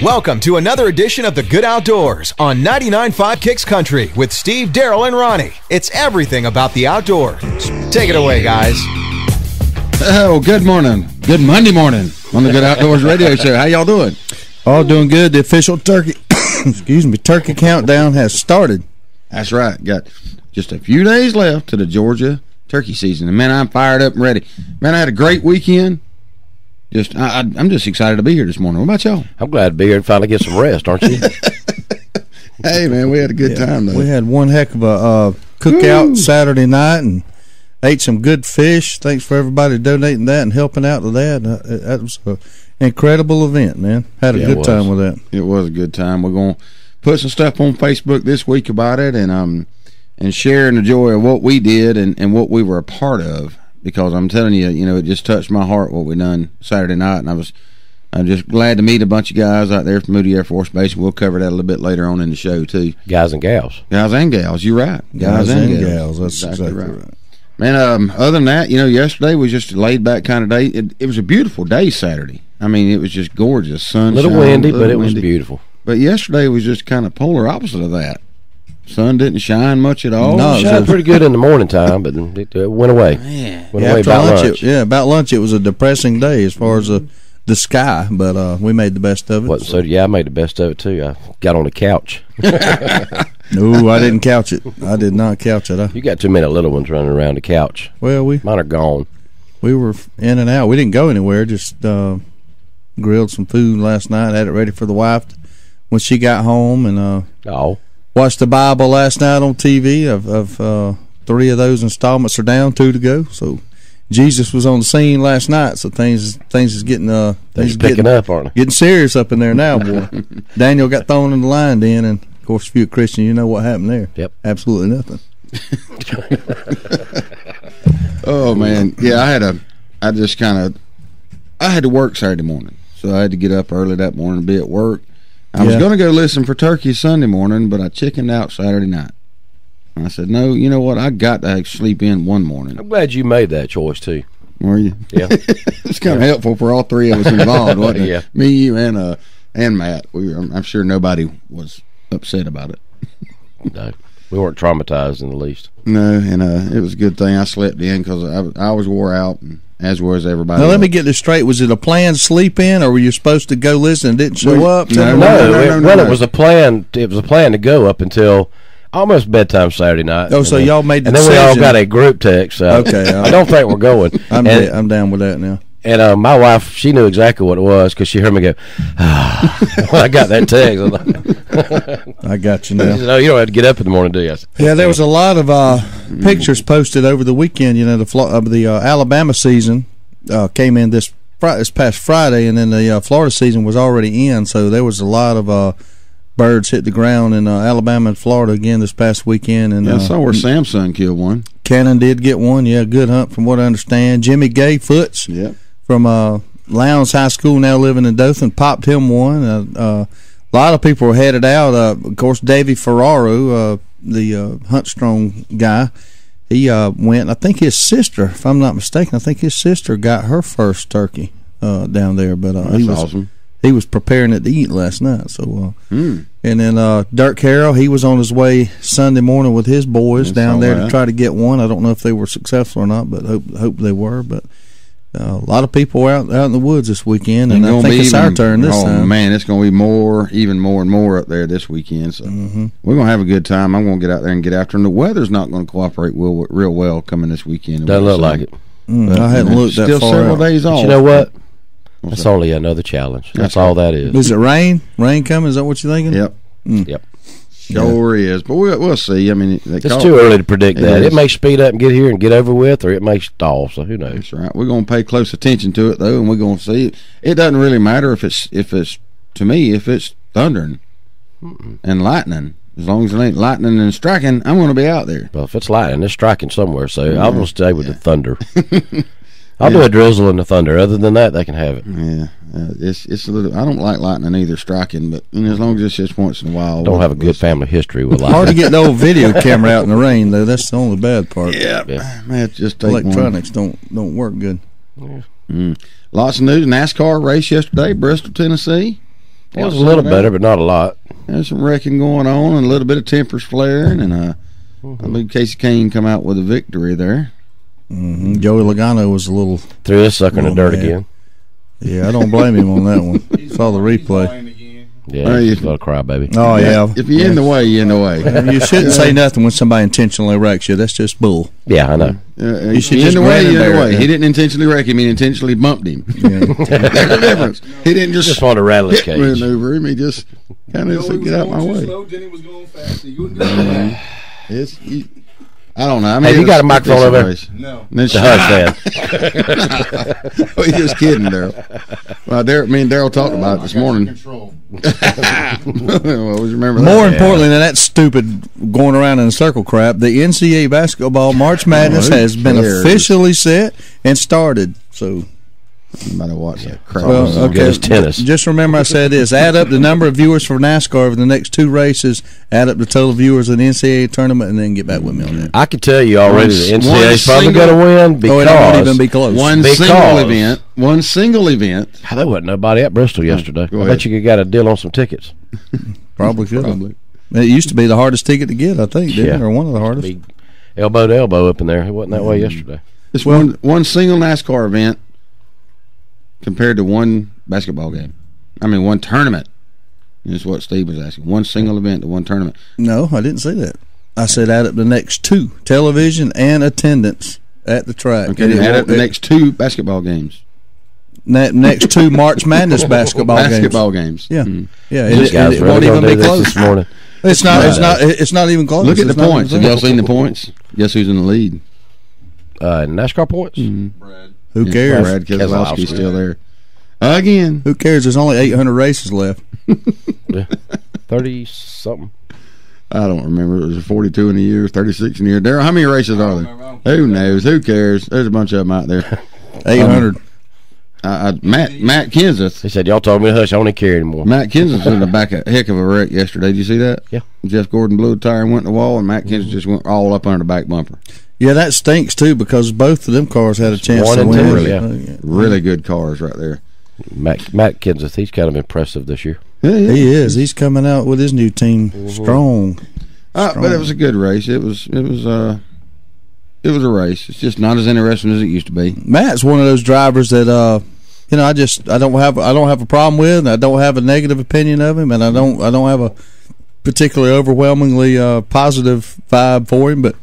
Welcome to another edition of The Good Outdoors on 99.5 Kicks Country with Steve, Daryl, and Ronnie. It's everything about the outdoors. Take it away, guys. Oh, good morning. Good Monday morning on the Good Outdoors radio show. How y'all doing? All doing good. The official turkey turkey countdown has started. That's right. Got just a few days left to the Georgia turkey season. And, man, I'm fired up and ready. Man, I had a great weekend. I'm just excited to be here this morning. What about y'all? I'm glad to be here and finally get some rest, aren't you? Hey, man, we had a good time, though. We had one heck of a cookout Saturday night and ate some good fish. Thanks for everybody donating that and helping out with that. That was an incredible event, man. Had a good time with that. It was a good time. We're going to put some stuff on Facebook this week about it and sharing the joy of what we did and what we were a part of. Because I'm telling you, it just touched my heart what we done Saturday night, and I'm just glad to meet a bunch of guys out there from Moody Air Force Base. We'll cover that a little bit later on in the show too. Guys and gals. Guys and gals. You're right. Guys and gals. That's exactly right. Man, other than that, yesterday was just a laid back kind of day. It was a beautiful day Saturday. I mean, it was just gorgeous. Sunshine. A little windy, but it was beautiful. But yesterday was just kind of polar opposite of that. Sun didn't shine much at all. No, it shined pretty good in the morning time, but it went away. Man. Went away about lunch. About lunch, it was a depressing day as far as the sky, but we made the best of it. So I made the best of it too. I got on the couch. No, I didn't couch it. I did not couch it. You got too many little ones running around the couch. Well, mine are gone. We were in and out. We didn't go anywhere. Just grilled some food last night. Had it ready for the wife when she got home, and watched the Bible last night on TV. Of 3 of those installments are down, 2 to go. So Jesus was on the scene last night. So things is getting picking up, aren't they? Getting serious up in there now, boy. Daniel got thrown in the lion den, and of course, if you're a Christian, you know what happened there. Yep, absolutely nothing. Oh man, yeah. I had to work Saturday morning, so I had to get up early that morning to be at work. I was going to go listen for turkey Sunday morning, but I chickened out Saturday night. And I said, no, you know what? I got to sleep in one morning. I'm glad you made that choice, too. Were you? Yeah. It's kind of helpful for all 3 of us involved, wasn't it? Yeah. Me, you, and Matt. I'm sure nobody was upset about it. No. We weren't traumatized in the least. No, and it was a good thing I slept in because I was wore out, and as was everybody Now, else. let me get this straight. Was it a planned sleep in, or were you supposed to go listen and didn't show up? No. It was a plan. It was a plan to go up until almost bedtime Saturday night. Oh, so y'all made the decision. And then we all got a group text. Okay. I don't think we're going. I'm down with that now. And my wife, she knew exactly what it was because she heard me go, when I got that text. I was like, I got you now. She said, no, you don't have to get up in the morning, do you? I said, yeah, there was a lot of pictures posted over the weekend. The Alabama season came in this past Friday, and then the Florida season was already in, so there was a lot of birds hit the ground in Alabama and Florida again this past weekend. And I saw where Samson killed one. Cannon did get one. Yeah, good hunt from what I understand. Jimmy Gay Foots from Lowndes High School, now living in Dothan, popped him one. A lot of people were headed out. Of course, Davey Ferraro, the Hunt Strong guy, he went. I think his sister, if I'm not mistaken, got her first turkey down there. But that's awesome. He was preparing it to eat last night. So, and then Dirk Harrell, he was on his way Sunday morning with his boys down there to try to get one. I don't know if they were successful or not, but hope they were. But a lot of people were out in the woods this weekend, and I think it's our turn this time. Oh man, it's going to be even more and more up there this weekend. So we're going to have a good time. I'm going to get out there and get after them. The weather's not going to cooperate real well coming this weekend. Doesn't look like it. I hadn't looked that far. Still several days off. But you know what? That's only another challenge. That's all that is. Is it rain? Rain coming? Is that what you're thinking? Yep. Yep. Sure is. But we'll see. I mean, it's too early to predict that. It may speed up and get here and get over with, or it may stall. So who knows? That's right. We're going to pay close attention to it though, and we're going to see. It doesn't really matter if it's to me if it's thundering and lightning. As long as it ain't lightning and striking, I'm going to be out there. Well, if it's lightning, it's striking somewhere. So I'm going to stay with the thunder. I'll do a drizzle and the thunder. Other than that, they can have it. Yeah, it's a little. I don't like lightning either, striking, but as long as it's just once in a while. Don't have a good family history with lightning. Hard to get the old video camera out in the rain, though. That's the only bad part. Yeah. Man, just take electronics don't work good. Yeah. Lots of news. NASCAR race yesterday, Bristol, Tennessee. It was a little better, but not a lot. There's some wrecking going on and a little bit of tempers flaring, and I believe Casey Kane come out with a victory there. Mm-hmm. Joey Logano was a little threw this sucker in the dirt again. Yeah, I don't blame him on that one. Saw the replay. Yeah, he's a little crybaby. Oh yeah. If you're in the way, you're in the way. You shouldn't say nothing when somebody intentionally wrecks you. That's just bull. Yeah, I know. You should in the way, you're in the way. He didn't intentionally wreck him. He intentionally bumped him. Yeah. There's a difference. He didn't just want to rattle his cage. Maneuver him. He just kind of said, "Get out my way." Slow, Denny was going fast. You wouldn't go I don't know. I mean, hey, you got a microphone over there? No. Hush that. We're just kidding, Daryl. Well, me and Daryl talked about it this morning. Well, remember that. More importantly than that stupid going around in a circle crap, the NCAA basketball March Madness has been officially set and started. So I'm about to watch that crap. Well, okay. Tennis. Just remember I said this. Add up the number of viewers for NASCAR over the next 2 races, add up the total viewers in the NCAA tournament, and then get back with me on that. I can tell you already the NCAA is probably going to win because it won't even be close. One single event. There wasn't nobody at Bristol yesterday. I bet you could got a deal on some tickets. Probably could. It used to be the hardest ticket to get, I think, didn't it? Or one of the hardest. Elbow to elbow up in there. It wasn't that way yesterday. It's one single NASCAR event compared to one basketball game. I mean, one tournament. Is what Steve was asking. One single event to one tournament. No, I didn't say that. I said add up the next 2, television and attendance at the track. Okay, add up the next 2 basketball games. Next 2 March Madness basketball games. Yeah, yeah. It won't even be close this morning. It's not even close. Look at the points. Have y'all seen the points? Guess who's in the lead? NASCAR points. Brad. Who cares? Brad Keselowski's still there. Again. Who cares? There's only 800 races left. 30-something. I don't remember. It was 42 in a year, 36 in a year. Daryl, how many races are there? Who knows? Who cares? There's a bunch of them out there. 800. Matt Kenseth. He said, y'all told me to hush. I don't care anymore. Matt Kenseth was in the back of a heck of a wreck yesterday. Did you see that? Yeah. Jeff Gordon blew a tire and went in the wall, and Matt Kenseth just went all up under the back bumper. Yeah, that stinks, too, because both of them cars had a chance to win. Really good cars right there. Matt Kenseth, he's kind of impressive this year. Yeah. He is. He's coming out with his new team strong. But it was a good race. It was a race. It's just not as interesting as it used to be. Matt's one of those drivers that I don't have a problem with, and I don't have a negative opinion of him, and I don't have a particularly overwhelmingly positive vibe for him, but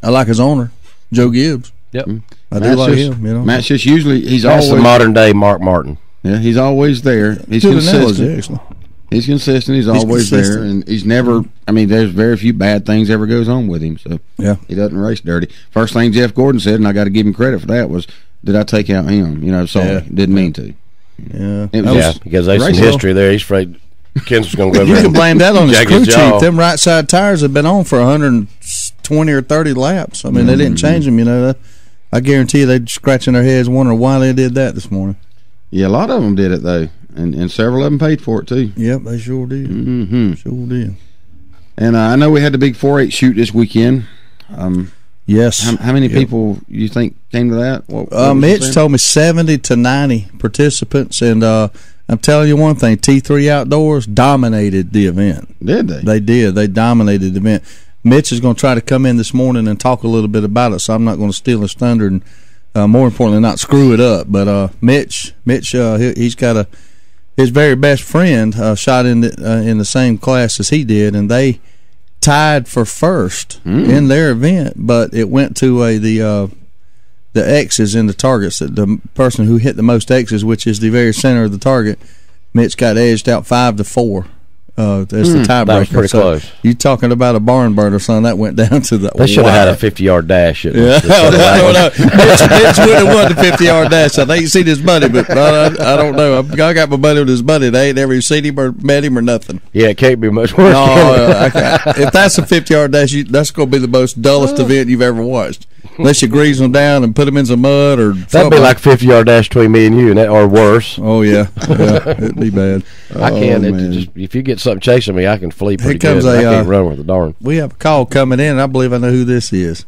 I like his owner, Joe Gibbs. Yep. I do like him. You know, Matt's just usually That's always the modern day Mark Martin. Yeah, he's always there. He's consistent. He's consistent. He's always there, and he's never. I mean, there's very few bad things ever goes on with him. So yeah, he doesn't race dirty. First thing Jeff Gordon said, and I got to give him credit for that, was, "Did I take out him? You know, sorry, didn't mean to." Yeah, because there's some history there. He's afraid Kenseth's going to go. You can blame that on his crew chief. Them right side tires have been on for 120 or 30 laps. I mean, they didn't change them. You know, I guarantee you they're scratching their heads wondering why they did that this morning. Yeah, a lot of them did it though, and several of them paid for it too. Yep, they sure did. Mm-hmm. Sure did. And I know we had the big 4-H shoot this weekend. Yes. How many people you think came to that? What Mitch told me 70 to 90 participants, and I'm telling you one thing: T3 Outdoors dominated the event. Did they? They did. They dominated the event. Mitch is going to try to come in this morning and talk a little bit about it, so I'm not going to steal his thunder and, more importantly, not screw it up. But Mitch, he's got his very best friend shot in the same class as he did, and they tied for first in their event, but it went to the X's in the targets. The person who hit the most X's, which is the very center of the target, Mitch got edged out 5-4. That's the tiebreaker. That was pretty close. You talking about a barn burner, son? That went down to the. They should have had a 50-yard dash. Yeah, I don't know. Mitch would have won the 50-yard dash. I ain't seen his buddy, but I don't know. I got my buddy with his buddy. They ain't never seen him or met him or nothing. Yeah, it can't be much worse. No, if that's a 50-yard dash, that's going to be the most dullest event you've ever watched. Unless you grease them down and put them in some mud or that'd be like 50-yard dash between me and you, or worse. Oh yeah, it'd be bad. I can't. If you get something chasing me, I can flee pretty good. I can't run with the darn. We have a call coming in, and I believe I know who this is.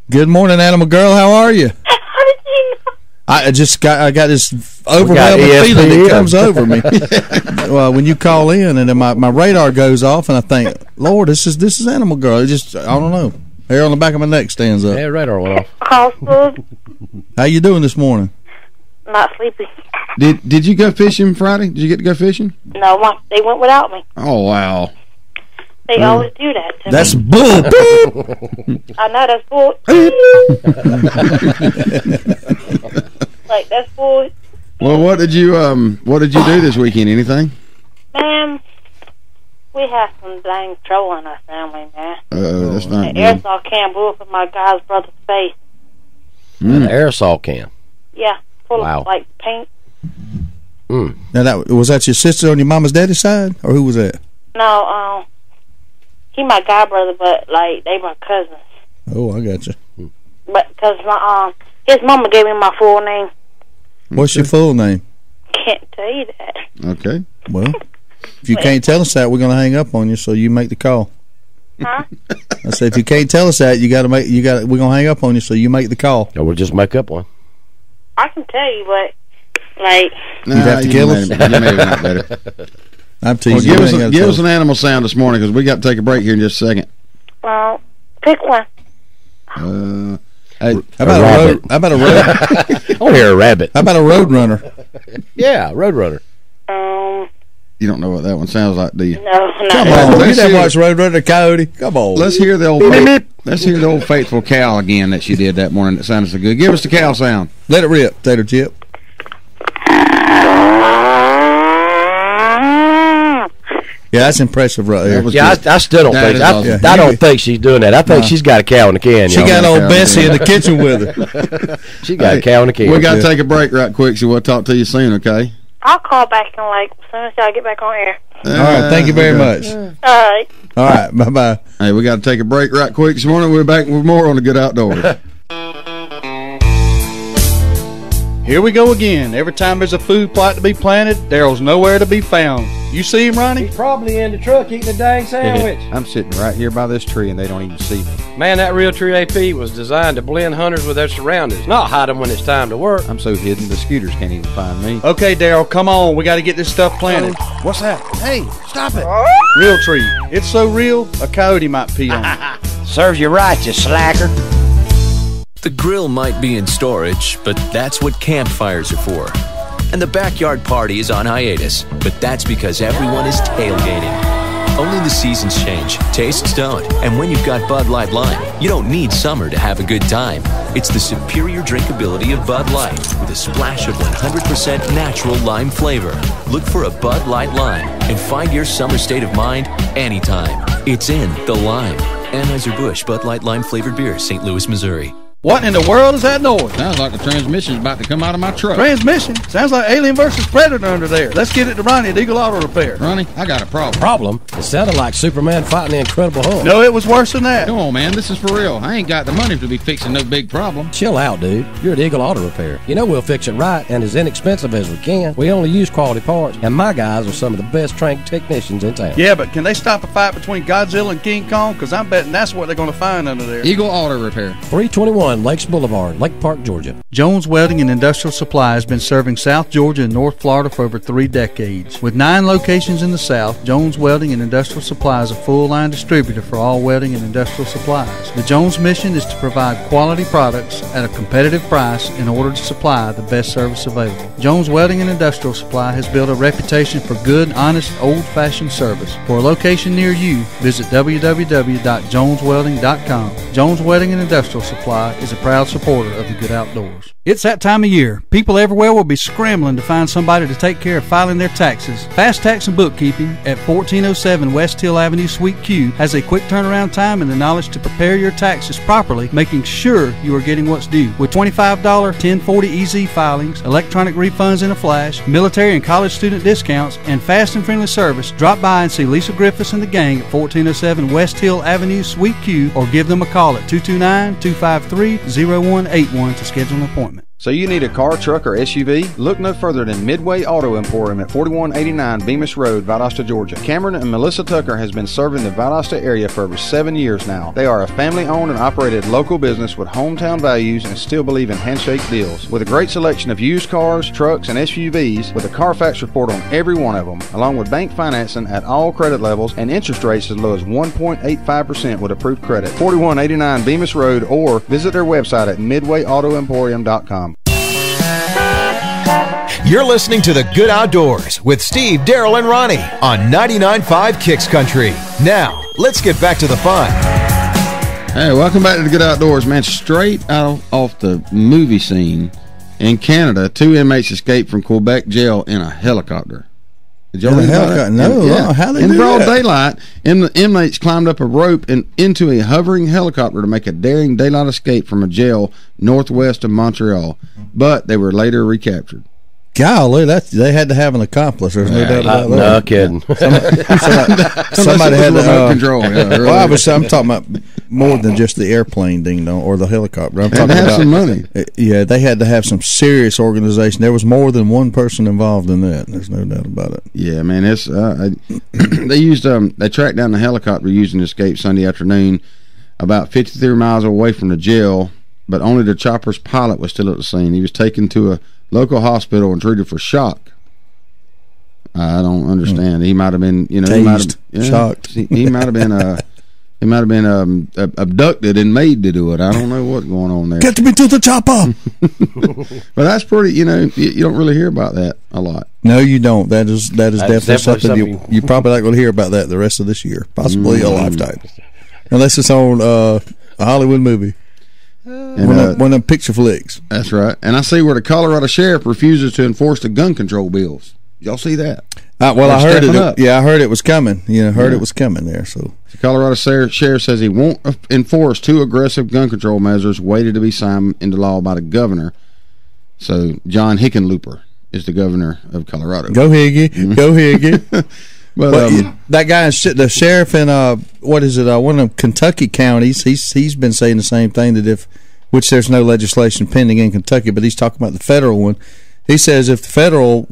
Good morning, Animal Girl. How are you? How did you know? I got this overwhelming feeling that comes over me when you call in, and then my radar goes off, and I think, Lord, this is Animal Girl. It just, I don't know. Hair on the back of my neck stands up. Yeah, radar went off. Awesome. How you doing this morning? Not sleepy. Did you go fishing Friday? Did you get to go fishing? No, they went without me. Oh, wow. They always do that to That's me. bull. I know that's bull. Like, that's bull. Well, what did you do this weekend? Anything? Man, we have some dang trouble in our family, man. That's not The good. aerosol can blew up in my guy's brother's face. An aerosol can. Yeah, full Wow. of, like, paint. Now, was that your sister on your mama's daddy's side, or who was that? No, he my guy brother, but, like, they my cousins. Oh, I got you. But, because his mama gave me my full name. What's your full name? Can't tell you that. Okay. Well, if you can't tell us that, we're going to hang up on you, so you make the call. Huh? I said, if you can't tell us that, we're going to hang up on you, so you make the call. Or we'll just make up one. I can tell you, but, like... You'd have to kill us? You made it not better. I'm Well, teasing give you. us an animal sound this morning, because we got to take a break here in just a second. Pick one. Hey, How about a road? I want to hear a rabbit. How about a road runner? Yeah, Roadrunner. you don't know what that one sounds like, do you? No, no. Come on, you never watched Road Runner Coyote. Come on. Let's hear the old faithful cow again that she did that morning. That sounded so good. Give us the cow sound. Let it rip, Tater Chip. Yeah, that's impressive right there. Yeah, I still don't think. I don't think she's doing that. I think she's got a cow in the can. She got old Bessie in the kitchen with her. She got a cow in the can. We got to take a break right quick, so we'll talk to you soon, okay? I'll call back in as soon as y'all get back on air. All right, thank you very much. All right. All right, bye-bye. Hey, we got to take a break right quick this morning. We're back with more on the Good Outdoors. Here we go again. Every time there's a food plot to be planted, Daryl's nowhere to be found. You see him, Ronnie? He's probably in the truck eating a dang sandwich. I'm sitting right here by this tree and they don't even see me. Man, that Realtree AP was designed to blend hunters with their surroundings, not hide them when it's time to work. I'm so hidden the scooters can't even find me. Okay, Daryl, come on. We got to get this stuff planted. What's that? Hey, stop it. Realtree. It's so real, a coyote might pee on it. Serves you right, you slacker. The grill might be in storage, but that's what campfires are for. And the backyard party is on hiatus, but that's because everyone is tailgating. Only the seasons change, tastes don't, and when you've got Bud Light Lime, you don't need summer to have a good time. It's the superior drinkability of Bud Light with a splash of 100% natural lime flavor. Look for a Bud Light Lime and find your summer state of mind anytime. It's in the Lime. Anheuser-Busch Bud Light Lime flavored beer, St. Louis, Missouri. What in the world is that noise? Sounds like the transmission's about to come out of my truck. Transmission? Sounds like Alien vs. Predator under there. Let's get it to Ronnie at Eagle Auto Repair. Ronnie, I got a problem. Problem? It sounded like Superman fighting the Incredible Hulk. No, it was worse than that. Come on, man. This is for real. I ain't got the money to be fixing no big problem. Chill out, dude. You're at Eagle Auto Repair. You know we'll fix it right and as inexpensive as we can. We only use quality parts, and my guys are some of the best trained technicians in town. Yeah, but can they stop a fight between Godzilla and King Kong? Because I'm betting that's what they're going to find under there. Eagle Auto Repair. 321 Lakes Boulevard, Lake Park, Georgia. Jones Welding and Industrial Supply has been serving South Georgia and North Florida for over 3 decades. With 9 locations in the South, Jones Welding and Industrial Supply is a full-line distributor for all welding and industrial supplies. The Jones mission is to provide quality products at a competitive price in order to supply the best service available. Jones Welding and Industrial Supply has built a reputation for good, honest, old-fashioned service. For a location near you, visit www.joneswelding.com. Jones Welding and Industrial Supply is a proud supporter of the good outdoors. It's that time of year. People everywhere will be scrambling to find somebody to take care of filing their taxes. Fast Tax and Bookkeeping at 1407 West Hill Avenue, Suite Q has a quick turnaround time and the knowledge to prepare your taxes properly, making sure you are getting what's due. With $25 1040 EZ filings, electronic refunds in a flash, military and college student discounts, and fast and friendly service, drop by and see Lisa Griffiths and the gang at 1407 West Hill Avenue, Suite Q, or give them a call at 229-253-0181 to schedule an appointment. So you need a car, truck, or SUV? Look no further than Midway Auto Emporium at 4189 Bemis Road, Valdosta, Georgia. Cameron and Melissa Tucker has been serving the Valdosta area for over 7 years now. They are a family-owned and operated local business with hometown values and still believe in handshake deals. With a great selection of used cars, trucks, and SUVs, with a Carfax report on every one of them, along with bank financing at all credit levels and interest rates as low as 1.85% with approved credit. 4189 Bemis Road, or visit their website at midwayautoemporium.com. You're listening to The Good Outdoors with Steve, Daryl, and Ronnie on 99.5 Kicks Country. Now, let's get back to the fun. Hey, welcome back to The Good Outdoors, man. Straight out off the movie scene in Canada, 2 inmates escaped from Quebec jail in a helicopter. Did y'all read about that? No, yeah. how they in do broad that? daylight, the inmates climbed up a rope and into a hovering helicopter to make a daring daylight escape from a jail northwest of Montreal, but they were later recaptured. Golly, they had to have an accomplice. There's no doubt about that. No kidding. Somebody had remote control. Yeah, really. Well, I'm talking about more than just the airplane ding dong or the helicopter. I'm talking about some money. Yeah, they had to have some serious organization. There was more than one person involved in that. There's no doubt about it. Yeah, man. It's they tracked down the helicopter using escape Sunday afternoon, about 53 miles away from the jail, but only the chopper's pilot was still at the scene. He was taken to a local hospital and treated for shock. I don't understand. He might have been, shocked. He might have been, abducted and made to do it. I don't know what's going on there. Get me to the chopper. But that's pretty. You don't really hear about that a lot. No, you don't. That is definitely something you're probably not going to hear about that the rest of this year, possibly a lifetime, unless it's on a Hollywood movie. And, one of them picture flicks. That's right. And I see where the Colorado sheriff refuses to enforce the gun control bills. Y'all see that? Well, I heard it. Yeah, I heard it was coming. It was coming there. So the Colorado sheriff says he won't enforce 2 aggressive gun control measures waited to be signed into law by the governor. So John Hickenlooper is the governor of Colorado. Go Higgy. Go Higgy. But that guy, the sheriff in one of them Kentucky counties, he's been saying the same thing, that which there's no legislation pending in Kentucky, but he's talking about the federal one. He says if the federal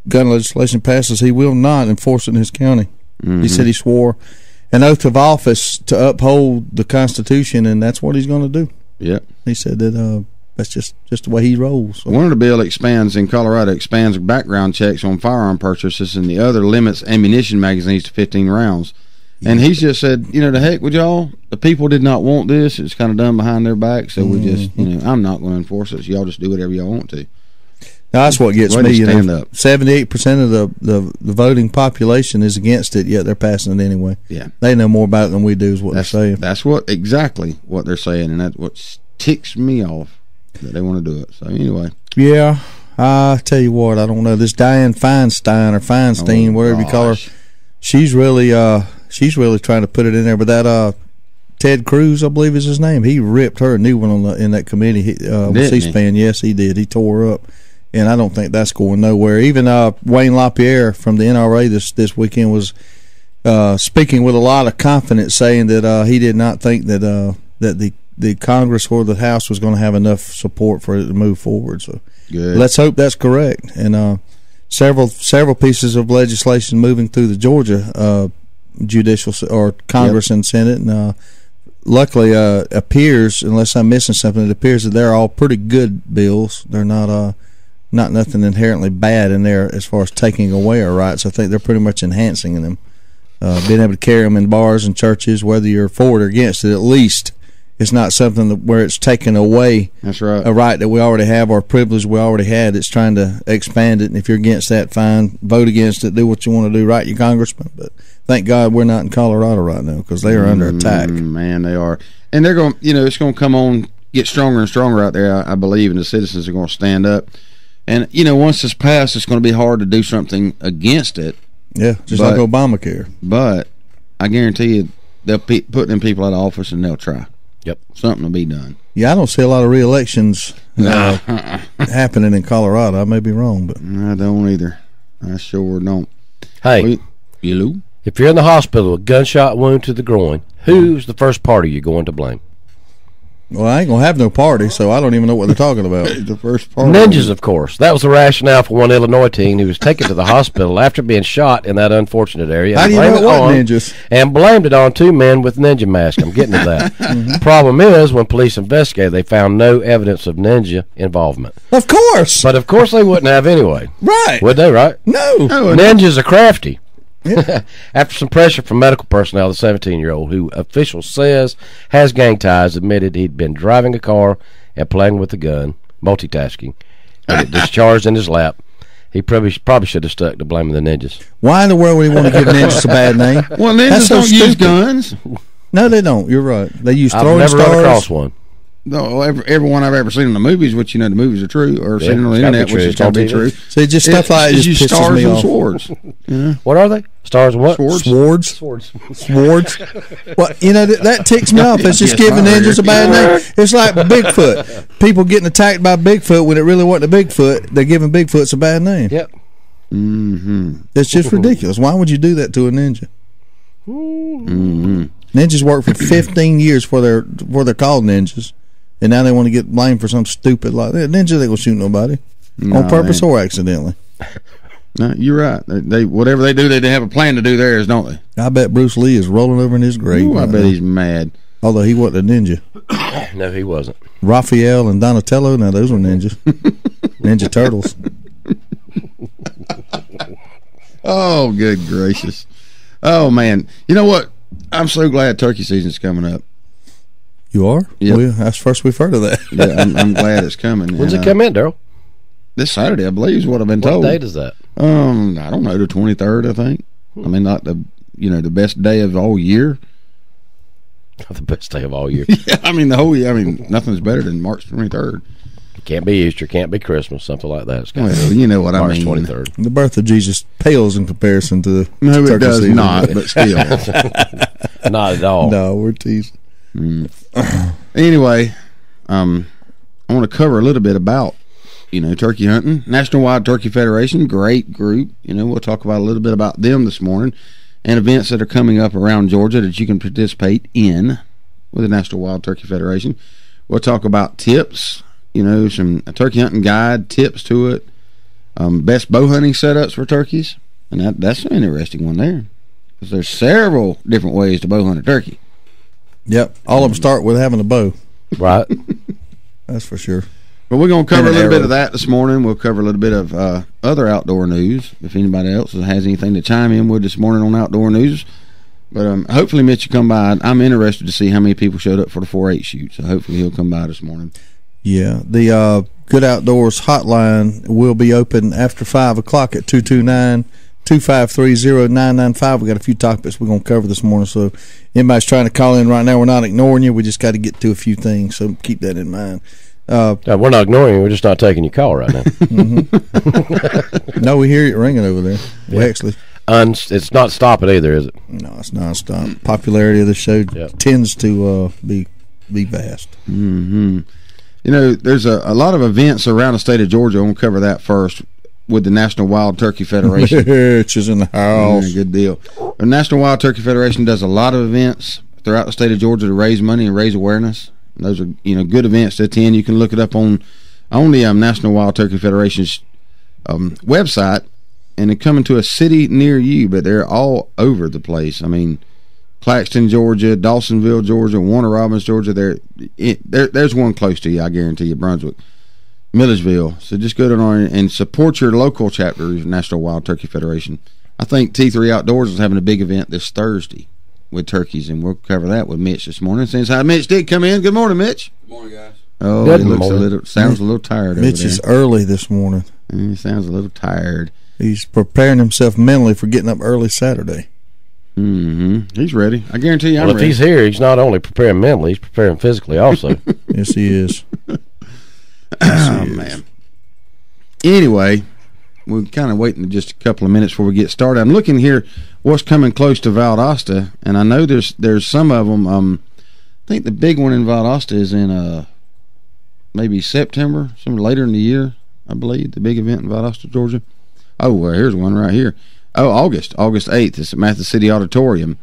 gun legislation passes, he will not enforce it in his county. Mm-hmm. He said he swore an oath of office to uphold the Constitution, and that's what he's going to do. Yep. He said that that's just the way he rolls. So. One of the bill expands background checks on firearm purchases, and the other limits ammunition magazines to 15 rounds. And he's just said, the heck with y'all. The people did not want this. It's kind of done behind their back, so we just, I'm not going to enforce it. So y'all just do whatever y'all want to. Now, that's what gets me. 78% of the voting population is against it, yet they're passing it anyway. Yeah, they know more about it than we do. Is what they're saying. That's exactly what they're saying, and that's what ticks me off. That they want to do it. So anyway, yeah, I tell you what, I don't know, this Dianne Feinstein, whatever you call her, she's really trying to put it in there. But that Ted Cruz, I believe is his name, he ripped her a new one in that committee with C-SPAN. Yes, he did. He tore her up, and I don't think that's going nowhere. Even Wayne LaPierre from the NRA this weekend was speaking with a lot of confidence, saying that he did not think that the Congress or the House was going to have enough support for it to move forward. So let's hope that's correct. And several pieces of legislation moving through the Georgia judicial or Congress and Senate, and luckily appears, unless I'm missing something, it appears that they're all pretty good bills. They're not nothing inherently bad in there as far as taking away our rights. I think they're pretty much enhancing them, being able to carry them in bars and churches, whether you're for it or against it. At least it's not something where it's taken away. That's right. A right that we already have or a privilege we already had. It's trying to expand it, and if you're against that, fine, vote against it, do what you want to do, write your congressman. But thank God we're not in Colorado right now, because they are under attack. Man, they are. And they're going, it's going to come on, get stronger and stronger out there, I believe, and the citizens are going to stand up. And, once it's passed, it's going to be hard to do something against it. Yeah, just like Obamacare. But I guarantee you they'll put them people out of office and they'll try. Yep. Something will be done. Yeah, I don't see a lot of re-elections happening in Colorado. I may be wrong, but I don't either. I sure don't. Hey, if you're in the hospital with a gunshot wound to the groin, who's the first party you're going to blame? Well, I ain't going to have no party, so I don't even know what they're talking about. The first party. Ninjas, of course. That was the rationale for one Illinois teen who was taken to the hospital after being shot in that unfortunate area. How do you know it wasn't ninjas? And blamed it on 2 men with ninja masks. I'm getting to that. Problem is, when police investigated, they found no evidence of ninja involvement. Of course. But of course they wouldn't have anyway. Right. Would they, right? No. Ninjas are crafty. After some pressure from medical personnel, the 17-year-old, who officials says has gang ties, admitted he'd been driving a car and playing with a gun, multitasking, and it discharged in his lap. He probably should have stuck to blaming the ninjas. Why in the world would he want to give ninjas a bad name? Well, ninjas don't use guns. No, they don't. You're right. They use throwing stars. I've never run across stars. one. No, everyone I've ever seen in the movies, which you know the movies are true, or seen on the internet, which is totally true. So just stuff like that just pisses stars me and off. swords. Yeah. What are they? Stars and what? Swords. Swords. Well, you know that ticks me off. It's just giving ninjas a bad name. It's like Bigfoot. People getting attacked by Bigfoot when it really wasn't a Bigfoot. They're giving Bigfoots a bad name. Yep. Mm-hmm. It's just ridiculous. Why would you do that to a ninja? Mm-hmm. Ninjas work for 15 years before they're called ninjas. And now they want to get blamed for something stupid like that. Ninja ain't gonna shoot nobody on purpose or accidentally. No, you're right. They whatever they do, they have a plan to do theirs, don't they? I bet Bruce Lee is rolling over in his grave. Ooh, I bet he's mad. Although he wasn't a ninja. No, he wasn't. Raphael and Donatello, now those were ninjas. Ninja Turtles. Oh, good gracious. Oh, man. You know what? I'm so glad turkey season's coming up. You are? Yeah. Well, that's the first we've heard of that. Yeah, I'm glad it's coming. When's it come in, Daryl? This Saturday, I believe, is what I've been told. What date is that? I don't know, the 23rd, I think. I mean, not the best day of all year. The best day of all year. Yeah, I mean, the whole year. I mean, nothing's better than March 23rd. Can't be Easter, can't be Christmas, something like that. It's Well, you know what I March mean. 23rd. The birth of Jesus pales in comparison to the No, it turkey does season. not, but still. Not at all. No, we're teasing. Anyway, I want to cover a little bit about, turkey hunting. National Wild Turkey Federation, great group. We'll talk about a little bit about them this morning and events that are coming up around Georgia that you can participate in with the National Wild Turkey Federation. We'll talk about tips, some turkey hunting guide, tips to it, best bow hunting setups for turkeys, and that's an interesting one there because there's several different ways to bow hunt a turkey. Yep, all of them start with having a bow. Right. That's for sure. But we're going to cover a little bit of that this morning. We'll cover a little bit of other outdoor news. If anybody else has anything to chime in with this morning on outdoor news. But hopefully Mitch will come by. I'm interested to see how many people showed up for the 4-H shoot. So hopefully he'll come by this morning. Yeah, the Good Outdoors hotline will be open after 5 o'clock at 229-253-0995. We got a few topics we're going to cover this morning. So if anybody's trying to call in right now, we're not ignoring you. We just got to get to a few things. So keep that in mind. We're not ignoring you. We're just not taking your call right now. No, we hear it ringing over there. We actually... it's not stopping either, is it? No, it's not stopping. Popularity of the show tends to be vast. Mm-hmm. There's a lot of events around the state of Georgia. I want to cover that first with the National Wild Turkey Federation. Which is in the house. Yeah, good deal. The National Wild Turkey Federation does a lot of events throughout the state of Georgia to raise money and raise awareness. And those are good events to attend. You can look it up on the National Wild Turkey Federation's website, and they're coming to a city near you, but they're all over the place. I mean, Claxton, Georgia, Dawsonville, Georgia, Warner Robins, Georgia. There's one close to you, I guarantee you, Brunswick, Millersville. So just go down and support your local chapter of National Wild Turkey Federation. I think T3 Outdoors is having a big event this Thursday with turkeys, and we'll cover that with Mitch this morning. Since Mitch did come in. Good morning, Mitch. Good morning, guys. Oh, Good he looks morning. sounds a little tired over there. Mitch is early this morning. He sounds a little tired. He's preparing himself mentally for getting up early Saturday. Mm-hmm. He's ready. I guarantee you I'm ready. If he's here, he's not only preparing mentally, he's preparing physically also. Yes, he is. Man. Anyway, we're kind of waiting just a couple of minutes before we get started. I'm looking here what's coming close to Valdosta, and I know there's some of them. I think the big one in Valdosta is in maybe September, somewhere later in the year, I believe, the big event in Valdosta, Georgia. Oh, well, here's one right here. Oh, August 8th. It's at Mathis City Auditorium.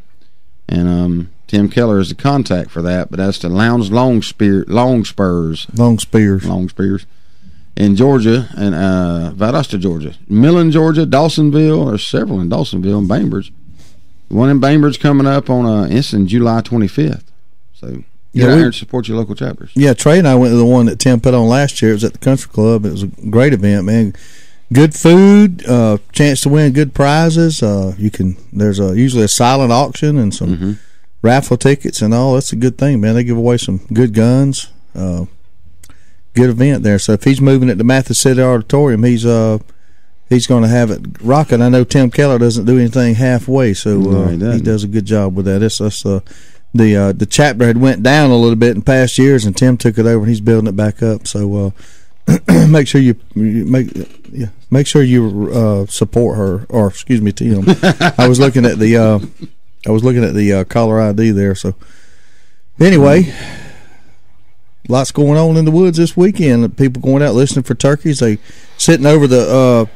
And Tim Keller is the contact for that, but that's the Lowndes Long Spears in Georgia and Valdosta, Georgia. Millen, Georgia, Dawsonville. There's several in Dawsonville and Bainbridge. One in Bainbridge coming up on it's in July 25th. So get out here and support your local chapters. Yeah, Trey and I went to the one that Tim put on last year. It was at the Country Club. It was a great event, man. Good food, chance to win good prizes. There's usually a silent auction and some raffle tickets and all. That's a good thing, man. They give away some good guns. Good event there. So if he's moving it to Mathis City Auditorium, he's going to have it rocking. I know Tim Keller doesn't do anything halfway, so he does a good job with that. The chapter had went down a little bit in past years, and Tim took it over and he's building it back up. So make sure you support her, or excuse me, Tim. I was looking at the caller ID there. So anyway, lots going on in the woods this weekend. People going out listening for turkeys. They sitting over their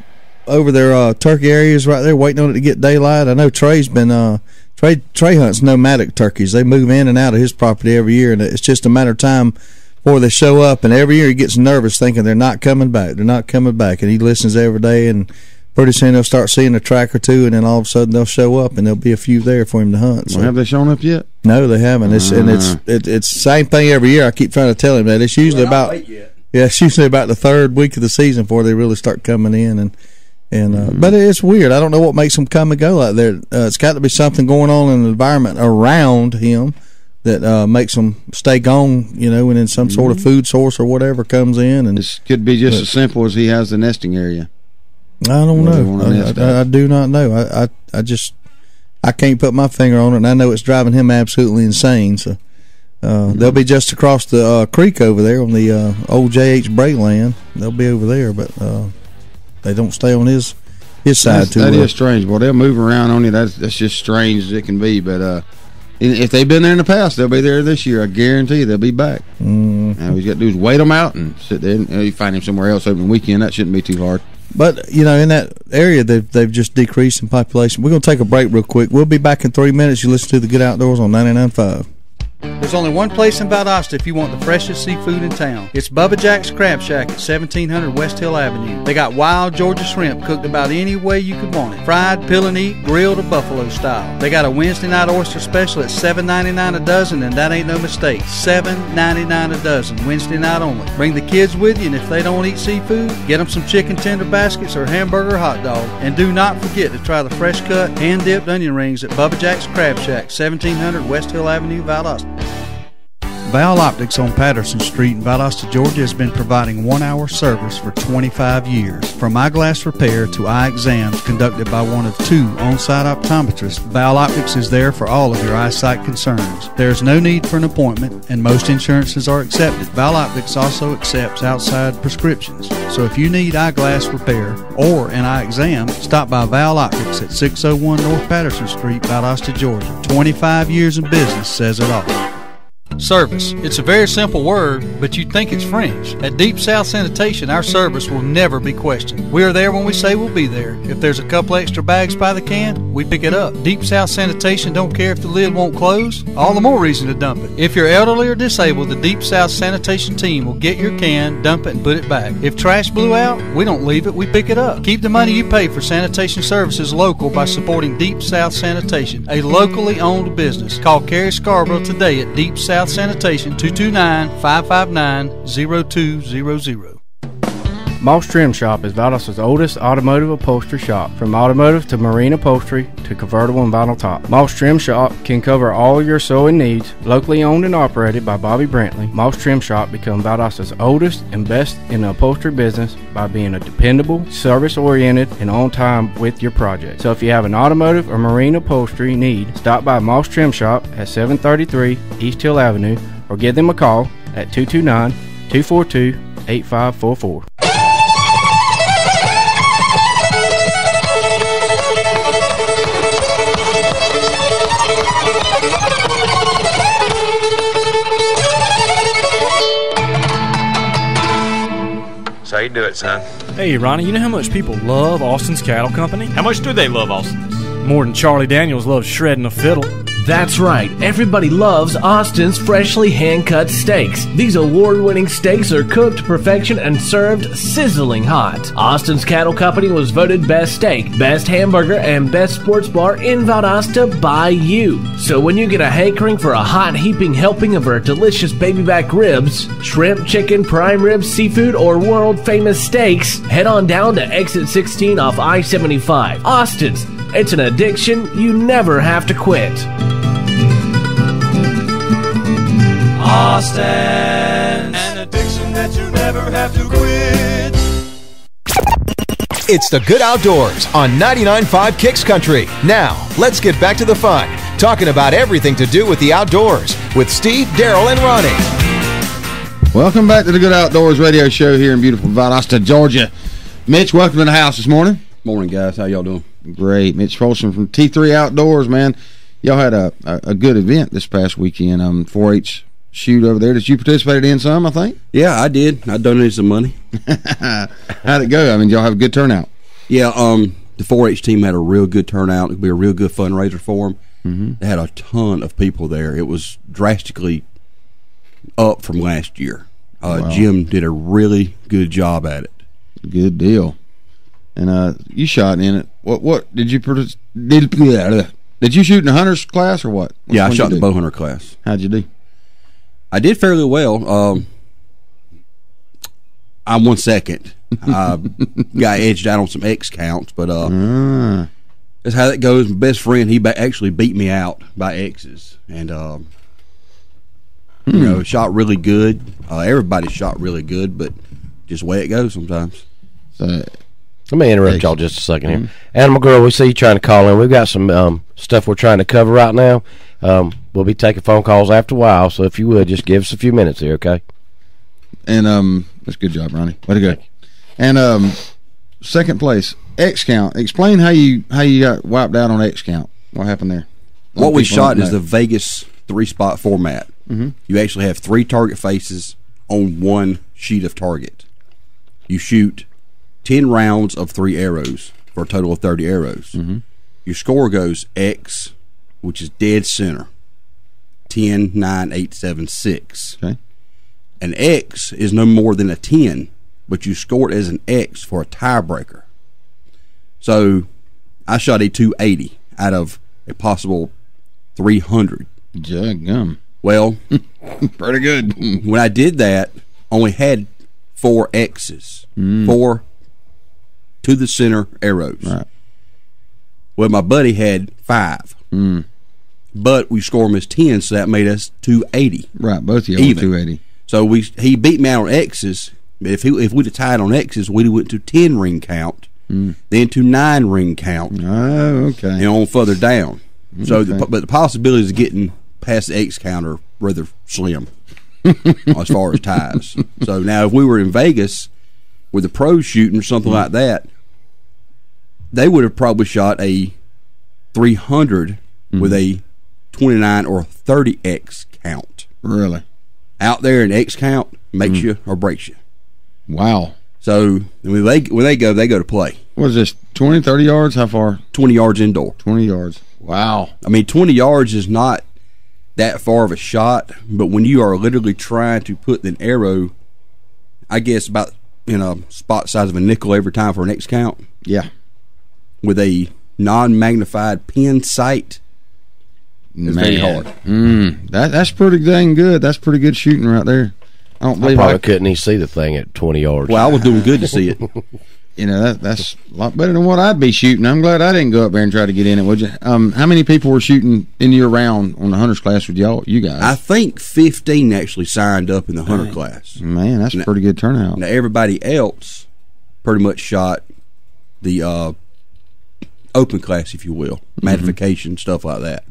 turkey areas right there, waiting on it to get daylight. I know Trey's been Trey hunts nomadic turkeys. They move in and out of his property every year, and it's just a matter of time before they show up. And every year he gets nervous, thinking they're not coming back. They're not coming back, and he listens every day. And pretty soon they'll start seeing a track or two, and then all of a sudden they'll show up, and there'll be a few there for him to hunt. So, have they shown up yet? No, they haven't. It's the same thing every year. I keep trying to tell him that it's usually it's usually about the third week of the season before they really start coming in. But it's weird. I don't know what makes them come and go like that. It's got to be something going on in the environment around him that makes them stay gone, and then some sort of food source or whatever comes in. And this could be just as simple as he has the nesting area. I don't know. I do not know. I can't put my finger on it, and I know it's driving him absolutely insane. So they'll be just across the creek over there on the old J.H. Bray land. They'll be over there, but they don't stay on his side too well. That is strange. Well, they'll move around on you. That's just strange as it can be. But if they've been there in the past, they'll be there this year. I guarantee you they'll be back. All we got to do is wait them out and sit there. And, you find him somewhere else over the weekend. That shouldn't be too hard. But, in that area, they've just decreased in population. We're going to take a break real quick. We'll be back in 3 minutes. You listen to The Good Outdoors on 99.5. There's only one place in Valdosta if you want the freshest seafood in town. It's Bubba Jack's Crab Shack at 1700 West Hill Avenue. They got wild Georgia shrimp cooked about any way you could want it. Fried, peel and eat, grilled, or buffalo style. They got a Wednesday night oyster special at $7.99 a dozen, and that ain't no mistake. $7.99 a dozen, Wednesday night only. Bring the kids with you, and if they don't eat seafood, get them some chicken tender baskets or hamburger or hot dog. And do not forget to try the fresh cut, hand-dipped onion rings at Bubba Jack's Crab Shack, 1700 West Hill Avenue, Valdosta. Val Optics on Patterson Street in Valdosta, Georgia has been providing 1-hour service for 25 years. From eyeglass repair to eye exams conducted by one of 2 on-site optometrists, Val Optics is there for all of your eyesight concerns. There is no need for an appointment, and most insurances are accepted. Val Optics also accepts outside prescriptions. So if you need eyeglass repair or an eye exam, stop by Val Optics at 601 North Patterson Street, Valdosta, Georgia. 25 years in business says it all. Service. It's a very simple word, but you'd think it's French. At Deep South Sanitation, our service will never be questioned. We are there when we say we'll be there. If there's a couple extra bags by the can, we pick it up. Deep South Sanitation don't care if the lid won't close. All the more reason to dump it. If you're elderly or disabled, the Deep South Sanitation team will get your can, dump it, and put it back. If trash blew out, we don't leave it, we pick it up. Keep the money you pay for sanitation services local by supporting Deep South Sanitation, a locally owned business. Call Carrie Scarborough today at Deep South Sanitation, 229-559-0200. Moss Trim Shop is Valdosta's oldest automotive upholstery shop. From automotive to marine upholstery to convertible and vinyl top, Moss Trim Shop can cover all your sewing needs. Locally owned and operated by Bobby Brantley, Moss Trim Shop become Valdosta's oldest and best in the upholstery business by being a dependable, service-oriented, and on time with your project. So if you have an automotive or marine upholstery need, stop by Moss Trim Shop at 733 East Hill Avenue or give them a call at 229-242-8544. So how you do it, son? Hey, Ronnie, you know how much people love Austin's Cattle Company? How much do they love Austin's? More than Charlie Daniels loves shredding a fiddle. That's right, everybody loves Austin's freshly hand-cut steaks. These award-winning steaks are cooked to perfection and served sizzling hot. Austin's Cattle Company was voted Best Steak, Best Hamburger, and Best Sports Bar in Valdosta by you. So when you get a hankering for a hot heaping helping of our delicious baby back ribs, shrimp, chicken, prime rib, seafood, or world-famous steaks, head on down to Exit 16 off I-75. Austin's. It's an addiction you never have to quit. Austin, an addiction that you never have to quit. It's the Good Outdoors on 99.5 Kicks Country. Now, let's get back to the fun, talking about everything to do with the outdoors with Steve, Daryl, and Ronnie. Welcome back to the Good Outdoors radio show here in beautiful Valdosta, Georgia. Mitch, welcome to the house this morning. Morning, guys. How y'all doing? Great. Mitch Folsom from T3 Outdoors, man. Y'all had a good event this past weekend, 4-H shoot over there that you participated in some, I think? Yeah, I did. I donated some money. How'd it go? I mean, y'all have a good turnout. Yeah, the 4-H team had a real good turnout. It'd be a real good fundraiser for them. Mm-hmm. They had a ton of people there. It was drastically up from last year. Wow. Jim did a really good job at it. Good deal. And you shot in it. What did you did you shoot in the hunter's class or what? Yeah, I shot in the bow hunter class. How'd you do? I did fairly well. I won second. I got edged out on some X counts, but that's how that goes. My best friend, he actually beat me out by X's, and you know, shot really good. Everybody shot really good, but just the way it goes sometimes. So, let me interrupt y'all just a second here. Animal Girl, we see you trying to call in. We've got some stuff we're trying to cover right now. We'll be taking phone calls after a while, so if you would, just give us a few minutes here, okay? And that's a good job, Ronnie. Way to go. And second place, X count. Explain how you got wiped out on X count. What happened there? What we shot is the Vegas 3-spot format. Mm-hmm. You actually have 3 target faces on one sheet of target. You shoot 10 rounds of 3 arrows for a total of 30 arrows. Mm-hmm. Your score goes X, which is dead center, 10, 9, 8, 7, 6. Okay. An X is no more than a 10, but you score it as an X for a tiebreaker. So I shot a 280 out of a possible 300. Jaggum. Well, pretty good. When I did that, only had 4 X's, 4 to the center arrows. Right. Well, my buddy had 5. But we scored him as 10, so that made us 280. Right, both of you were 280. So he beat me out on X's. If we'd have tied on X's, we'd have went to 10 ring count, then to 9 ring count. Oh, okay. And on further down. So, but the possibilities of getting past the X count are rather slim as far as ties. So now, if we were in Vegas with the pros shooting or something like that, they would have probably shot a 300 with a 29 or 30X count. Really? Out there in X count makes you or breaks you. Wow. So when they go to play. What is this, 20, 30 yards? How far? 20 yards indoor. 20 yards. Wow. I mean, 20 yards is not that far of a shot, but when you are literally trying to put an arrow, I guess about in a spot size of a nickel every time for an X count. Yeah. With a non-magnified pin sight, it's very hard. That's pretty dang good. That's pretty good shooting right there. I probably couldn't even see the thing at 20 yards. Well, I was doing good to see it. You know, that's a lot better than what I'd be shooting. I'm glad I didn't go up there and try to get in it, would you? How many people were shooting in your round on the hunter's class with you guys? I think 15 actually signed up in the hunter class. Man, that's a pretty good turnout. Now, everybody else pretty much shot the open class, if you will, magnification, stuff like that.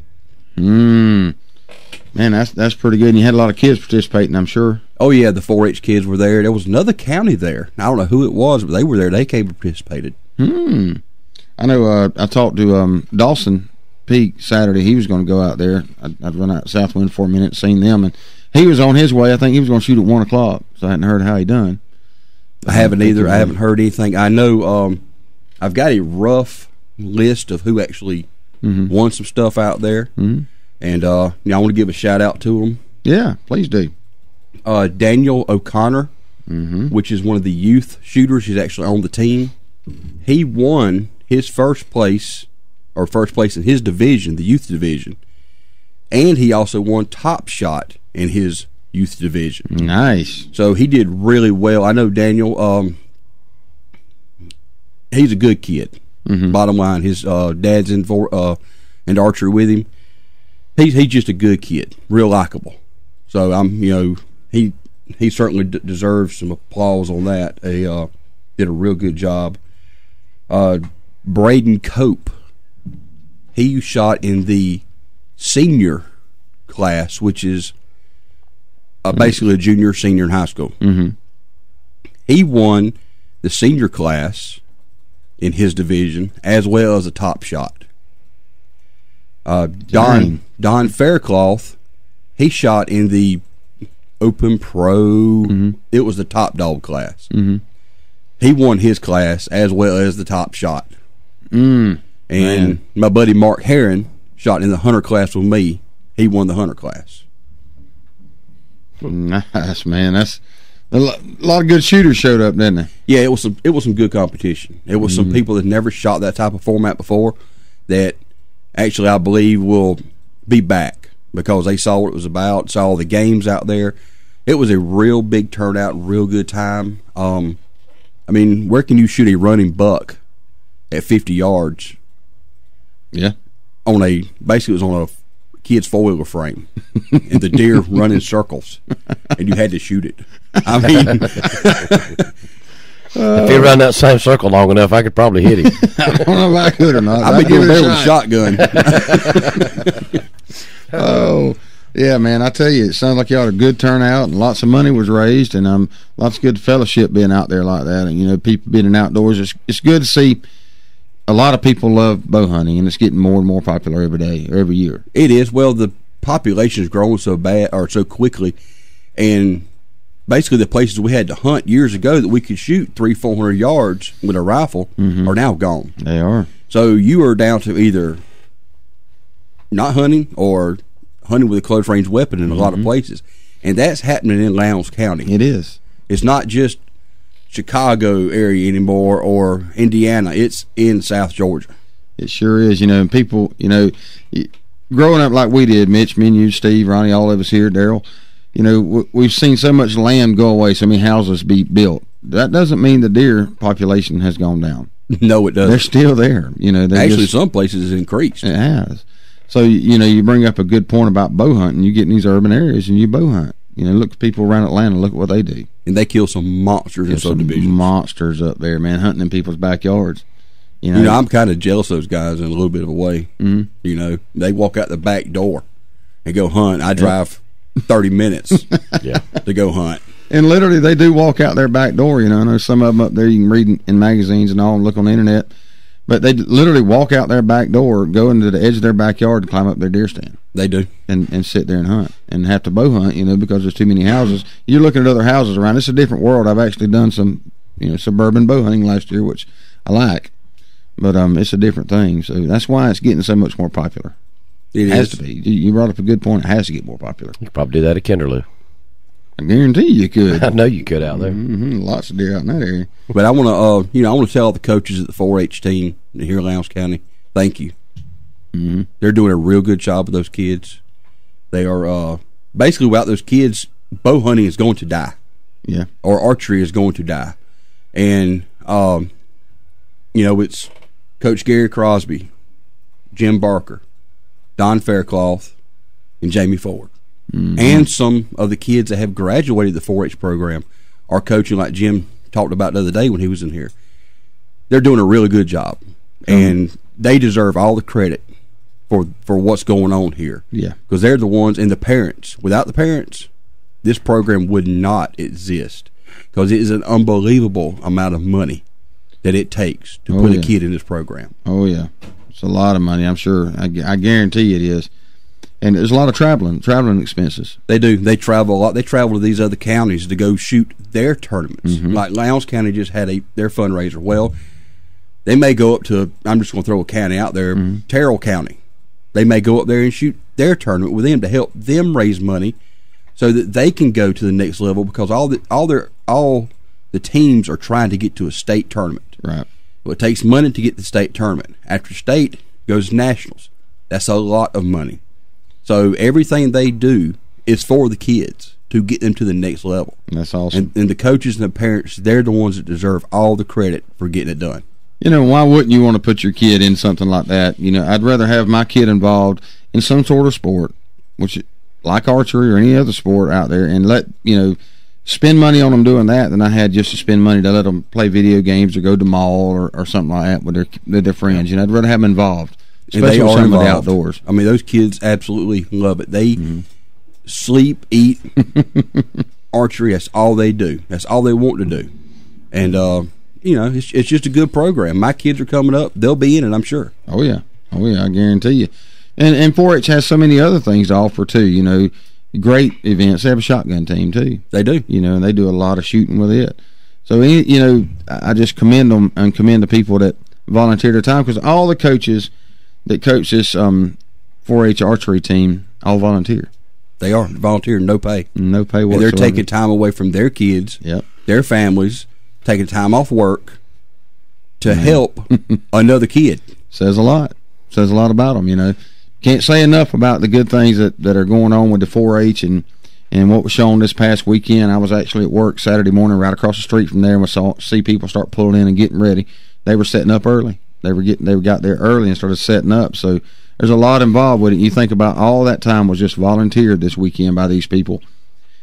Man, that's pretty good. And you had a lot of kids participating, I'm sure. Oh, yeah, the 4-H kids were there. There was another county there. I don't know who it was, but they were there. They came and participated. I know I talked to Dawson Peak Saturday. He was going to go out there. I'd run out Southwind for a minute, seen them, and he was on his way. I think he was going to shoot at 1 o'clock, so I hadn't heard how he done. I haven't either. I haven't heard anything. I know I've got a rough list of who actually won some stuff out there. And I want to give a shout out to them. Yeah, please do. Daniel O'Connor, which is one of the youth shooters. He's actually on the team. He won his first place in his division, the youth division, and he also won top shot in his youth division. Nice. So he did really well. I know Daniel. He's a good kid. Bottom line, his dad's in archery with him. He's just a good kid, real likable. So he certainly deserves some applause on that. He did a real good job. Braden Cope, he shot in the senior class, which is basically a junior, senior in high school. He won the senior class in his division as well as a top shot. Don Faircloth, he shot in the Open Pro. It was the top dog class. He won his class as well as the top shot. And my buddy Mark Herron shot in the hunter class with me. He won the hunter class. Nice, man. That's a lot of good shooters showed up, didn't they? Yeah, it was some good competition. It was some people that never shot that type of format before that actually I believe will be back because they saw what it was about, saw the games out there. It was a real big turnout, real good time. I mean, where can you shoot a running buck at 50 yards? Yeah. Basically it was on a kid's four-wheeler frame, and the deer running circles, and you had to shoot it. I mean, if he run that same circle long enough, I could probably hit him. I don't know if I could or not. I've been doing there with a shotgun. Oh, yeah, man. I tell you, it sounds like y'all had a good turnout, and lots of money was raised, and lots of good fellowship being out there like that, and people being outdoors. It's good to see. A lot of people love bow hunting, and it's getting more and more popular every day, or every year. It is. Well, the population is growing so quickly, and basically the places we had to hunt years ago that we could shoot 300-400 yards with a rifle are now gone. They are. So you are down to either not hunting or hunting with a close range weapon in a lot of places, and that's happening in Lowndes County. It is. It's not just Chicago area anymore or Indiana. It's in South Georgia. It sure is. And people, growing up like we did, Mitch, me and you, Steve, Ronnie, all of us here, Daryl, we've seen so much land go away, so many houses be built. That doesn't mean the deer population has gone down. No, it doesn't. They're still there. Actually, some places it's increased. It has. So, you bring up a good point about bow hunting. You get in these urban areas and you bow hunt. Look at people around Atlanta, look at what they do. And they kill some monsters in subdivisions. Monsters up there, man, hunting in people's backyards. I'm kind of jealous of those guys in a little bit of a way. They walk out the back door and go hunt. I drive 30 minutes to go hunt. And literally, they do walk out their back door. I know some of them up there you can read in magazines and all and look on the internet. But they literally walk out their back door, go into the edge of their backyard and climb up their deer stand. They do. And sit there and hunt. And have to bow hunt, because there's too many houses. You're looking at other houses around. It's a different world. I've actually done some, suburban bow hunting last year, which I like. But it's a different thing. So that's why it's getting so much more popular. It has to be. You brought up a good point. It has to get more popular. You could probably do that at Kinderloo. I guarantee you could. I know you could out there. Lots of deer out in that area. But I want to, I want to tell all the coaches at the 4-H team here in Lowndes County, thank you. They're doing a real good job with those kids. They are basically without those kids, bow hunting is going to die. Yeah. Or archery is going to die. And it's Coach Gary Crosby, Jim Barker, Don Faircloth, and Jamie Ford. And some of the kids that have graduated the 4-H program are coaching, like Jim talked about the other day when he was in here. They're doing a really good job, and they deserve all the credit for what's going on here. Yeah, because they're the ones, and the parents. Without the parents, this program would not exist, because it is an unbelievable amount of money that it takes to put a kid in this program. Oh yeah, it's a lot of money. I'm sure. I guarantee it is. And there's a lot of traveling expenses. They do. They travel a lot. They travel to these other counties to go shoot their tournaments. Like Lowndes County just had their fundraiser. Well, they may go up to, I'm just going to throw a county out there, Terrell County, They may go up there and shoot their tournament with them to help them raise money so that they can go to the next level, because all the teams are trying to get to a state tournament. Right. Well, it takes money to get the state tournament. After state goes nationals. That's a lot of money. So everything they do is for the kids to get them to the next level. That's awesome. And the coaches and the parents, they're the ones that deserve all the credit for getting it done. You know, why wouldn't you want to put your kid in something like that? You know, I'd rather have my kid involved in some sort of sport, which like archery or any other sport out there, and spend money on them doing that than I had just to spend money to let them play video games or go to the mall or something like that with their friends. You know, I'd rather have them involved, especially with some of the outdoors. I mean, those kids absolutely love it. They sleep, eat archery. That's all they do. That's all they want to do. And it's just a good program. My kids are coming up; they'll be in it, I'm sure. Oh yeah, I guarantee you. And 4-H has so many other things to offer too. You know, great events. They have a shotgun team too. They do. You know, and they do a lot of shooting with it. So I just commend them and commend the people that volunteer their time, because all the coaches that coach this 4-H archery team all volunteer. They are volunteer, no pay. No pay whatsoever. And they're taking time away from their kids, their families, taking time off work to help another kid. Says a lot. Says a lot about them, you know. Can't say enough about the good things that are going on with the 4-H and what was shown this past weekend. I was actually at work Saturday morning right across the street from there, and we see people start pulling in and getting ready. They were setting up early. They got there early and started setting up. So there's a lot involved with it. You think about all that time was just volunteered this weekend by these people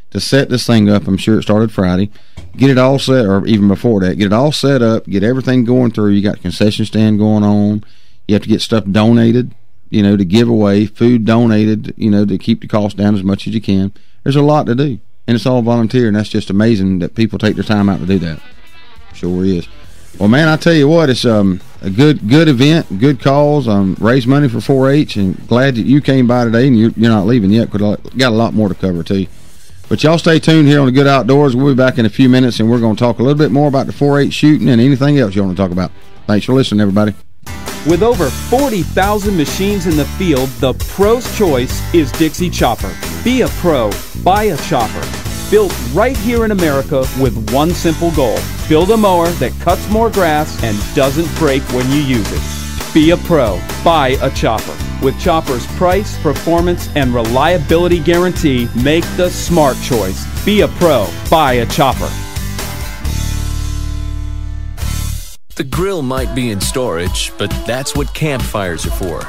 to set this thing up. I'm sure it started Friday. Get it all set, or even before that, get it all set up, get everything going through. You got concession stand going on. You have to get stuff donated, to give away, food donated, to keep the cost down as much as you can. There's a lot to do, and it's all volunteer, and that's just amazing that people take their time out to do that. Sure is. Well, man, I tell you what, it's a good event, good cause. Raise money for 4-H, and glad that you came by today, and you're not leaving yet, because I got a lot more to cover too. But y'all stay tuned here on the Good Outdoors. We'll be back in a few minutes, and we're going to talk a little bit more about the 4-H shooting and anything else you want to talk about. Thanks for listening, everybody. With over 40,000 machines in the field, the pro's choice is Dixie Chopper. Be a pro, buy a chopper. Built right here in America with one simple goal. Build a mower that cuts more grass and doesn't break when you use it. Be a pro, buy a chopper. With Chopper's price, performance, and reliability guarantee, make the smart choice. Be a pro, buy a chopper. The grill might be in storage, but that's what campfires are for.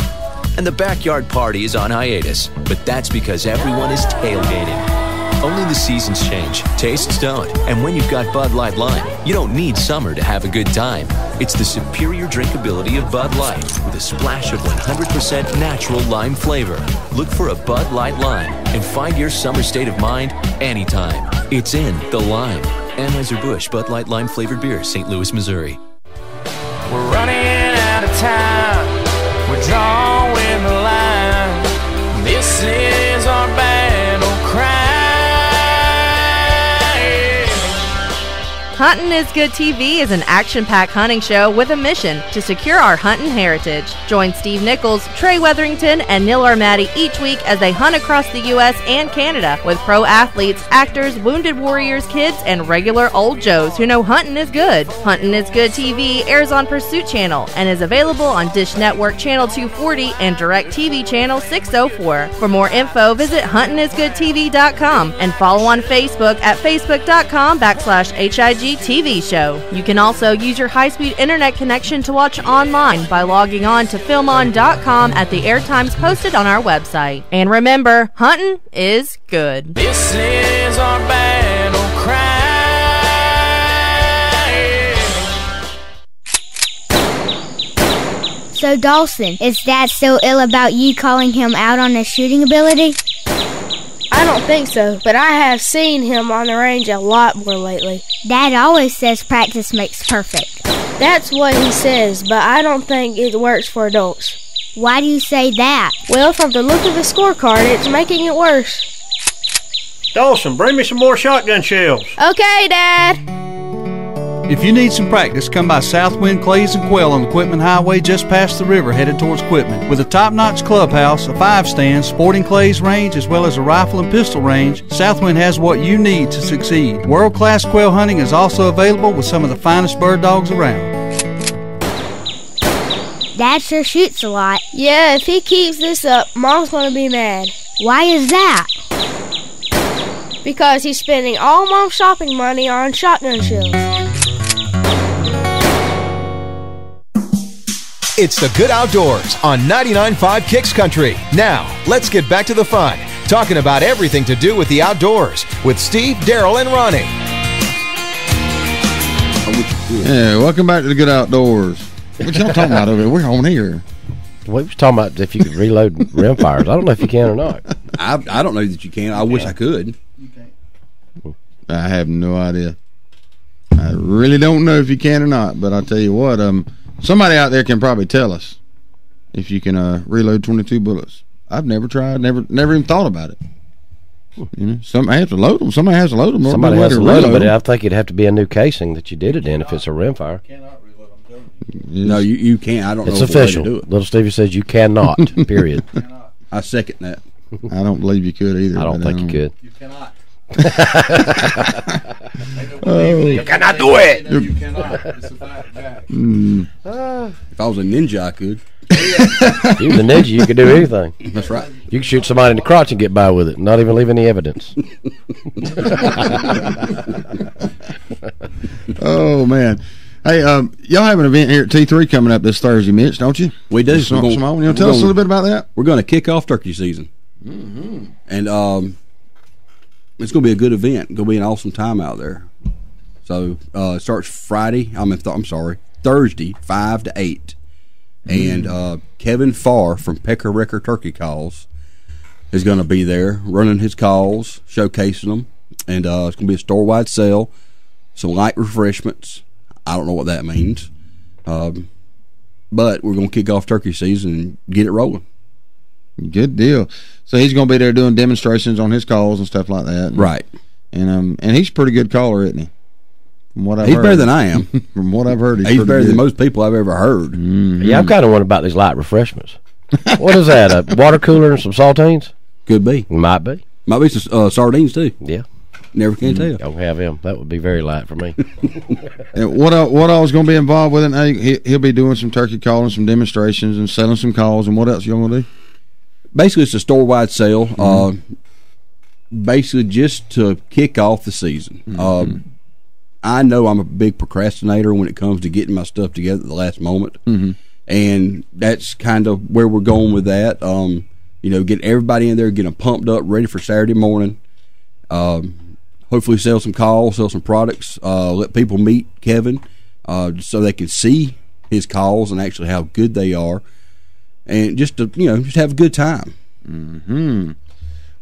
And the backyard party is on hiatus, but that's because everyone is tailgating. Only the seasons change, tastes don't, and when you've got Bud Light Lime, you don't need summer to have a good time. It's the superior drinkability of Bud Light with a splash of 100% natural lime flavor. Look for a Bud Light Lime and find your summer state of mind anytime. It's in the lime. Anheuser-Busch Bud Light Lime flavored beer, St. Louis, Missouri. We're running out of time. We're drawing the line. This is our battle cry. Huntin' is Good TV is an action-packed hunting show with a mission to secure our hunting heritage. Join Steve Nichols, Trey Weatherington, and Neil Armati each week as they hunt across the U.S. and Canada with pro athletes, actors, wounded warriors, kids, and regular old Joes who know hunting is good. Huntin' is Good TV airs on Pursuit Channel and is available on Dish Network Channel 240 and DirecTV Channel 604. For more info, visit huntingisgoodtv.com and follow on Facebook at facebook.com/HIG TV show. You can also use your high-speed internet connection to watch online by logging on to filmon.com at the airtimes posted on our website. And remember, hunting is good. This is our battle cry. So Dawson, is Dad still ill about you calling him out on his shooting ability? I don't think so, but I have seen him on the range a lot more lately. Dad always says practice makes perfect. That's what he says, but I don't think it works for adults. Why do you say that? Well, from the look of the scorecard, it's making it worse. Dawson, bring me some more shotgun shells. Okay, Dad. If you need some practice, come by Southwind Clays and Quail on the Quitman Highway just past the river headed towards Quitman. With a top-notch clubhouse, a 5-stand, sporting clays range, as well as a rifle and pistol range, Southwind has what you need to succeed. World-class quail hunting is also available with some of the finest bird dogs around. Dad sure shoots a lot. Yeah, if he keeps this up, Mom's gonna be mad. Why is that? Because he's spending all Mom's shopping money on shotgun shells. It's the Good Outdoors on 99.5 Kicks Country. Now, let's get back to the fun, talking about everything to do with the outdoors with Steve, Daryl, and Ronnie. Yeah, welcome back to the Good Outdoors. What y'all talking about over here? We're on here. We was talking about if you could reload rimfires. I don't know if you can or not. I don't know that you can. I wish I could. I have no idea. I really don't know if you can or not, but I'll tell you what, somebody out there can probably tell us if you can reload 22 bullets. I've never tried, never even thought about it. You know, somebody has to load them. Somebody has to load them. Somebody has to load them, but I think it'd have to be a new casing that you did it in if it's a rimfire. No, you can't. I don't know. It's official. Do it. Little Stevie says you cannot, period. I second that. I don't believe you could either. I don't think you could. You cannot. You cannot do it. No, you cannot. It's a fact. If I was a ninja, I could. If you was a ninja, you could do anything. That's right. You could shoot somebody in the crotch and get by with it, not even leave any evidence. Oh man. Hey, y'all have an event here at T3 coming up this Thursday, Mitch, don't you? We do. Simone, you want to tell us a little bit about that? We're going to kick off turkey season. Mm-hmm. And it's going to be a good event. It's going to be an awesome time out there. So it starts Thursday, 5 to 8. And Kevin Farr from Pecker Wrecker Turkey Calls is going to be there running his calls, showcasing them. And it's going to be a store-wide sale, some light refreshments. I don't know what that means. But we're going to kick off turkey season and get it rolling. Good deal. So he's going to be there doing demonstrations on his calls and stuff like that. Right. And he's a pretty good caller, isn't he? From what I've he's heard. Better than I am. From what I've heard, he's better than most people I've ever heard. Mm-hmm. Yeah, I'm kind of wondering about these light refreshments. What is that, a water cooler and some saltines? Could be. Might be. Might be some sardines, too. Yeah. Never can tell. Don't have him. That would be very light for me. And what I was going to be involved with it, he'll be doing some turkey calling, some demonstrations, and selling some calls. And what else you going to do? Basically, it's a store-wide sale. Basically, just to kick off the season. I know I'm a big procrastinator when it comes to getting my stuff together at the last moment. And that's kind of where we're going with that. Get everybody in there, get them pumped up, ready for Saturday morning. Hopefully sell some calls, sell some products, let people meet Kevin so they can see his calls and actually how good they are, and just have a good time.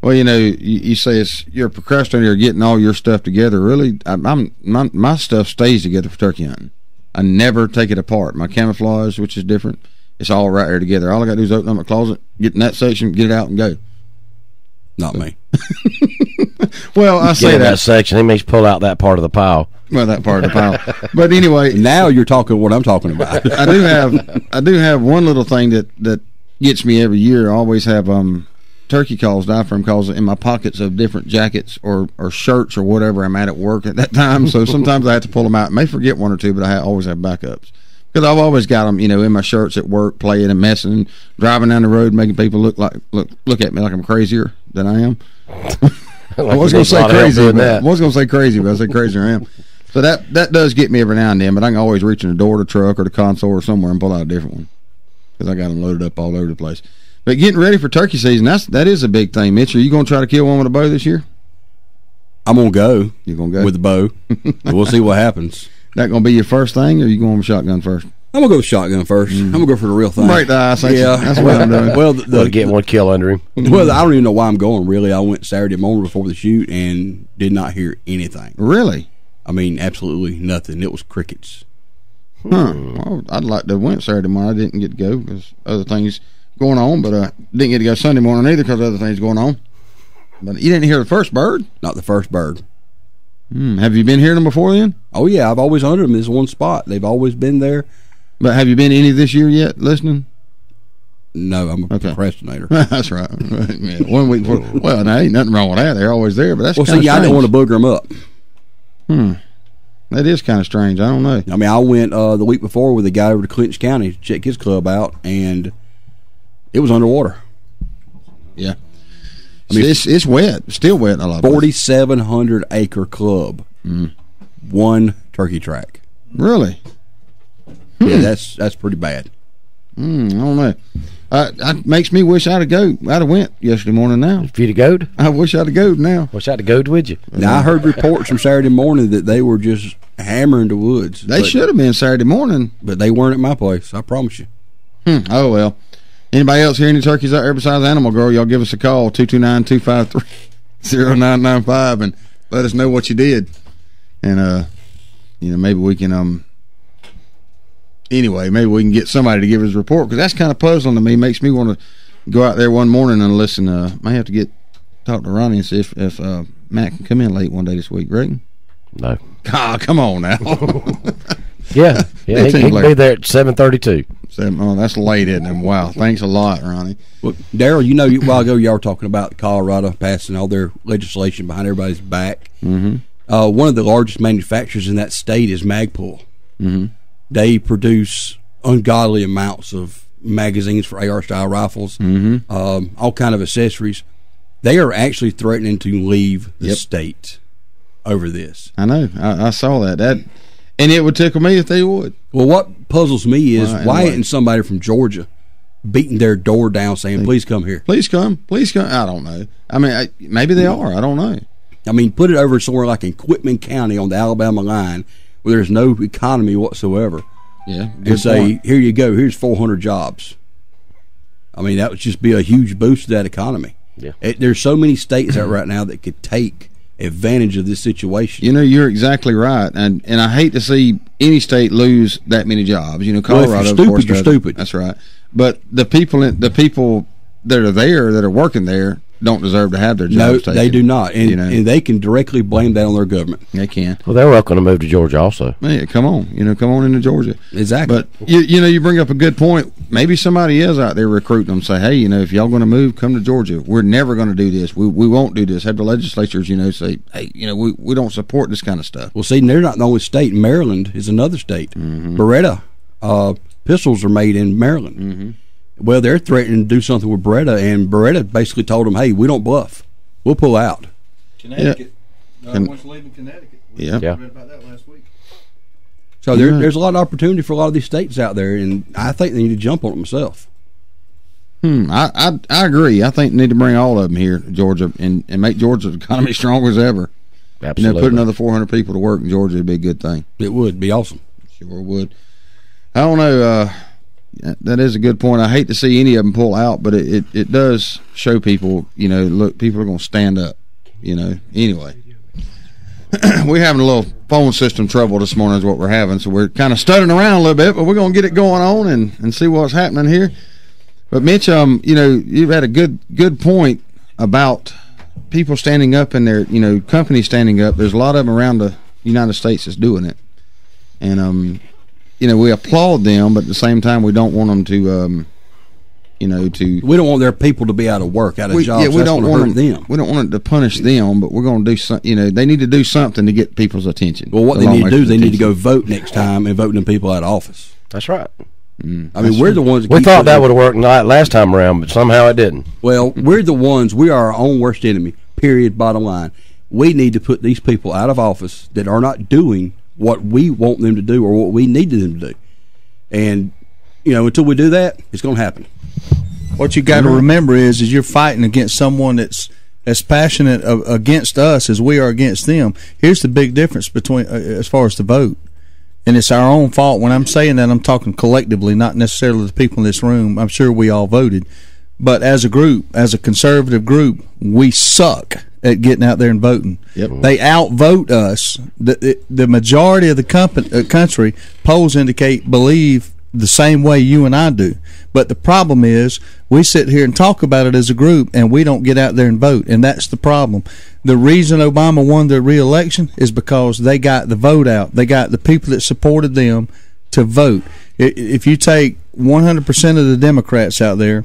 Well, you say you're a procrastinator getting all your stuff together. Really, my stuff stays together for turkey hunting. I never take it apart. My camouflage, which is different, it's all right there together. All I got to do is open up my closet, get in that section, get it out, and go. Not me. Well, I say that section. He means pull out that part of the pile. Well, that part of the pile. But anyway, now you're talking what I'm talking about. I do have one little thing that gets me every year. I always have turkey calls, diaphragm calls in my pockets of different jackets or shirts or whatever I'm at work at that time. So sometimes I have to pull them out. I may forget one or two, but I always have backups. Because I've always got them, in my shirts at work, playing and messing, driving down the road, making people look at me like I'm crazier than I am. I was going to say crazy, but I said crazier I am. So that does get me every now and then, but I can always reach in the door of the truck or the console or somewhere and pull out a different one because I got them loaded up all over the place. But getting ready for turkey season, that is a big thing. Mitch, are you going to try to kill one with a bow this year? I'm going to go. You're going to go? With the bow. We'll see what happens. That going to be your first thing, or are you going with shotgun first? I'm going to go with shotgun first. I'm going to go for the real thing. Break the ice. Yeah. That's what I'm doing. Well, get one kill under him. Well, I don't even know why I'm going, really. I went Saturday morning before the shoot and did not hear anything. Really? I mean, absolutely nothing. It was crickets. Well, I'd like to have went Saturday morning. I didn't get to go because other things going on, but I didn't get to go Sunday morning either because other things going on. But you didn't hear the first bird? Not the first bird. Have you been hearing them before then? Oh yeah, I've always hunted them as one spot. They've always been there. But have you been any this year yet? Listening? No, I'm a procrastinator. That's right. Yeah, 1 week before. Well, now ain't nothing wrong with that. They're always there, but that's well. See, I don't want to booger them up. That is kind of strange. I don't know. I mean, I went the week before with a guy over to Clinton County to check his club out, and it was underwater. Yeah. I mean, it's wet. Still wet a lot. 4,700 acre club. One turkey track. Really? Yeah, that's pretty bad. I don't know. It makes me wish I'd have went yesterday morning now. If you'd have goed? I wish I'd have goed now. Wish I'd have goed with you. Now, I heard reports from Saturday morning that they were just hammering the woods. They should have been Saturday morning. But they weren't at my place, I promise you. Oh, well. Anybody else hear any turkeys out there besides Animal Girl, y'all give us a call, 229-253-0995, and let us know what you did. And, maybe we can, anyway, maybe we can get somebody to give us a report, because that's kind of puzzling to me. Makes me want to go out there one morning and listen. Might have to talk to Ronnie and see if Matt can come in late one day this week, right? No. God, come on now. Yeah, he can be there at 7:32. Oh, that's late, isn't it? Wow, thanks a lot, Ronnie. Well, Daryl, a while ago y'all were talking about Colorado passing all their legislation behind everybody's back. Mm-hmm. One of the largest manufacturers in that state is Magpul. Mm-hmm. They produce ungodly amounts of magazines for AR-style rifles, all kind of accessories. They are actually threatening to leave the state over this. I know. I saw that. And it would tickle me if they would. Well, what puzzles me is why isn't somebody from Georgia beating their door down saying, please come here? Please come. Please come. I don't know. I mean, maybe they are. I don't know. I mean, put it over somewhere like in Quitman County on the Alabama line where there's no economy whatsoever. Yeah. And say, here you go. Here's 400 jobs. I mean, that would just be a huge boost to that economy. Yeah. There's so many states out right now that could take advantage of this situation. You're exactly right, and I hate to see any state lose that many jobs. Colorado, well, if of you're course, stupid, you're stupid. That's right. But the people that are there, that are working there, don't deserve to have their jobs taken. No, they do not, and they can directly blame that on their government. They can. Well, they're welcome to move to Georgia also. Yeah, come on, come on into Georgia. Exactly. But you bring up a good point. Maybe somebody is out there recruiting them. Say, hey, if y'all going to move, come to Georgia. We're never going to do this. We won't do this. Have the legislatures, say, hey, we don't support this kind of stuff. Well, see, they're not the only state. Maryland is another state. Beretta pistols are made in Maryland. Well, they're threatening to do something with Beretta, and Beretta basically told them, hey, we don't bluff. We'll pull out. Connecticut. No one wants to leave in Connecticut. We read about that last week. So there's a lot of opportunity for a lot of these states out there, and I think they need to jump on it themselves. I agree. I think they need to bring all of them here to Georgia and make Georgia's economy strong as ever. Absolutely. Put another 400 people to work in Georgia would be a good thing. It would be awesome. Sure would. I don't know. That is a good point. I hate to see any of them pull out, but it does show people, look, people are going to stand up, Anyway, we're having a little phone system trouble this morning is what we're having, so we're kind of stuttering around a little bit, but we're going to get it going on and see what's happening here. But Mitch, you've had a good point about people standing up and their, companies standing up. There's a lot of them around the United States that's doing it, and we applaud them, but at the same time, we don't want them to, we don't want their people to be out of work, out of jobs. Yeah, we don't want them. We don't want it to punish them, but we're going to do something. They need to do something to get people's attention. Well, what they need to do, they need to go vote next time and vote them people out of office. That's right. I mean, we're the ones. We thought that would have worked last time around, but somehow it didn't. Well, we're the ones. We are our own worst enemy. Period. Bottom line. We need to put these people out of office that are not doing what we want them to do or what we need them to do. And, until we do that, it's going to happen. What you got to remember is you're fighting against someone that's as passionate against us as we are against them. Here's the big difference between as far as the vote. And it's our own fault. When I'm saying that, I'm talking collectively, not necessarily the people in this room. I'm sure we all voted. But as a group, as a conservative group, we suck at getting out there and voting. Yep. They outvote us. The majority of the country, polls indicate, believe the same way you and I do. But the problem is we sit here and talk about it as a group, and we don't get out there and vote, and that's the problem. The reason Obama won the re-election is because they got the vote out. They got the people that supported them to vote. If you take 100% of the Democrats out there,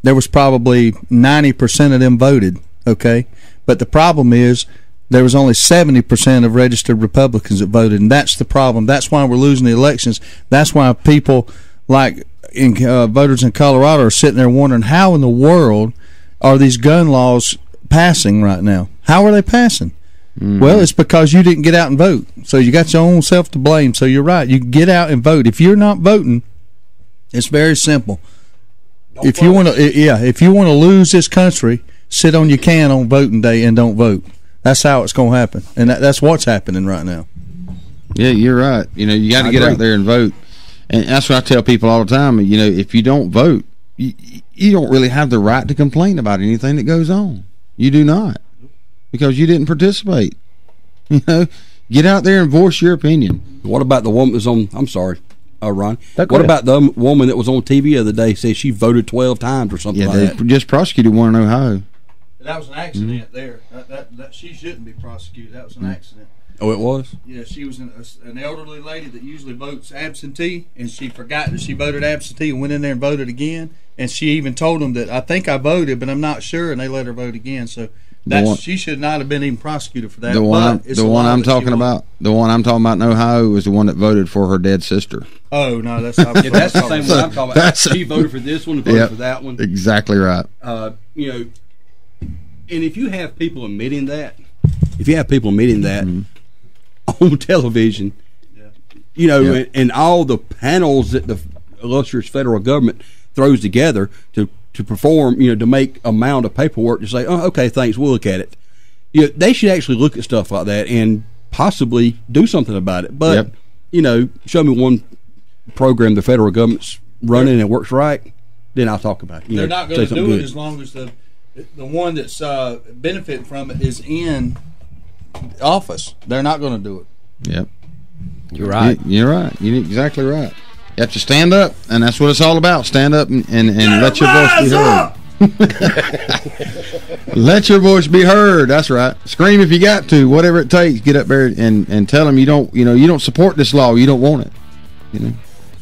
there was probably 90% of them voted, okay? But the problem is there was only 70% of registered Republicans that voted, and that's the problem. That's why we're losing the elections. That's why people like voters in Colorado are sitting there wondering, how in the world are these gun laws passing right now? How are they passing? Well, it's because you didn't get out and vote. So you got your own self to blame. So you're right. You get out and vote. If you're not voting, it's very simple. If you want to lose this country, sit on your can on voting day and don't vote. That's how it's going to happen, and that's what's happening right now. Yeah, you're right. You got to get out there and vote, and that's what I tell people all the time. If you don't vote, you don't really have the right to complain about anything that goes on. You do not, because you didn't participate. Get out there and voice your opinion. What about the woman that's on? I'm sorry, Ron. What about the woman that was on TV the other day? Said she voted 12 times or something like that. They just prosecuted one in Ohio. That was an accident there. That she shouldn't be prosecuted. That was an accident. Oh, it was? Yeah, she was an elderly lady that usually votes absentee, and she forgot that she voted absentee and went in there and voted again. And she even told them that, I think I voted, but I'm not sure, and they let her vote again. So she should not have been even prosecuted for that. The one I'm talking about in Ohio was the one that voted for her dead sister. Oh, no, that's that's the same one I'm talking about. She voted for this one, voted for that one. Exactly right. And if you have people admitting that on television, and all the panels that the illustrious federal government throws together to perform, to make a mound of paperwork to say, oh, okay, thanks, we'll look at it. They should actually look at stuff like that and possibly do something about it. But, show me one program the federal government's running and works right, then I'll talk about it. They're not going to do it as long as the one that's benefiting from it is in office. They're not going to do it. Yep. You're right. You're right. You're exactly right. You have to stand up, and that's what it's all about. Stand up and let your voice be heard. Let your voice be heard. That's right. Scream if you got to. Whatever it takes. Get up there and tell them you don't support this law. You don't want it.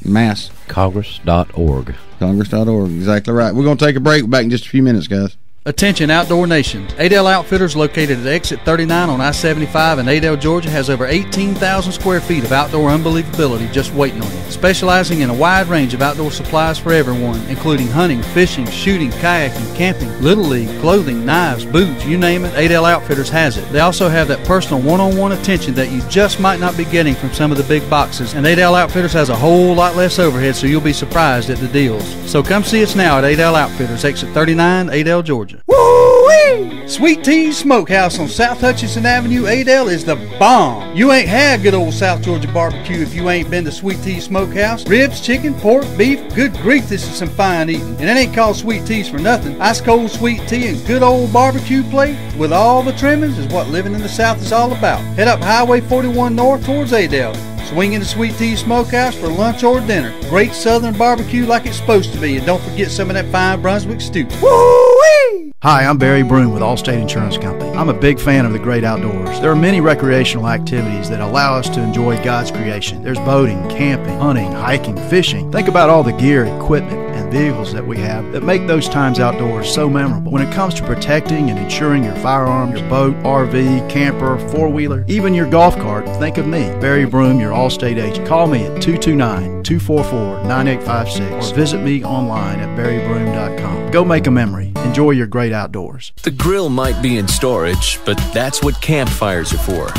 Mass. Congress.org. Congress.org. Exactly right. We're going to take a break. We're back in just a few minutes, guys. Attention Outdoor Nation. Adel Outfitters, located at exit 39 on I-75 in Adel, Georgia, has over 18,000 square feet of outdoor unbelievability just waiting on you. Specializing in a wide range of outdoor supplies for everyone, including hunting, fishing, shooting, kayaking, camping, Little League, clothing, knives, boots, you name it, Adel Outfitters has it. They also have that personal one-on-one attention that you just might not be getting from some of the big boxes, and Adel Outfitters has a whole lot less overhead, so you'll be surprised at the deals. So come see us now at Adel Outfitters, exit 39, Adel, Georgia. Woo-wee! Sweet Tea's Smokehouse on South Hutchinson Avenue, Adel, is the bomb. You ain't had good old South Georgia barbecue if you ain't been to Sweet Tea's Smokehouse. Ribs, chicken, pork, beef, good grief, this is some fine eating. And it ain't called Sweet Tea's for nothing. Ice cold sweet tea and good old barbecue plate with all the trimmings is what living in the South is all about. Head up Highway 41 north towards Adel. Swing into Sweet Tea's Smokehouse for lunch or dinner. Great southern barbecue like it's supposed to be. And don't forget some of that fine Brunswick stew. Woo-wee! Hi, I'm Barry Broom with Allstate Insurance Company. I'm a big fan of the great outdoors. There are many recreational activities that allow us to enjoy God's creation. There's boating, camping, hunting, hiking, fishing. Think about all the gear, equipment, and vehicles that we have that make those times outdoors so memorable. When it comes to protecting and insuring your firearms, your boat, RV, camper, four-wheeler, even your golf cart, think of me, Barry Broom, your Allstate agent. Call me at 229-244-9856 or visit me online at barrybroom.com. Go make a memory. Enjoy your great outdoors. The grill might be in storage, but that's what campfires are for.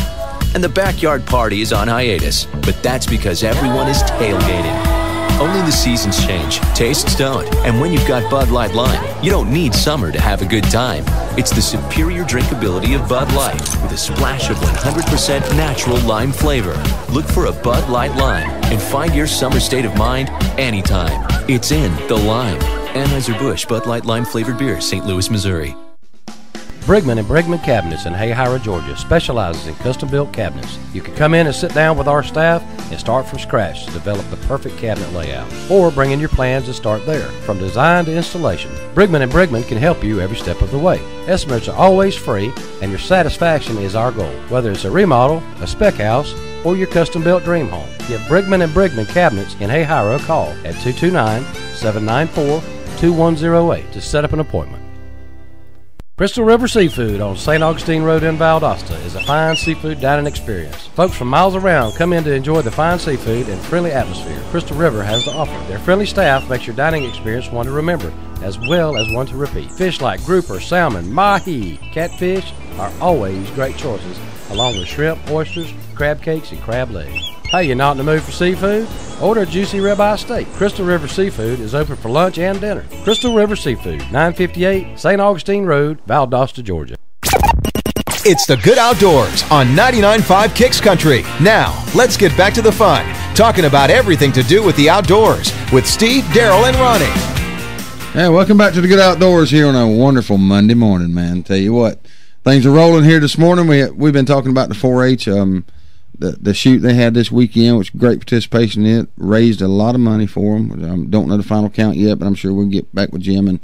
And the backyard party is on hiatus, but that's because everyone is tailgating. Only the seasons change, tastes don't, and when you've got Bud Light Lime, you don't need summer to have a good time. It's the superior drinkability of Bud Light with a splash of 100% natural lime flavor. Look for a Bud Light Lime and find your summer state of mind anytime. It's in the lime. Anheuser-Busch Bud Light Lime flavored beer, St. Louis, Missouri. Brigman and Brigman Cabinets in Hayhira, Georgia specializes in custom-built cabinets. You can come in and sit down with our staff and start from scratch to develop the perfect cabinet layout, or bring in your plans and start there. From design to installation, Brigman and Brigman can help you every step of the way. Estimates are always free, and your satisfaction is our goal. Whether it's a remodel, a spec house, or your custom-built dream home, give Brigman and Brigman Cabinets in Hayhira a call at 229-794-2108 to set up an appointment. Crystal River Seafood on St. Augustine Road in Valdosta is a fine seafood dining experience. Folks from miles around come in to enjoy the fine seafood and friendly atmosphere Crystal River has to offer. Their friendly staff makes your dining experience one to remember, as well as one to repeat. Fish like grouper, salmon, mahi, catfish are always great choices, along with shrimp, oysters, crab cakes, and crab legs. Hey, you not in the mood for seafood? Order a juicy ribeye steak. Crystal River Seafood is open for lunch and dinner. Crystal River Seafood, 958 St. Augustine Road, Valdosta, Georgia. It's the Good Outdoors on 99.5 Kicks Country. Now, let's get back to the fun, talking about everything to do with the outdoors with Steve, Daryl, and Ronnie. Hey, welcome back to the Good Outdoors here on a wonderful Monday morning, man. Tell you what, things are rolling here this morning. We've been talking about the 4-H, the shoot they had this weekend, which great participation in it, raised a lot of money for them. Don't know the final count yet, but I'm sure we'll get back with Jim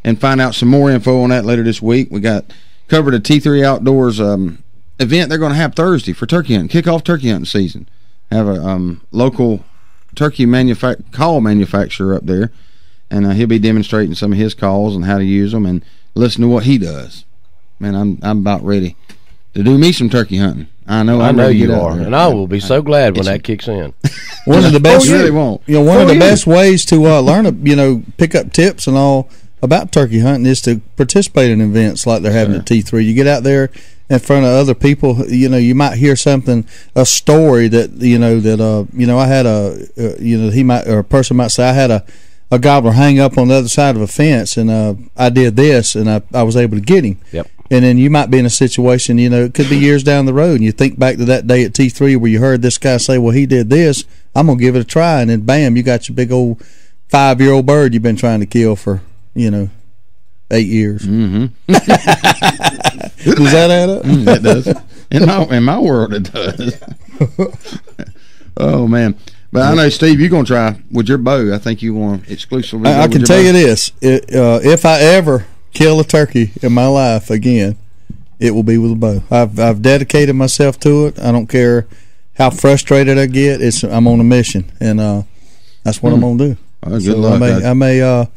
and find out some more info on that later this week. We got covered a T3 Outdoors event they're going to have Thursday for turkey hunting, kickoff turkey hunting season. Have a local turkey call manufacturer up there, and he'll be demonstrating some of his calls and how to use them and listen to what he does. Man, I'm about ready to do me some turkey hunting. I know you are, and I will be so glad when that kicks in. One of the best, really won't. One of the best ways to learn, pick up tips and all about turkey hunting is to participate in events like they're having at T3. You get out there in front of other people. You might hear something, a story that I had a person might say I had a gobbler hang up on the other side of a fence, and I did this, and I was able to get him. Yep. And then you might be in a situation, it could be years down the road, and you think back to that day at T3 where you heard this guy say, well, he did this, I'm going to give it a try. And then, bam, you got your big old 5-year-old bird you've been trying to kill for, 8 years. Mm-hmm. Does that add up? It does. In my world, it does. Oh, man. But I know, Steve, you're going to try with your bow. I think you want exclusively. I can tell you this. If I ever kill a turkey in my life again, it will be with a bow. I've dedicated myself to it. I don't care how frustrated I get. I'm on a mission, and that's what I'm going to do. Good luck. I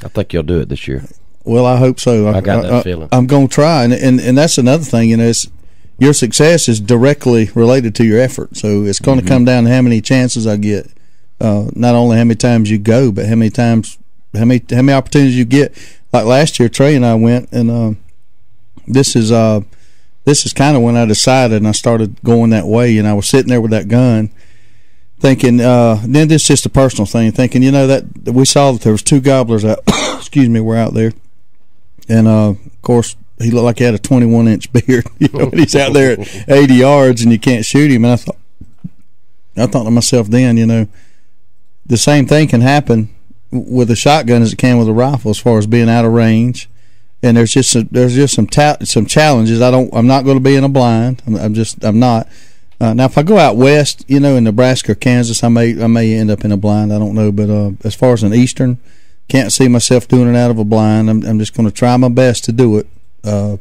think you'll do it this year. Well, I hope so. I got that feeling. I'm going to try, and that's another thing. Your success is directly related to your effort. So it's going to come down to how many chances I get. Not only how many times you go, but how many opportunities you get. Like last year, Trey and I went, and this is kind of when I decided, and I started going that way. And I was sitting there with that gun, thinking. Then this is just a personal thing, thinking. That we saw that there was 2 gobblers out. excuse me, were out there, and of course he looked like he had a 21-inch beard. And he's out there at 80 yards, and you can't shoot him. And I thought to myself then, the same thing can happen with a shotgun as it can with a rifle, as far as being out of range. And there's just some challenges. I'm not going to be in a blind. I'm not. Now, if I go out west, in Nebraska or Kansas, I may end up in a blind. I don't know. But as far as an eastern, can't see myself doing it out of a blind. I'm just going to try my best to do it. Do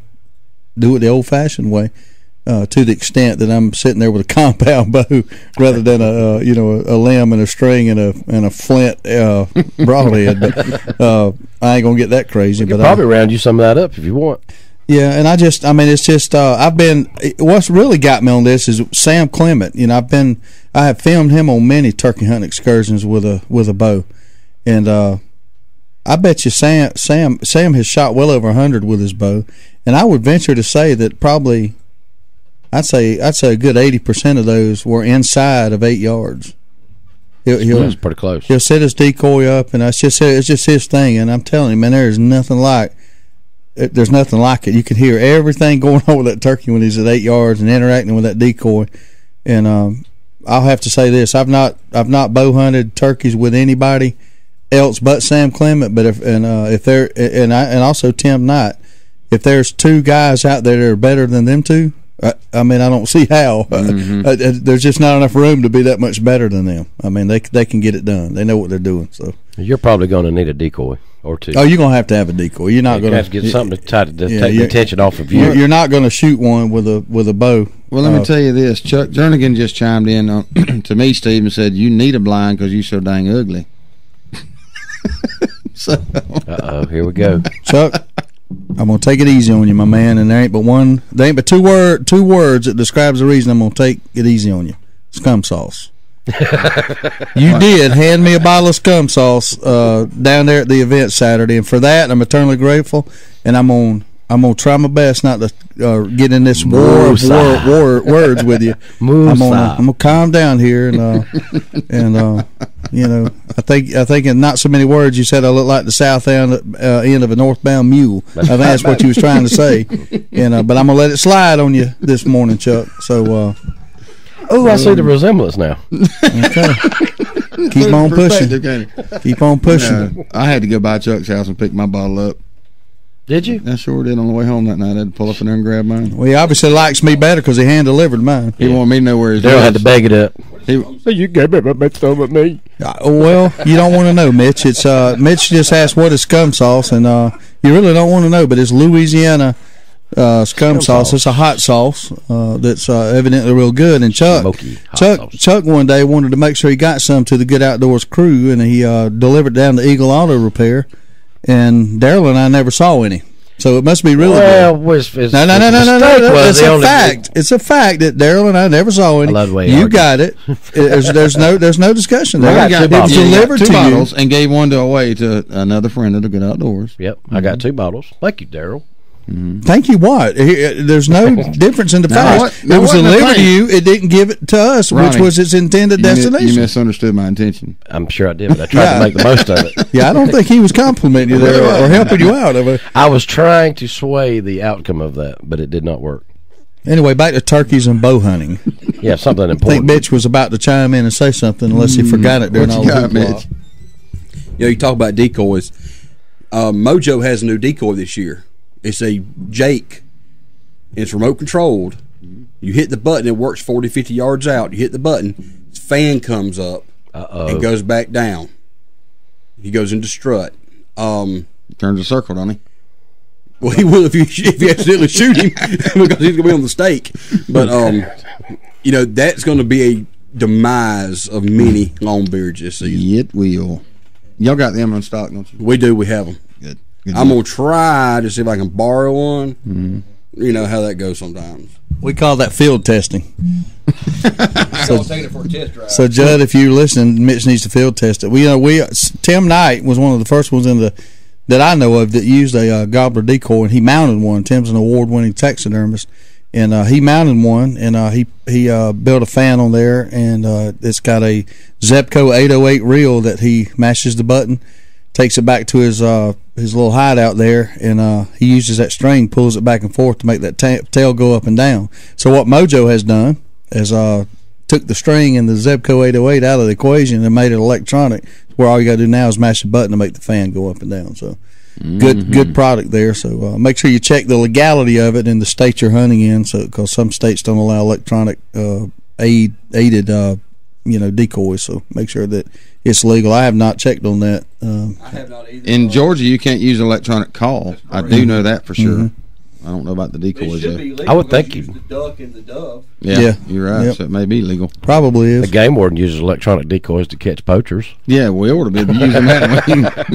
it the old-fashioned way. To the extent that I'm sitting there with a compound bow rather than a limb and a string and a flint broadhead. But I ain't gonna get that crazy. But probably round you some of that up if you want. Yeah, and it's just I've been. What's really got me on this is Sam Clement. I have filmed him on many turkey hunting excursions with a bow, and I bet you Sam has shot well over 100 with his bow, and I would venture to say that probably. I'd say a good 80% of those were inside of 8 yards. That's pretty close. He'll set his decoy up, and it's just his thing. And I'm telling you, man, there's nothing like it. You can hear everything going on with that turkey when he's at 8 yards and interacting with that decoy. And I'll have to say this: I've not bow hunted turkeys with anybody else but Sam Clement. But if also Tim Knight. if there's two guys out there that are better than them two, I mean, I don't see how. There's just not enough room to be that much better than them. I mean, they can get it done. They know what they're doing. So you're probably going to need a decoy or two. Oh, you're going to have a decoy. You're not going to have to get something to take the attention off of you. You're not going to shoot one with a bow. Well, let me tell you this. Chuck Jernigan just chimed in to me, Steve, and said, you need a blind because you're so dang ugly. Here we go. Chuck, I'm gonna take it easy on you, my man, and there ain't but two words that describes the reason I'm gonna take it easy on you. Scum sauce. You did hand me a bottle of scum sauce down there at the event Saturday, and for that I'm eternally grateful, and I'm gonna try my best not to get in this war of words with you. I'm gonna calm down here and you know, I think in not so many words you said I look like the south end of a northbound mule. I think that's what you was trying to say. And but I'm gonna let it slide on you this morning, Chuck. So I see the resemblance now. Okay. Keep on pushing. Keep on pushing. I had to go by Chuck's house and pick my bottle up. Did you? I sure did on the way home that night. I had to pull up in there and grab mine. Well, he obviously likes me better because he hand-delivered mine. He wanted me to know where his Daryl had to bag it up. So you gave me some of me. Well, you don't want to know, Mitch. It's Mitch just asked what is scum sauce, and you really don't want to know, but it's Louisiana scum sauce. It's a hot sauce that's evidently real good. And Chuck one day wanted to make sure he got some to the Good Outdoors crew, and he delivered down to Eagle Auto Repair. And Daryl and I never saw any, so it must be really good. No. It's a fact. It's a fact that Daryl and I never saw any. You got it. There's no discussion there. It was delivered to bottles you and gave one away to another friend of the Good Outdoors. Yep, I got 2 bottles. Thank you, Daryl. Thank you. What? There's no difference in the facts. It was delivered to you. It didn't give it to us, Ronnie, which was its intended destination. You misunderstood my intention. I'm sure I did, but I tried to make the most of it. Yeah, I don't think he was complimenting you there or helping you out. I was trying to sway the outcome of that, but it did not work. Anyway, back to turkeys and bow hunting. Yeah, something important. I think Mitch was about to chime in and say something, unless he forgot it during all the hoopla. You talk about decoys. Mojo has a new decoy this year. It's a Jake. It's remote controlled. You hit the button, it works 40, 50 yards out. You hit the button, his fan comes up and goes back down. He goes into strut. Turns a circle, don't he? Well, he will if you accidentally shoot him because he's going to be on the stake. But, you know, that's going to be a demise of many longbeards this season. It will. Y'all got them on stock, don't you? We do. We have them. Good. I'm going to try to see if I can borrow one. You know how that goes sometimes. We call that field testing. Taking it for a test drive. So, Judd, if you're listening, Mitch needs to field test it. Tim Knight was one of the first ones that I know of that used a gobbler decoy, and he mounted one. Tim's an award-winning taxidermist, and he mounted one, and he built a fan on there, and it's got a Zebco 808 reel that he mashes the button, takes it back to his little hideout there, and he uses that string, pulls it back and forth to make that tail go up and down. So what Mojo has done is took the string and the Zebco 808 out of the equation and made it electronic, where all you got to do now is mash the button to make the fan go up and down. So good product there. So make sure you check the legality of it in the state you're hunting in, because some states don't allow electronic aided decoys. So make sure that it's legal. I have not checked on that. I have not either. In Georgia, you can't use electronic call. I do know that for sure. I don't know about the decoys. I would think you. The duck and the dove. Yeah, you're right. Yep. So it may be legal. Probably is. The game warden uses electronic decoys to catch poachers. Yeah, we ought to be using that.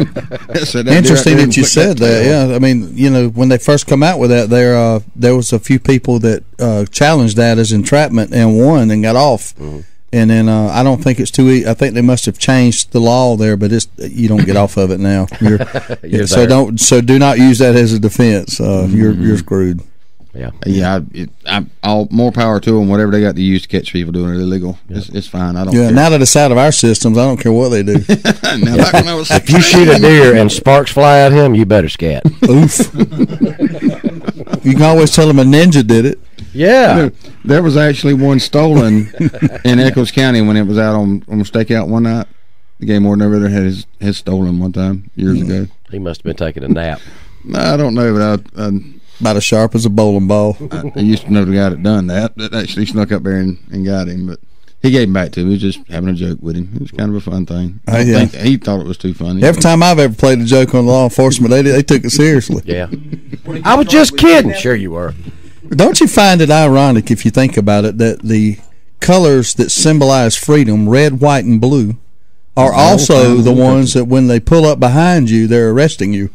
Interesting that you said that. Yeah, I mean, when they first come out with that, there was a few people that challenged that as entrapment and won and got off. And then I don't think it's too easy. I think they must have changed the law there, but you don't get off of it now. So do not use that as a defense. You're screwed. Yeah. All more power to them. Whatever they got to use to catch people doing it illegal, it's fine. I don't care. Now that it's out of our systems, I don't care what they do. If you shoot a deer and sparks fly at him, you better scat. Oof. You can always tell them a ninja did it. Yeah. There was actually one stolen in Echoes County when it was out on stakeout one night. The game warden over there had his stolen one time years ago. He must have been taking a nap. I don't know, but about as sharp as a bowling ball. I used to know the guy that done that actually snuck up there and got him, but he gave him back to me. He was just having a joke with him. It was kind of a fun thing. I think he thought it was too funny. Every time I've ever played a joke on law enforcement, they took it seriously. Yeah. I was just kidding. Sure you were. Don't you find it ironic, if you think about it, that the colors that symbolize freedom, red, white, and blue, are also the ones that when they pull up behind you, they're arresting you?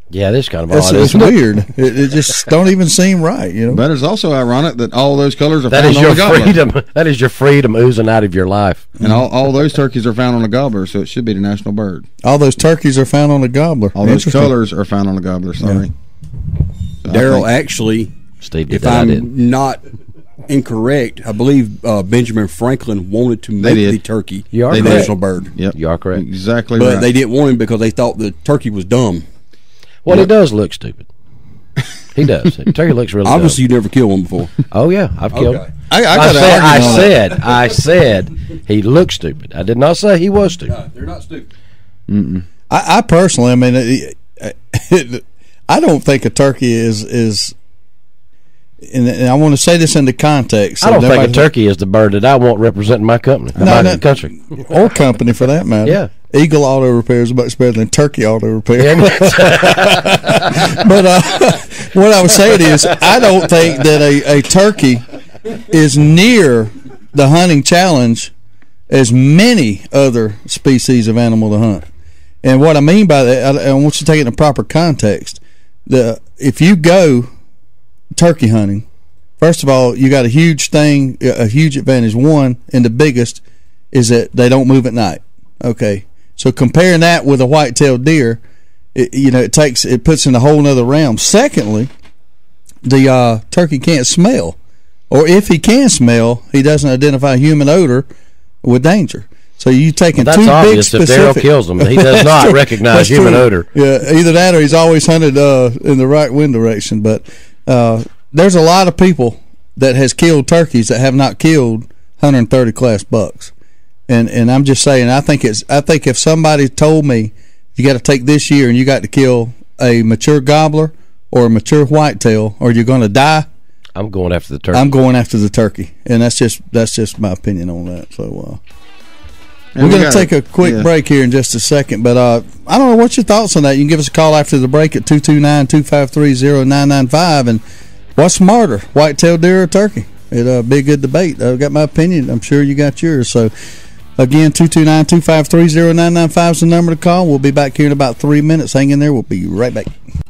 Yeah, this kind of odd. It's weird. It just don't even seem right, you know. But it's also ironic that all those colors are that found is on your the gobbler. freedom. That is your freedom oozing out of your life. And all those turkeys are found on the gobbler, so it should be the national bird. All those turkeys are found on the gobbler. All those colors are found on the gobbler. Sorry, So Daryl, actually, Steve, if I'm not incorrect, I believe Benjamin Franklin wanted to make the turkey the national bird. Yep, you are correct. Exactly, but right. they didn't want him because they thought the turkey was dumb. Well, he does look stupid. He does. Turkey looks really Obviously, dumb. you never killed one before. Oh, yeah. I've killed him. I said he looks stupid. I did not say he was stupid. No, they're not stupid. I personally, I mean, I don't think a turkey is and I want to say this in the context. I don't think a turkey is the bird that I want representing my company, my country. Or company, for that matter. Yeah. Eagle Auto Repair is much better than Turkey Auto Repair. Yeah. But what I was saying is, I don't think that a turkey is near the hunting challenge as many other species of animal to hunt. And what I mean by that, I want you to take it in the proper context. If you go turkey hunting, first of all, you got a huge advantage. One, and the biggest, is that they don't move at night. Okay, so comparing that with a white-tailed deer, it puts in a whole other realm. Secondly, the turkey can't smell, or if he can smell, he doesn't identify human odor with danger. So you taking that's two obvious. big If specific. Daryl kills him, he does not recognize human odor. Yeah, either that or he's always hunted in the right wind direction. But there's a lot of people that has killed turkeys that have not killed 130 class bucks. And I'm just saying, I think if somebody told me you got to take this year and you got to kill a mature gobbler or a mature whitetail or you're going to die, I'm going after the turkey. I'm going after the turkey, and that's just my opinion on that. So we're going to take a quick break here in just a second, but I don't know, what's your thoughts on that? You can give us a call after the break at 229-253-0995, and what's smarter, whitetail deer or turkey? It'll be a good debate. I've got my opinion. I'm sure you got yours. So again, 229-253-0995 is the number to call. We'll be back here in about 3 minutes. Hang in there. We'll be right back.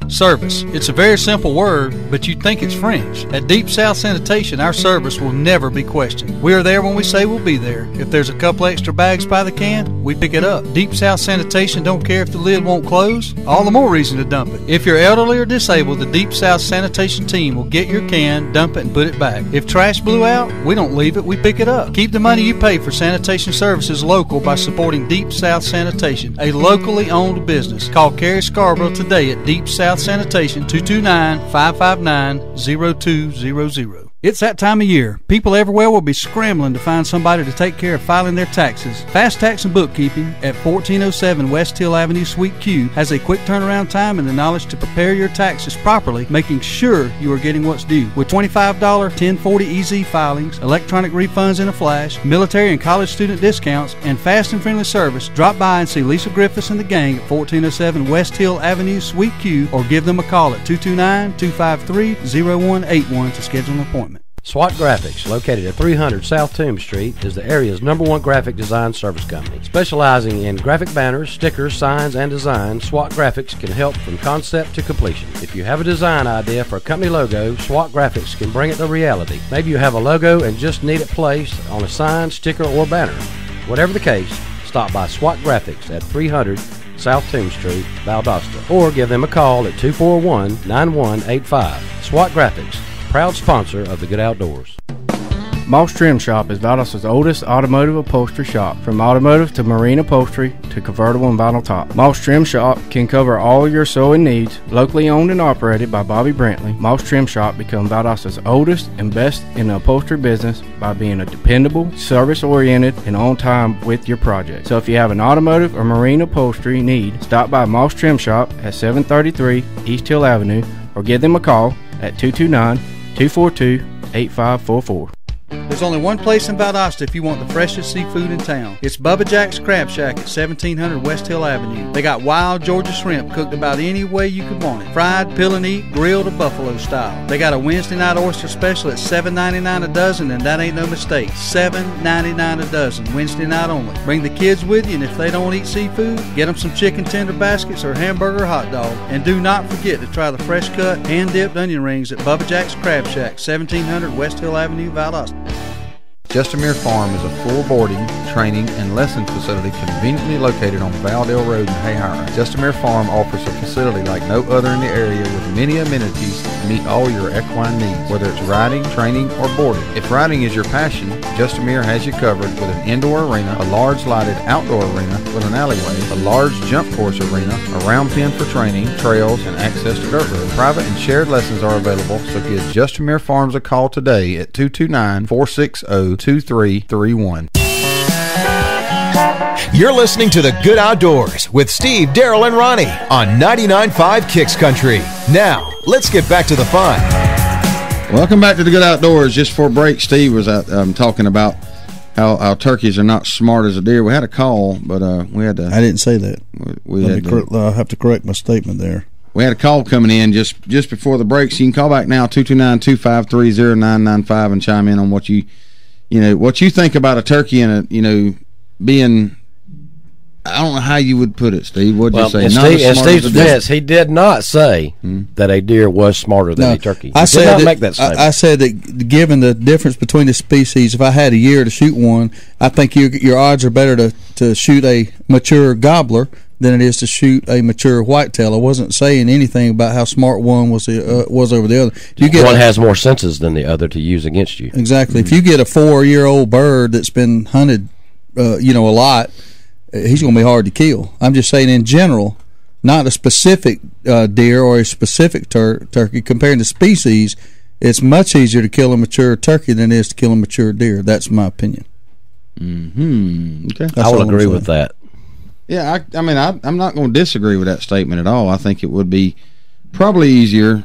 Service. It's a very simple word, but you'd think it's French. At Deep South Sanitation, our service will never be questioned. We are there when we say we'll be there. If there's a couple extra bags by the can, we pick it up. Deep South Sanitation don't care if the lid won't close. All the more reason to dump it. If you're elderly or disabled, the Deep South Sanitation team will get your can, dump it, and put it back. If trash blew out, we don't leave it, we pick it up. Keep the money you pay for sanitation services local by supporting Deep South Sanitation, a locally owned business. Call Carrie Scarborough today at Deep South Sanitation, 229-559-0200. It's that time of year. People everywhere will be scrambling to find somebody to take care of filing their taxes. Fast Tax and Bookkeeping at 1407 West Hill Avenue, Suite Q has a quick turnaround time and the knowledge to prepare your taxes properly, making sure you are getting what's due. With $25 1040 EZ filings, electronic refunds in a flash, military and college student discounts, and fast and friendly service, drop by and see Lisa Griffiths and the gang at 1407 West Hill Avenue, Suite Q, or give them a call at 229-253-0181 to schedule an appointment. SWAT Graphics, located at 300 South Toombs Street, is the area's #1 graphic design service company. Specializing in graphic banners, stickers, signs, and design, SWAT Graphics can help from concept to completion. If you have a design idea for a company logo, SWAT Graphics can bring it to reality. Maybe you have a logo and just need it placed on a sign, sticker, or banner. Whatever the case, stop by SWAT Graphics at 300 South Toombs Street, Valdosta, or give them a call at 241-9185. SWAT Graphics, proud sponsor of the Good Outdoors. Moss Trim Shop is Valdosta's oldest automotive upholstery shop. From automotive to marine upholstery to convertible and vinyl top, Moss Trim Shop can cover all your sewing needs. Locally owned and operated by Bobby Brantley, Moss Trim Shop become Valdosta's oldest and best in the upholstery business by being a dependable, service-oriented, and on time with your project. So if you have an automotive or marine upholstery need, stop by Moss Trim Shop at 733 East Hill Avenue or give them a call at 229-242-8544. There's only one place in Valdosta if you want the freshest seafood in town. It's Bubba Jack's Crab Shack at 1700 West Hill Avenue. They got wild Georgia shrimp cooked about any way you could want it. Fried, peel and eat, grilled, or buffalo style. They got a Wednesday night oyster special at $7.99 a dozen, and that ain't no mistake. $7.99 a dozen, Wednesday night only. Bring the kids with you, and if they don't eat seafood, get them some chicken tender baskets or hamburger hot dog. And do not forget to try the fresh cut, hand-dipped onion rings at Bubba Jack's Crab Shack, 1700 West Hill Avenue, Valdosta. Justamere Farm is a full boarding, training, and lesson facility conveniently located on Valdale Road in Hayhire. Justamere Farm offers a facility like no other in the area with many amenities to meet all your equine needs, whether it's riding, training, or boarding. If riding is your passion, Justamere has you covered with an indoor arena, a large lighted outdoor arena with an alleyway, a large jump course arena, a round pen for training, trails, and access to dirt roads. Private and shared lessons are available, so give Justamere Farms a call today at 229-460-2331. You're listening to The Good Outdoors with Steve, Daryl, and Ronnie on 99.5 Kicks Country. Now, let's get back to the fun. Welcome back to The Good Outdoors. Just before break, Steve was out talking about how turkeys are not smart as a deer. We had a call, but we had to... I didn't say that. I have to correct my statement there. We had a call coming in just before the break, so you can call back now, 229-253-0995, and chime in on what you think about a turkey and being, I don't know how you would put it, Steve. What'd you say? In Steve's defense, he did not say that a deer was smarter than a turkey. I did not make that statement. I said that given the difference between the species, if I had a year to shoot one, I think your odds are better to shoot a mature gobbler than it is to shoot a mature whitetail. I wasn't saying anything about how smart one was over the other. One has more senses than the other to use against you. Exactly. If you get a 4-year-old bird that's been hunted, a lot, he's going to be hard to kill. I'm just saying in general, not a specific deer or a specific turkey. Comparing the species, it's much easier to kill a mature turkey than it is to kill a mature deer. That's my opinion. Okay, I will agree with that. Yeah, I'm not going to disagree with that statement at all. I think it would be probably easier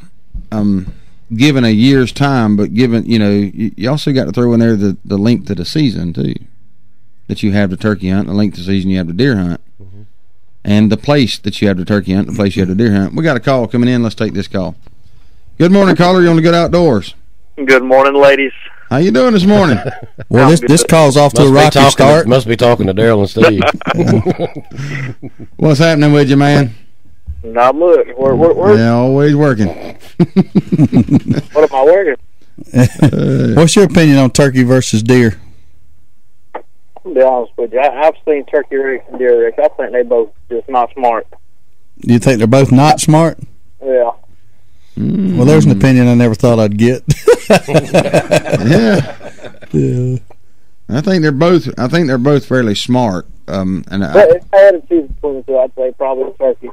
given a year's time, but given, you also got to throw in there the length of the season, too, that you have the turkey hunt, the length of the season you have the deer hunt, and the place that you have the turkey hunt, the place you have the deer hunt. We got a call coming in. Let's take this call. Good morning, caller. You're on The Good Outdoors. Good morning, ladies. How you doing this morning? Well, this call's off to a rocky start. Must be talking to Daryl and Steve. What's happening with you, man? Not much. We're yeah, always working. What am I working? What's your opinion on turkey versus deer? I'll be honest with you. I've seen turkey ricks and deer ricks. I think they both just not smart. You think they're both not smart? Yeah. Well, there's an opinion I never thought I'd get. Yeah. I think they're both fairly smart. If I had to choose between the two, I'd say probably turkey.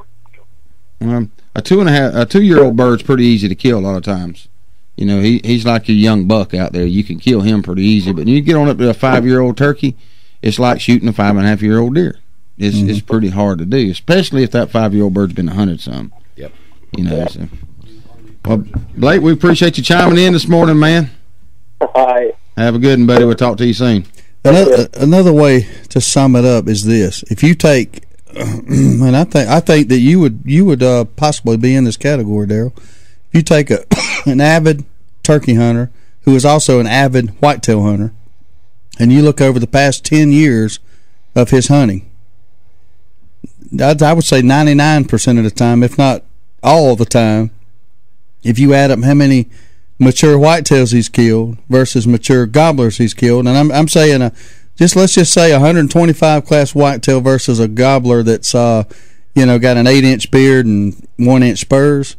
A 2-year-old bird's pretty easy to kill a lot of times. He's like a young buck out there. You can kill him pretty easy, but when you get on up to a 5-year-old turkey, it's like shooting a 5.5-year-old deer. It's pretty hard to do, especially if that 5-year-old bird's been hunted some. Yep. So. Well, Blake, we appreciate you chiming in this morning, man. All right. Have a good one, buddy. We'll talk to you soon. Another way to sum it up is this: if you take, and I think that you would possibly be in this category, Daryl. If you take an avid turkey hunter who is also an avid whitetail hunter, and you look over the past 10 years of his hunting, I would say 99% of the time, if not all the time, if you add up how many mature whitetails he's killed versus mature gobblers he's killed, and I'm saying let's just say 125 class whitetail versus a gobbler that's got an 8-inch beard and 1-inch spurs.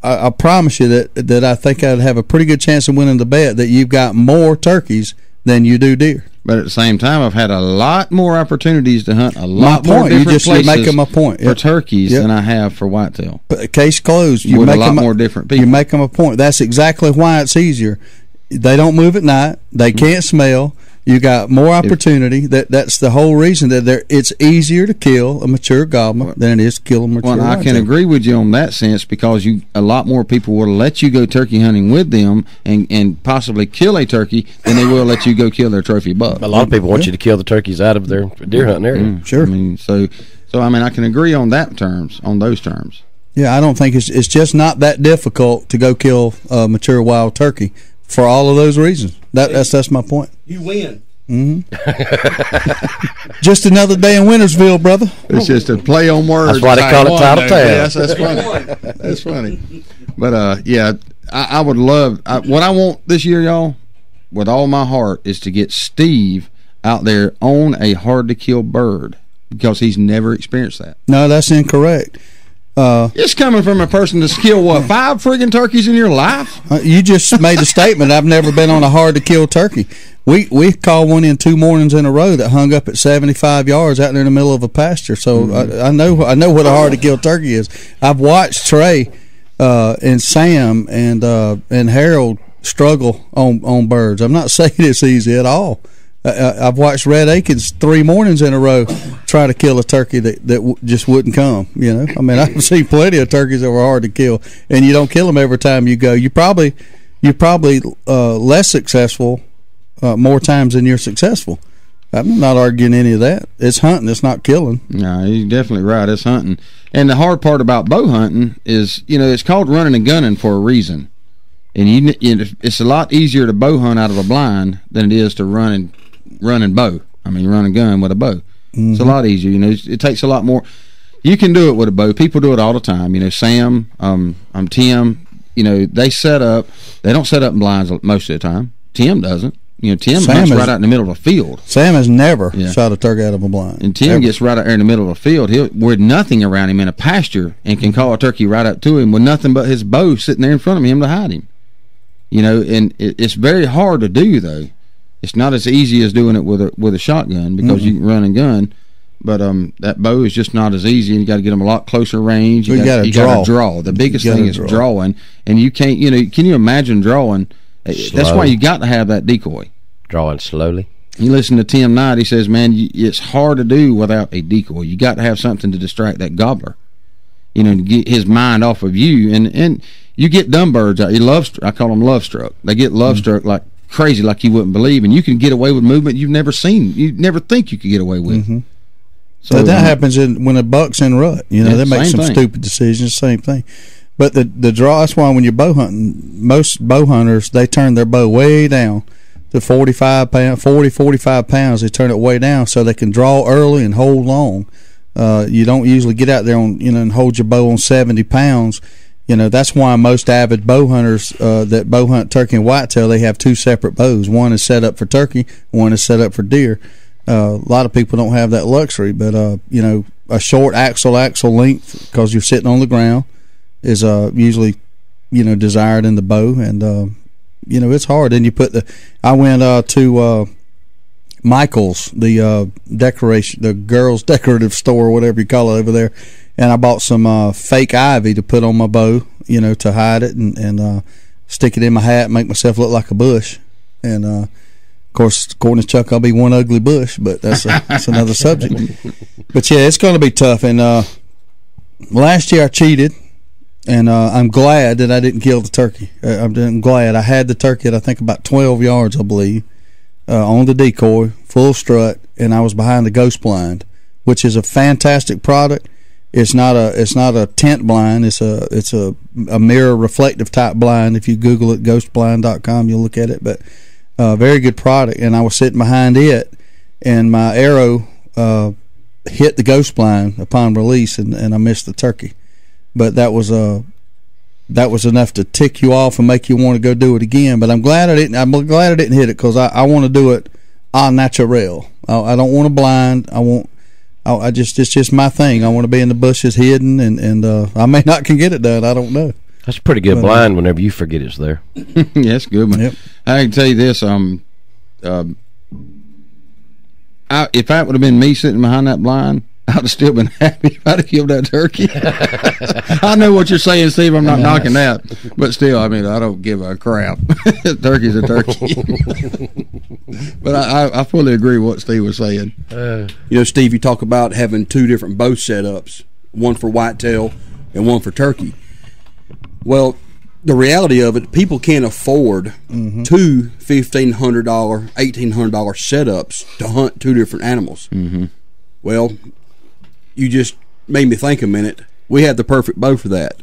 I promise you that I think I'd have a pretty good chance of winning the bet that you've got more turkeys than you do deer. But at the same time, I've had a lot more opportunities to hunt a lot more different places making my point. For turkeys than I have for whitetail. Case closed. With a lot more different people. You make them a point. That's exactly why it's easier. They don't move at night. They can't smell. You got more opportunity. That's the whole reason that it's easier to kill a mature gobbler than it is to kill a mature. Well, I can agree with you on that sense, because a lot more people will let you go turkey hunting with them and possibly kill a turkey than they will let you go kill their trophy buck. A lot of people want you to kill the turkeys out of their deer hunting area. Sure. I mean, so I mean, I can agree on those terms. Yeah, I don't think it's just not that difficult to go kill a mature wild turkey for all of those reasons. That's my point. You win. Just another day in Wintersville, brother. It's just a play on words. That's why they call it Title Town. Yes, that's funny. That's funny. But yeah, I would love what I want this year, y'all, with all my heart, is to get Steve out there on a hard to kill bird, because he's never experienced that. No, that's incorrect. It's coming from a person that's killed, what, 5 friggin' turkeys in your life? You just made a statement. I've never been on a hard-to-kill turkey. We called one in 2 mornings in a row that hung up at 75 yards out there in the middle of a pasture. So I know what a hard-to-kill turkey is. I've watched Trey and Sam and Harold struggle on birds. I'm not saying it's easy at all. I've watched Red Akins 3 mornings in a row try to kill a turkey that just wouldn't come. You know, I mean, I've seen plenty of turkeys that were hard to kill, and you don't kill them every time you go. You're probably less successful more times than you're successful. I'm not arguing any of that. It's hunting. It's not killing. No, you're definitely right. It's hunting. And the hard part about bow hunting is, it's called running and gunning for a reason. And it's a lot easier to bow hunt out of a blind than it is to run and bow. I mean, run and gun with a bow. It's a lot easier. It takes a lot more. You can do it with a bow. People do it all the time. Sam, Tim. They set up. They don't set up in blinds most of the time. Tim doesn't. Tim hunts right out in the middle of a field. Sam has never shot a turkey out of a blind. And Tim gets right out there in the middle of a field. With nothing around him in a pasture, and can call a turkey right up to him with nothing but his bow sitting there in front of him to hide him. And it's very hard to do, though. It's not as easy as doing it with a shotgun, because you can run and gun. But that bow is just not as easy, and you got to get them a lot closer range. You got to draw. The biggest thing is drawing, and you can't. Can you imagine drawing? Slow. That's why you got to have that decoy. Drawing slowly. You listen to Tim Knight. He says, "Man, it's hard to do without a decoy. You got to have something to distract that gobbler. To get his mind off of you, and you get dumb birds out. I call them love struck. They get love struck like crazy, like you wouldn't believe, and you can get away with movement you've never seen. You never think you could get away with. So that happens when a buck's in rut. They make some stupid decisions. Same thing. But the draw. That's why when you're bow hunting, most bow hunters, they turn their bow way down to 45 pounds. They turn it way down so they can draw early and hold long. You don't usually get out there and hold your bow on 70 pounds. That's why most avid bow hunters that bow hunt turkey and whitetail, they have 2 separate bows. One is set up for turkey, one is set up for deer. A lot of people don't have that luxury, but a short axle length, because you're sitting on the ground, is usually desired in the bow, and it's hard. And you put I went to Michael's, the girls' decorative store, or whatever you call it over there, and I bought some fake ivy to put on my bow, to hide it, and stick it in my hat and make myself look like a bush. And of course, according to Chuck, I'll be one ugly bush, but that's another subject. But yeah, it's going to be tough. And last year I cheated, and I'm glad that I didn't kill the turkey. I'm glad I had the turkey at, I think, about 12 yards, I believe, on the decoy, full strut, and I was behind the ghost blind, which is a fantastic product. It's not a tent blind. It's a mirror reflective type blind. If you Google it, ghostblind.com, you'll look at it. But very good product. And I was sitting behind it, and my arrow hit the ghost blind upon release, and I missed the turkey. But that was enough to tick you off and make you want to go do it again. But I'm glad I didn't hit it, because I want to do it au naturel. I don't want to blind. It's just my thing. I want to be in the bushes hidden, and I may not can get it done. I don't know. That's a pretty good blind whenever you forget it's there. Yeah, that's a good one. Yep. I can tell you this, if that would have been me sitting behind that blind, I'd have still been happy if I'd have killed that turkey. I know what you're saying, Steve. I'm not knocking that. But still, I mean, I don't give a crap. Turkey's a turkey. But I fully agree with what Steve was saying. Steve, you talk about having 2 different bow setups, one for whitetail and one for turkey. Well, the reality of it, people can't afford 2 $1,500, $1,800 setups to hunt 2 different animals. Well, you just made me think a minute. We have the perfect bow for that.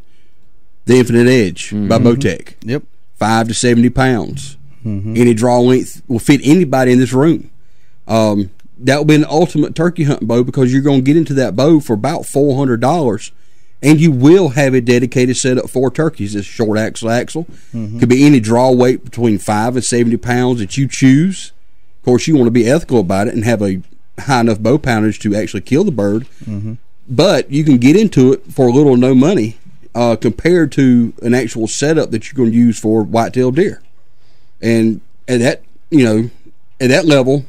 The Infinite Edge by Bowtech. Yep. 5 to 70 pounds. Any draw length will fit anybody in this room. That will be an ultimate turkey hunting bow because you're going to get into that bow for about $400, and you will have a dedicated setup for turkeys. It's short axle. Could be any draw weight between 5 and 70 pounds that you choose. Of course, you want to be ethical about it and have a high enough bow poundage to actually kill the bird. But you can get into it for little or no money compared to an actual setup that you're going to use for white-tailed deer. And at that, at that level,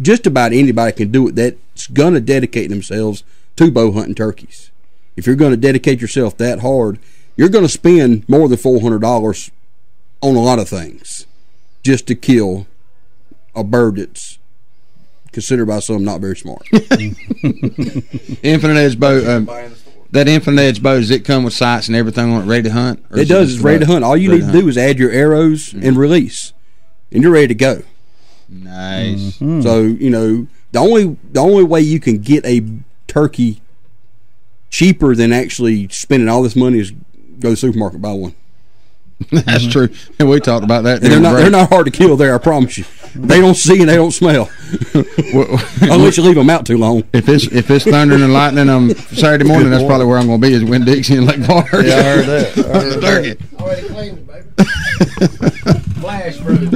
just about anybody can do it that's going to dedicate themselves to bow hunting turkeys. If you're going to dedicate yourself that hard, you're going to spend more than $400 on a lot of things just to kill a bird that's considered by some not very smart. Infinite Edge bow. That Infinite Edge bow, does it come with sights and everything on it, ready to hunt? It does. It's ready to hunt. All you need to do is add your arrows and release, and you're ready to go. Nice. So the only way you can get a turkey cheaper than actually spending all this money is go to the supermarket and buy one. That's true, and we talked about that. And they're not hard to kill there, I promise you. They don't see and they don't smell, unless you leave them out too long. If it's thundering and lightning on Saturday morning, that's probably where I'm going to be, is Winn-Dixie and Lake Park. Yeah, I heard that. Turkey. Already cleaned it, baby. Flash room.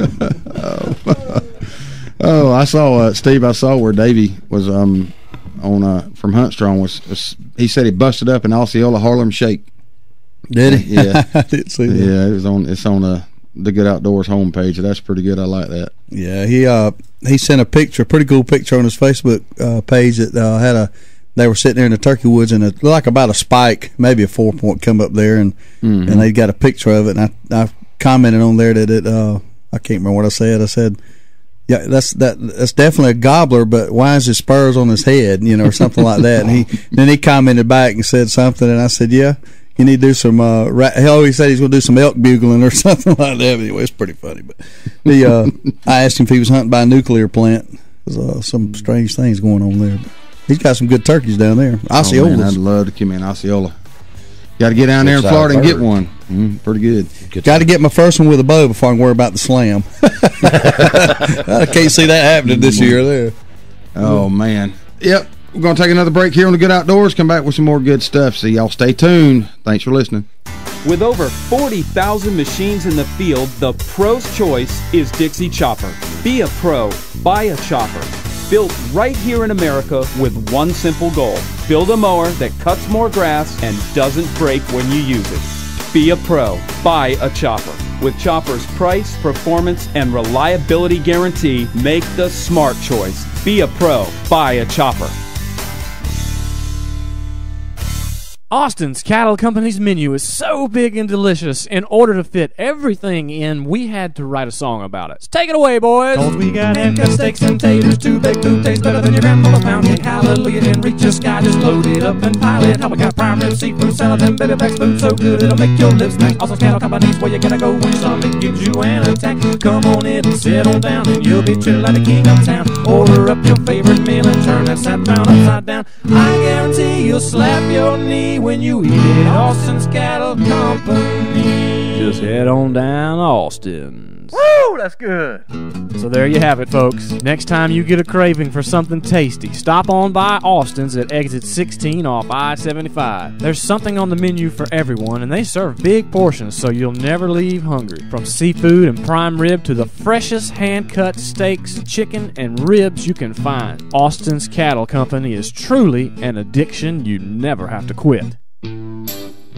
Oh, I saw Steve. I saw where Davey was on from Huntstrong was he said he busted up in Osceola Harlem Shake. Did he? Yeah, I didn't see that. Yeah, it's on the Good Outdoors homepage. That's pretty good. I like that. Yeah, he sent a pretty cool picture on his Facebook page that they were sitting there in the turkey woods and it looked like about a spike, maybe a 4-point come up there, and they got a picture of it. And I commented on there that it I can't remember what I said. I said, yeah, that's definitely a gobbler, but why is his spurs on his head, or something like that. And he commented back and said something, and I said, yeah, you need to do some he always said he's going to do some elk bugling or something like that. But anyway, it's pretty funny. But I asked him if he was hunting by a nuclear plant. There's some strange things going on there. But he's got some good turkeys down there. Osceolas. Oh, man, I'd love to come in Osceola. Got to get down there in Florida and get one. Pretty good. Got to get my first one with a bow before I can worry about the slam. I can't see that happening this year there. Oh, man. Yep. We're going to take another break here on the Good Outdoors. Come back with some more good stuff. So y'all stay tuned. Thanks for listening. With over 40,000 machines in the field, the pro's choice is Dixie Chopper. Be a pro. Buy a chopper. Built right here in America with one simple goal. Build a mower that cuts more grass and doesn't break when you use it. Be a pro. Buy a chopper. With Chopper's price, performance, and reliability guarantee, make the smart choice. Be a pro. Buy a chopper. Austin's Cattle Company's menu is so big and delicious. In order to fit everything in, we had to write a song about it. So take it away, boys. 'Cause we got hand-cut steaks and taters, too big to taste better than your grandmother's pound cake. Hallelujah, didn't reach the sky, just load it up and pile it. How we got prime rib, seafood, salad, and baby back spoon so good it'll make your lips smack. Austin's Cattle Company's where you gotta go when your stomach gives you an attack. Come on in and sit on down and you'll be treated like the king of town. Order up your favorite meal and turn that sad pound upside down. I guarantee you'll slap your knee when you eat it. Austin's Cattle Company. Just head on down Austin's. Woo, that's good. So there you have it, folks. Next time you get a craving for something tasty, stop on by Austin's at exit 16 off I-75. There's something on the menu for everyone, and they serve big portions so you'll never leave hungry. From seafood and prime rib to the freshest hand-cut steaks, chicken, and ribs you can find. Austin's Cattle Company is truly an addiction you never have to quit.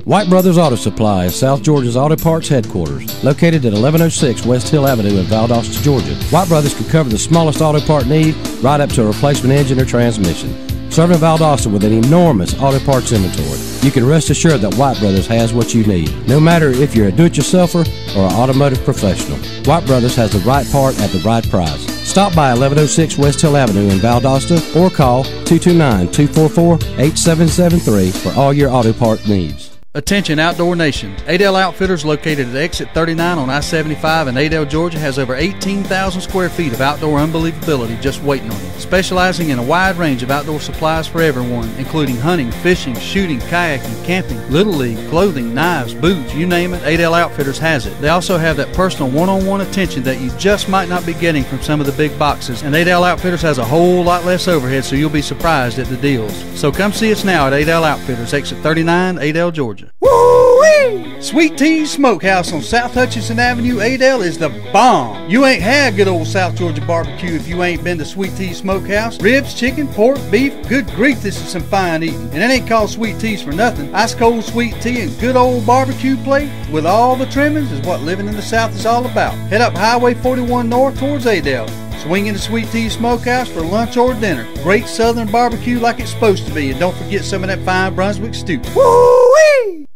White Brothers Auto Supply is South Georgia's auto parts headquarters, located at 1106 West Hill Avenue in Valdosta, Georgia. White Brothers can cover the smallest auto part need, right up to a replacement engine or transmission. serving Valdosta with an enormous auto parts inventory. You can rest assured that White Brothers has what you need, no matter if you're a do-it-yourselfer or an automotive professional. White Brothers has the right part at the right price. Stop by 1106 West Hill Avenue in Valdosta or call 229-244-8773 for all your auto part needs. Attention Outdoor Nation. Adel Outfitters, located at exit 39 on I-75 in Adel, Georgia, has over 18,000 square feet of outdoor unbelievability just waiting on you. Specializing in a wide range of outdoor supplies for everyone, including hunting, fishing, shooting, kayaking, camping, Little League, clothing, knives, boots, you name it, Adel Outfitters has it. They also have that personal one-on-one attention that you just might not be getting from some of the big boxes, and Adel Outfitters has a whole lot less overhead, so you'll be surprised at the deals. So come see us now at Adel Outfitters, exit 39, Adel, Georgia. Woo-wee! Sweet Tea Smokehouse on South Hutchinson Avenue, Adel is the bomb. You ain't had good old South Georgia barbecue if you ain't been to Sweet Tea Smokehouse. Ribs, chicken, pork, beef, good grief, this is some fine eating. And it ain't called Sweet Teas for nothing. Ice cold sweet tea and good old barbecue plate with all the trimmings is what living in the South is all about. Head up Highway 41 north towards Adel. Swing into Sweet Tea Smokehouse for lunch or dinner. Great southern barbecue like it's supposed to be. And don't forget some of that fine Brunswick stew. Woo-wee!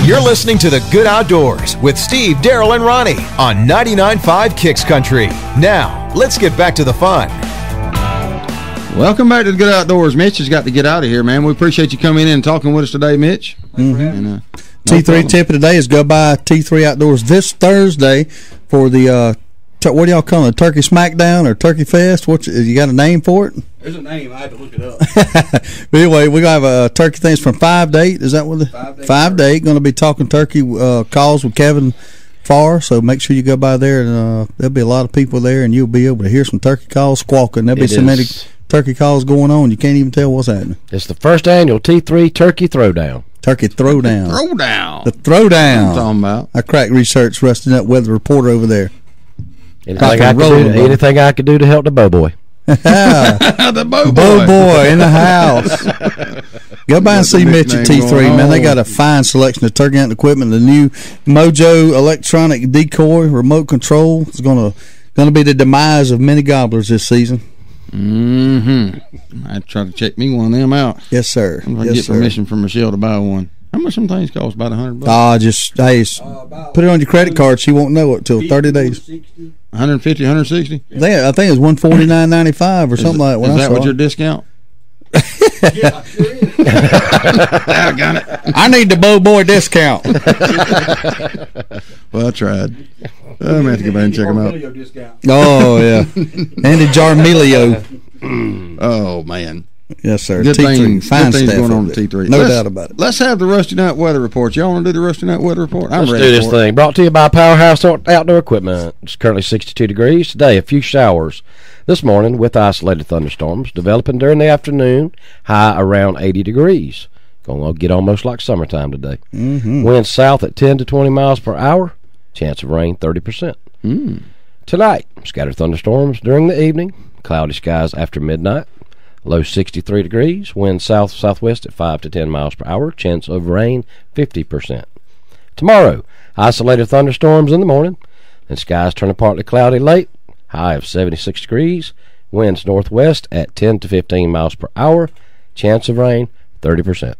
You're listening to The Good Outdoors with Steve, Daryl, and Ronnie on 99.5 Kicks Country. Now, let's get back to the fun. Welcome back to The Good Outdoors. Mitch has got to get out of here, man. We appreciate you coming in and talking with us today, Mitch. And, T3 tip of the day is go by T3 Outdoors this Thursday for the what do y'all call it? Turkey Smackdown or Turkey Fest? You got a name for it? There's a name. I had to look it up. But anyway, we're going to have turkey things from 5 to 8. Is that what 5 to 8? Going to be talking turkey calls with Kevin Farr. So make sure you go by there, and there'll be a lot of people there, and you'll be able to hear some turkey calls squawking. There'll be so many turkey calls going on, you can't even tell what's happening. It's the first annual T3 Turkey Throwdown. Turkey Throwdown. Throwdown. The Throwdown. I'm talking about. I cracked research, Rusty Nut weather reporter over there. Anything I could do to help the bow boy. The bow boy in the house. Go by and see Mitch at T3, man. They got a fine selection of turkey hunting equipment. The new Mojo electronic decoy remote control is going to be the demise of many gobblers this season. I'd try to check me one of them out. Yes, sir. I'm going to get permission from Michelle to buy one. How much some things cost? About $100? Put it on your credit card. She won't know it till 30 days. 150, 160? Yeah, I think it was $149.95 or something like that. Is that what your discount? I need the Bow Boy discount. Well, I tried. I'm going to have to go back and check them out. Oh, yeah. Andy Jarmilio. Oh, man. Yes, sir. Good T3. Fine things going on at T3. No doubt about it. Let's have the Rusty Night weather report. Y'all want to do the Rusty Night weather report? Let's do this thing. Brought to you by Powerhouse Outdoor Equipment. It's currently 62 degrees. Today, a few showers this morning with isolated thunderstorms developing during the afternoon. High around 80 degrees. Going to get almost like summertime today. Wind south at 10 to 20 miles per hour. Chance of rain 30%. Tonight, scattered thunderstorms during the evening. Cloudy skies after midnight. Low 63 degrees, wind south-southwest at 5 to 10 miles per hour, chance of rain 50%. Tomorrow, isolated thunderstorms in the morning, and skies turning partly cloudy late, high of 76 degrees, winds northwest at 10 to 15 miles per hour, chance of rain 30%.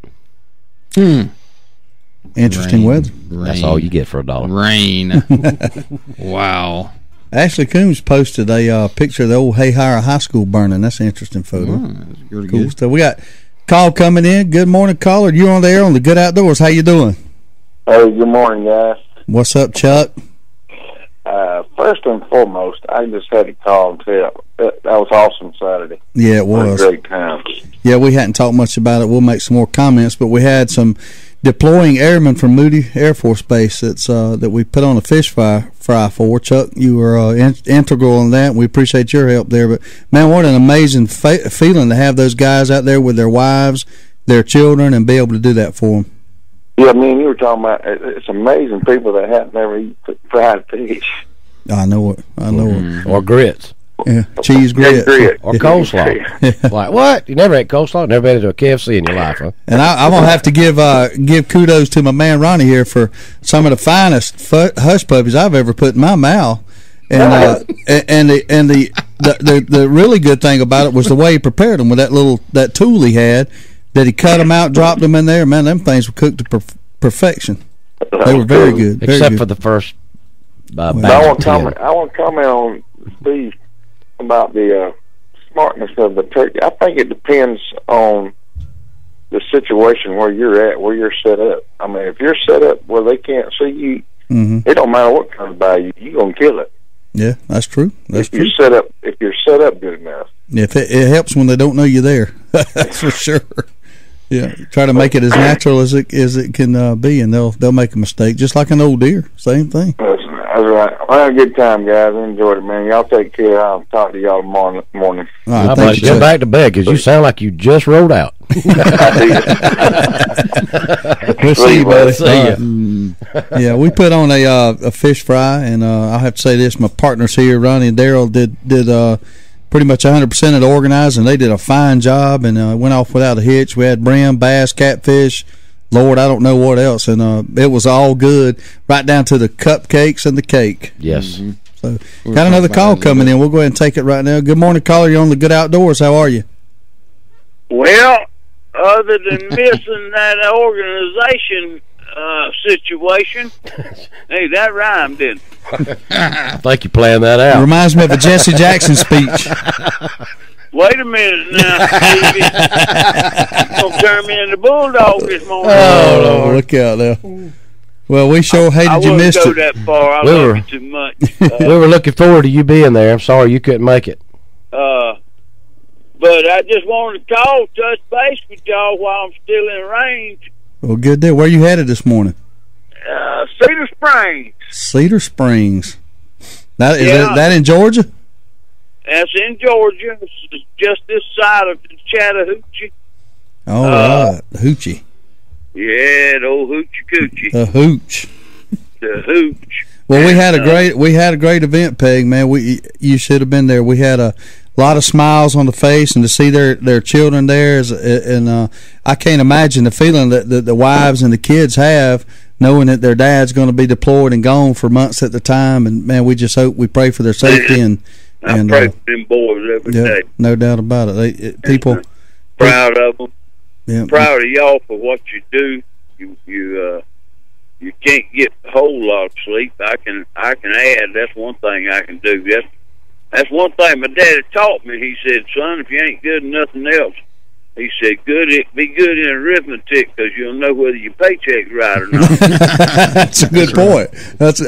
Interesting weather. That's all you get for $1. Rain. Wow. Ashley Coombs posted a picture of the old Hayhire High School burning. That's an interesting photo. That's really cool. good. So we got call coming in. Good morning, caller. You on the air on the Good Outdoors. How you doing? Hey, good morning, guys. What's up, Chuck? First and foremost, I just had to call and tell that was awesome Saturday. Yeah, it was. What a great time. Yeah, we hadn't talked much about it. We'll make some more comments, but we had some deploying airmen from Moody Air Force Base that we put on a fish fry for. Chuck, you were integral in that. We appreciate your help there. But, man, what an amazing feeling to have those guys out there with their wives, their children, and be able to do that for them. Yeah, I mean, you were talking about it's amazing people that have never eaten fried fish. I know it. Or grits. Yeah, cheese grits. Or coleslaw. Like, what? You never ate coleslaw? Never been to a KFC in your life, huh? And I'm going to have to give kudos to my man Ronnie here for some of the finest hush puppies I've ever put in my mouth. And the the really good thing about it was the way he prepared them with that tool he had. That he cut them out, dropped them in there. Man, them things were cooked to perfection. They were very good, very except good. for the first. I want to comment on Steve about the smartness of the turkey. I think it depends on the situation where you're at, where you're set up. I mean, if you're set up where they can't see you, it don't matter what comes by you, you're gonna kill it. Yeah, that's true. If you're set up good enough. If it helps when they don't know you're there, that's for sure. Yeah, try to make it as natural as it can be, and they'll make a mistake, just like an old deer. Same thing. That's right. Well, have a good time, guys. I enjoyed it, man. Y'all take care. I'll talk to y'all tomorrow morning. All right, How about you get back to bed, because you sound like you just rolled out. We'll see you, buddy. See you. Yeah, we put on a fish fry, and I have to say this: my partners here, Ronnie and Daryl, did pretty much 100% of the organizing. They did a fine job, and went off without a hitch. We had brim, bass, catfish. Lord, I don't know what else, and it was all good, right down to the cupcakes and the cake. Yes. So, got another call coming in. We'll go ahead and take it right now. Good morning, caller. You're on the Good Outdoors. How are you? Well, other than missing that organization situation, hey, that rhymed, didn't it? I think you planned that out. Reminds me of a Jesse Jackson speech. Wait a minute now, Stevie. You're going to turn me into Bulldog this morning. Oh, Lord. Look out now. Well, we sure hated you missed it. I wouldn't go that far. I love you too much. We were looking forward to you being there. I'm sorry you couldn't make it. But I just wanted to call, touch base with y'all while I'm still in range. Well, good deal. Where you headed this morning? Cedar Springs. Cedar Springs. That in Georgia? That's in Georgia. It's just this side of Chattahoochee. All right, Hoochie. Yeah, the old Hoochie Coochie. The hooch. The hooch. Well, we had a great event, Peg. Man, you should have been there. We had a lot of smiles on the face, and to see their children there and I can't imagine the feeling that the wives and the kids have, knowing that their dad's going to be deployed and gone for months at the time. And man, we just hope, we pray for their safety and pray for them boys every day. No doubt about it. People proud of them. Yeah, proud of y'all for what you do. You can't get a whole lot of sleep. I can add. That's one thing I can do. That's one thing my daddy taught me. He said, "Son, if you ain't good in nothing else," he said, be good in arithmetic, because you'll know whether your paycheck's right or not." That's a good point.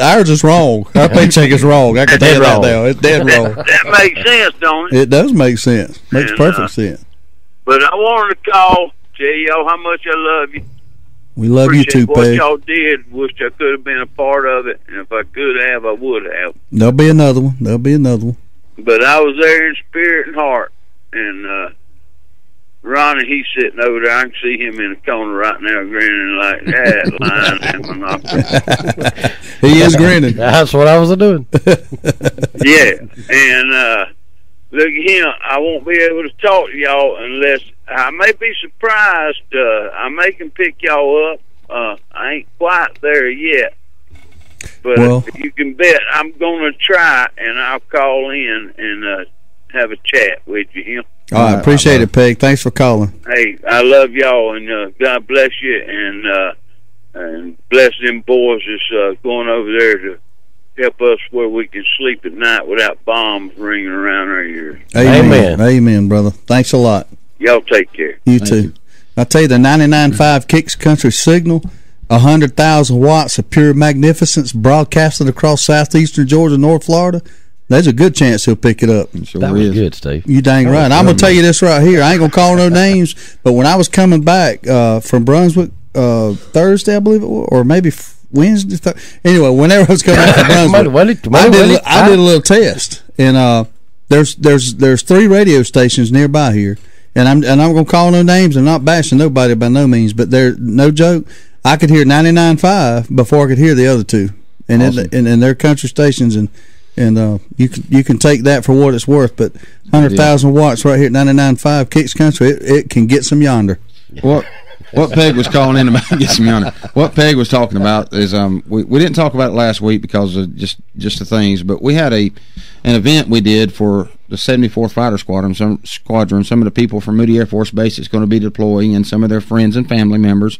Ours is wrong. Our paycheck is wrong. I can tell you that now. It's dead wrong. That makes sense, don't it? It does make sense. Makes perfect sense. But I wanted to call, tell y'all how much I love you. We love Appreciate you too, what Peg. y'all did. Wished I could have been a part of it, and if I could have, I would have. There'll be another one. But I was there in spirit and heart, and Ronnie, he's sitting over there. I can see him in the corner right now, grinning like that, lying in my knocker. He is grinning. That's what I was doing. Yeah, and look at him. I won't be able to talk to y'all unless I may be surprised. I may can pick y'all up. I ain't quite there yet, but you can bet I'm going to try, and I'll call in and have a chat with you. All right, appreciate it, Peg. Thanks for calling. Hey, I love y'all, and God bless you, and bless them boys that's going over there to help us where we can sleep at night without bombs ringing around our ears. Amen, brother. Thanks a lot. Y'all take care. You too. I'll tell you, the 99.5 Kicks Country Signal, 100,000 watts of pure magnificence broadcasted across southeastern Georgia, North Florida. There's a good chance he'll pick it up. That was good, Steve. You dang right. I'm going to tell you this right here. I ain't going to call no names, but when I was coming back from Brunswick Thursday, I believe it was, or maybe Wednesday. Anyway, whenever I was coming back from Brunswick, I did a little test, and there's 3 radio stations nearby here, and I'm going to call no names. I'm not bashing nobody by no means, but they're no joke. I could hear 99.5 before I could hear the other 2, and awesome. and they're country stations, and you can take that for what it's worth, but 100,000 watts right here at 99.5 Kicks Country, it can get some yonder. What Peg was calling in about, get some yonder. What Peg was talking about is we didn't talk about it last week because of just the things, but we had an event we did for 74th Fighter Squadron, some of the people from Moody Air Force Base that's going to be deploying, and some of their friends and family members.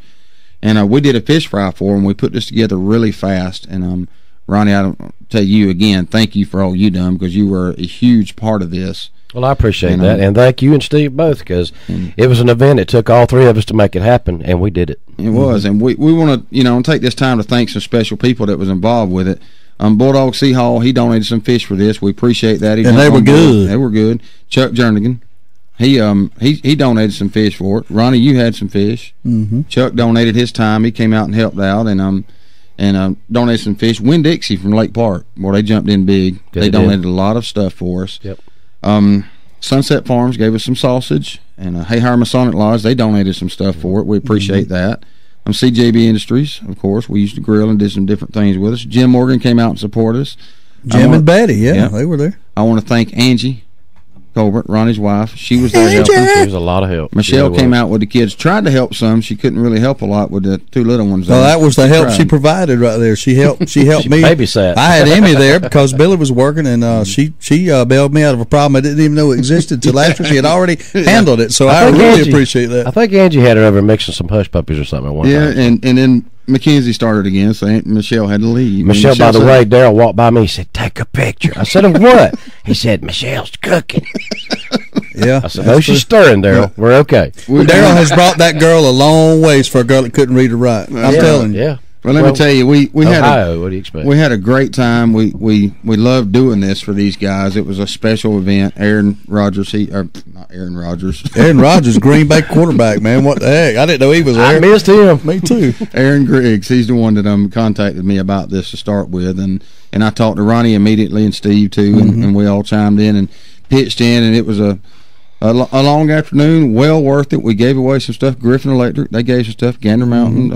And we did a fish fry for them. We put this together really fast. And Ronnie, I'll tell you again, thank you for all you done, because you were a huge part of this. Well, I appreciate that, and thank you and Steve both, because it was an event. It took all three of us to make it happen, and we did it. It was, and we want to take this time to thank some special people that was involved with it. Bulldog Sea Hall, he donated some fish for this. We appreciate that. And they were good. They were good. Chuck Jernigan, he donated some fish for it. Ronnie, you had some fish. Chuck donated his time. He came out and helped out, and donated some fish. Winn-Dixie from Lake Park, boy, they jumped in big. They donated a lot of stuff for us. Yep. Sunset Farms gave us some sausage, and Hayhire Masonic Lodge, they donated some stuff for it. We appreciate that. CJB Industries, of course, we used to grill and did some different things with us. Jim Morgan came out and supported us. Jim and Betty, they were there. I want to thank Angie Colbert, Ronnie's wife. She was there helping. She was a lot of help. Michelle came out with the kids, tried to help some. She couldn't really help a lot with the two little ones. Well, that was the help she provided right there. She helped me. Babysat. I had Emmy there because Billy was working, and she bailed me out of a problem I didn't even know existed until after she had already handled it. So I really appreciate that. I think Angie had her over mixing some hush puppies or something at one time. And then Mackenzie started again, so Aunt Michelle had to leave. Michelle, by the way, Daryl walked by me. He said, "Take a picture." I said, "Of what?" He said, "Michelle's cooking." Yeah, I said, "No, she's stirring, Daryl. We're okay." Daryl has brought that girl a long ways for a girl that couldn't read or write. I'm telling you. Yeah. Well, let me tell you, we Ohio, what do you expect? We had a great time. We loved doing this for these guys. It was a special event. Aaron Rodgers, not Aaron Rodgers. Aaron Rodgers, Green Bay quarterback, man. What the heck? I didn't know he was there. I missed him. Me too. Aaron Griggs, he's the one that contacted me about this to start with, and I talked to Ronnie immediately and Steve too, and we all chimed in and pitched in, and it was a long afternoon, well worth it. We gave away some stuff. Griffin Electric, they gave some stuff. Gander Mountain,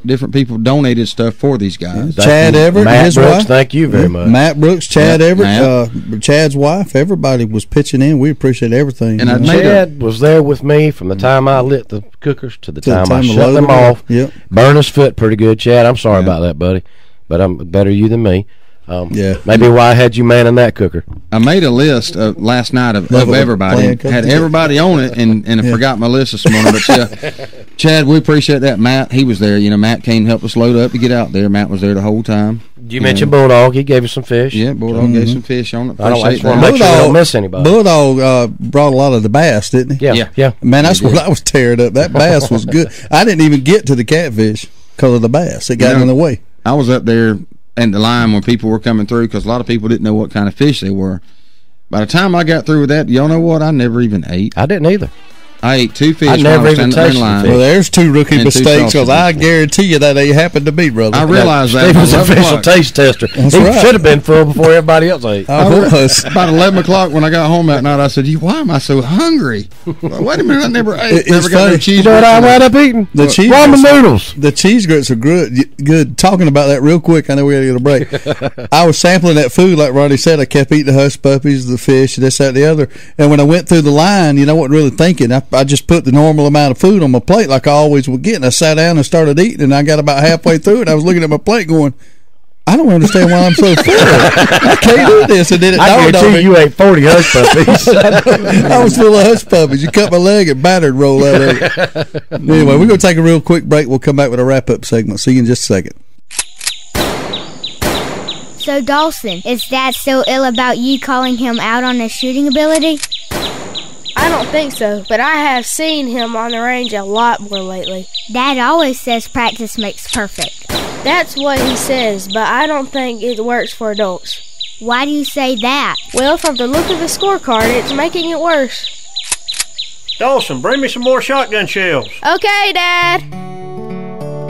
different people donated stuff for these guys. Chad Everett, Matt his Brooks, wife. thank you very much. Matt Brooks, Chad Everett, Chad's wife. Everybody was pitching in. We appreciate everything. And Chad was there with me from the time I lit the cookers to the time I shut them off. Yep. Burned his foot pretty good, Chad. I'm sorry about that, buddy, but I'm better you than me. Maybe why I had you manning that cooker. I made a list last night of everybody. Had everybody on it, and I forgot my list this morning. But Chad, we appreciate that. Matt, he was there. Matt came and helped us load up to get out there. Matt was there the whole time. You mentioned Bulldog. He gave us some fish. Yeah, Bulldog gave some fish on it. I just want to make sure I don't miss anybody. Bulldog brought a lot of the bass, didn't he? Yeah. Man, that's what I was tearing up. That bass was good. I didn't even get to the catfish because of the bass. It got in the way. I was up there and the line when people were coming through, because a lot of people didn't know what kind of fish they were. By the time I got through with that, y'all know what? I never even ate. I didn't either. I ate two fish. I never even tasted line. Well, there's two rookie mistakes, because I guarantee you that ain't happened to me, brother. I realized that. Steve was an official taste tester. He should have been full before everybody else ate. I was. About 11 o'clock when I got home that night, I said, why am I so hungry? Well, wait a minute, I never ate. Never got no cheese. You know what I wound up eating? The cheese ramen noodles. The cheese grits are good. Talking about that real quick, I know we got to get a break. I was sampling that food, like Ronnie said. I kept eating the hush puppies, the fish, this, that, the other. And when I went through the line, I wasn't really thinking. I just put the normal amount of food on my plate like I always would get, and I sat down and started eating, and I got about halfway through, and I was looking at my plate going, I don't understand why I'm so full. I can't do this. And then it dawned on me. You ate 40 hush puppies. I was full of hush puppies. You cut my leg and battered roll out of it. Anyway, we're going to take a real quick break. We'll come back with a wrap-up segment. See you in just a second. So, Dawson, is Dad still ill about you calling him out on his shooting ability? I don't think so, but I have seen him on the range a lot more lately. Dad always says practice makes perfect. That's what he says, but I don't think it works for adults. Why do you say that? Well, from the look of the scorecard, it's making it worse. Dawson, bring me some more shotgun shells. Okay, Dad.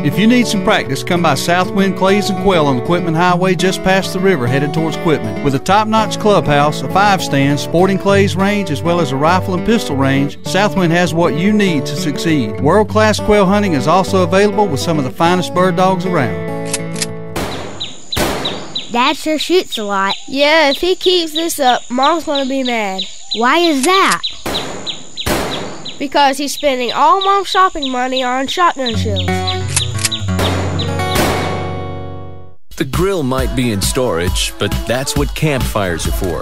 If you need some practice, come by Southwind Clays and Quail on the Quitman Highway just past the river headed towards Quitman. With a top-notch clubhouse, a 5-stand, sporting clays range, as well as a rifle and pistol range, Southwind has what you need to succeed. World-class quail hunting is also available with some of the finest bird dogs around. Dad sure shoots a lot. Yeah, if he keeps this up, Mom's gonna be mad. Why is that? Because he's spending all Mom's shopping money on shotgun shells. The grill might be in storage, but that's what campfires are for.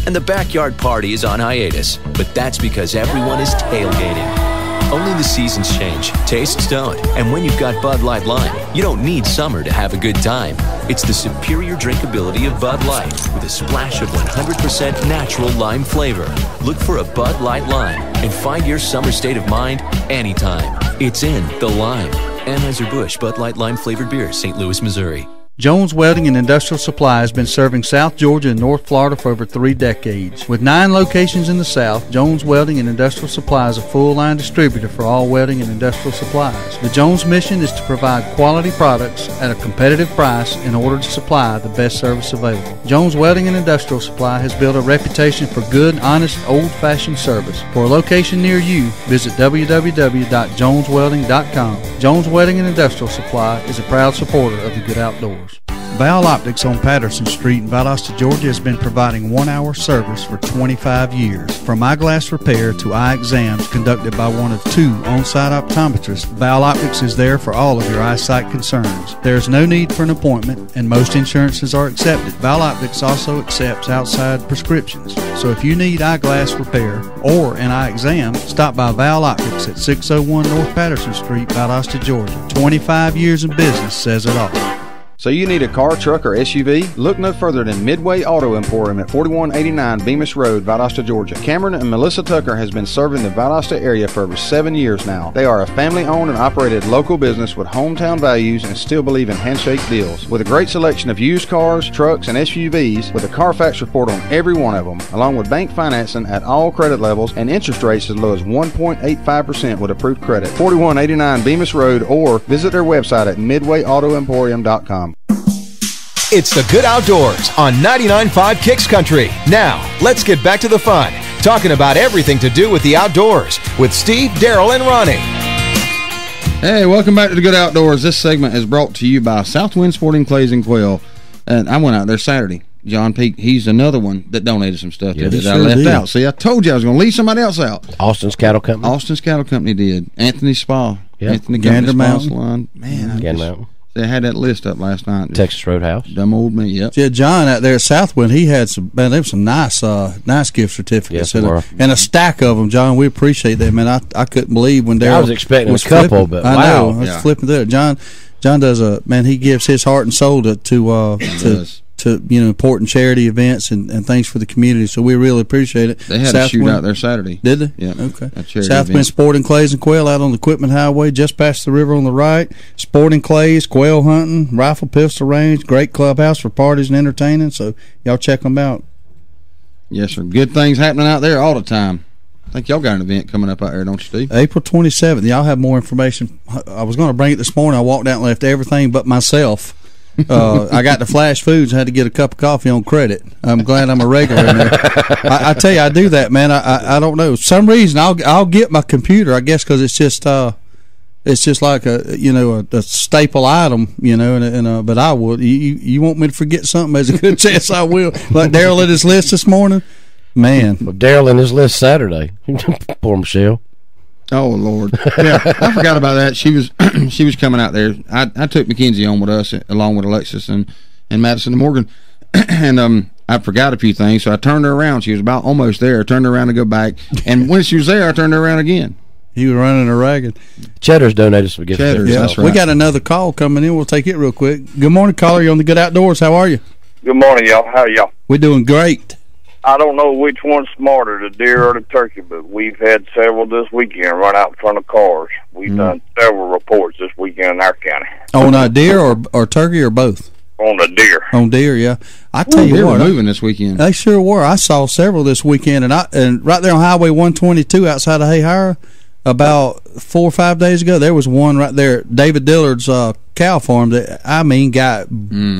And the backyard party is on hiatus, but that's because everyone is tailgating. Only the seasons change, tastes don't. And when you've got Bud Light Lime, you don't need summer to have a good time. It's the superior drinkability of Bud Light with a splash of 100% natural lime flavor. Look for a Bud Light Lime and find your summer state of mind anytime. It's in the lime. Anheuser-Busch Bud Light Lime flavored beer, St. Louis, Missouri. Jones Welding and Industrial Supply has been serving South Georgia and North Florida for over 3 decades. With 9 locations in the South, Jones Welding and Industrial Supply is a full-line distributor for all welding and industrial supplies. The Jones mission is to provide quality products at a competitive price in order to supply the best service available. Jones Welding and Industrial Supply has built a reputation for good, honest, old-fashioned service. For a location near you, visit www.joneswelding.com. Jones Welding and Industrial Supply is a proud supporter of the good outdoors. Val Optics on Patterson Street in Valdosta, Georgia has been providing 1-hour service for 25 years. From eyeglass repair to eye exams conducted by one of 2 on-site optometrists, Val Optics is there for all of your eyesight concerns. There is no need for an appointment and most insurances are accepted. Val Optics also accepts outside prescriptions. So if you need eyeglass repair or an eye exam, stop by Val Optics at 601 North Patterson Street, Valdosta, Georgia. 25 years in business says it all. So you need a car, truck, or SUV? Look no further than Midway Auto Emporium at 4189 Bemis Road, Valdosta, Georgia. Cameron and Melissa Tucker has been serving the Valdosta area for over 7 years now. They are a family-owned and operated local business with hometown values and still believe in handshake deals. With a great selection of used cars, trucks, and SUVs, with a Carfax report on every one of them, along with bank financing at all credit levels and interest rates as low as 1.85% with approved credit. 4189 Bemis Road, or visit their website at midwayautoemporium.com. It's the Good Outdoors on 99.5 Kicks Country. Now, let's get back to the fun, talking about everything to do with the outdoors with Steve, Daryl, and Ronnie. Hey, welcome back to the Good Outdoors. This segment is brought to you by Southwind Sporting Clays and Quail. And I went out there Saturday. John Peake, he's another one that donated some stuff that I left out. See, I told you I was going to leave somebody else out. Austin's Cattle Company. Austin's Cattle Company did. Anthony Spa. Yep. Anthony Gander Mountain. Salon. Man, Gander Mountain. They had that list up last night. Texas Roadhouse. Dumb old me, yep. Yeah, John out there at Southwind, he had some, man, there was some nice gift certificates. Yes, and a stack of them, John. We appreciate that, man. I couldn't believe when Daryl I was expecting a couple, flipping, but I wow. know, I was flipping there. John does he gives his heart and soul to important charity events and things for the community. So we really appreciate it. They had a shoot out there Saturday. Did they? Yeah. Okay. Southwind Sporting Clays and Quail out on the Equipment Highway, just past the river on the right. Sporting Clays, quail hunting, rifle pistol range, great clubhouse for parties and entertaining. So y'all check them out. Yes, sir. Good things happening out there all the time. I think y'all got an event coming up out there, don't you, Steve? April 27th. Y'all have more information. I was going to bring it this morning. I walked out and left everything but myself. I got the Flash Foods. I had to get a cup of coffee on credit. I'm glad I'm a regular in there. I tell you, I do that, man. I don't know. For some reason, I'll get my computer, I guess, because it's just like a staple item, but I would. You want me to forget something? There's a good chance I will. Like Daryl at his list this morning. Man. Well, Daryl in his list Saturday. Poor Michelle. Oh, Lord. Yeah, I forgot about that. She was coming out there. I took Mackenzie on with us, along with Alexis and Madison and Morgan. And I forgot a few things, so I turned her around. She was about almost there. I turned her around to go back. And when she was there, I turned her around again. He was running her ragged. Cheddar's donated some gifts. Cheddar's, yeah, that's right. We got another call coming in. We'll take it real quick. Good morning, caller. You're on the Good Outdoors. How are you? Good morning, y'all. How are y'all? We're doing great. I don't know which one's smarter, the deer or the turkey, but we've had several this weekend run out in front of cars. We've done several reports this weekend in our county. On a deer or turkey or both? On the deer. On deer, yeah. I tell you they what, were moving this weekend. They sure were. I saw several this weekend, and right there on Highway 122 outside of Hayhire, about 4 or 5 days ago, there was one right there, David Dillard's cow farm that got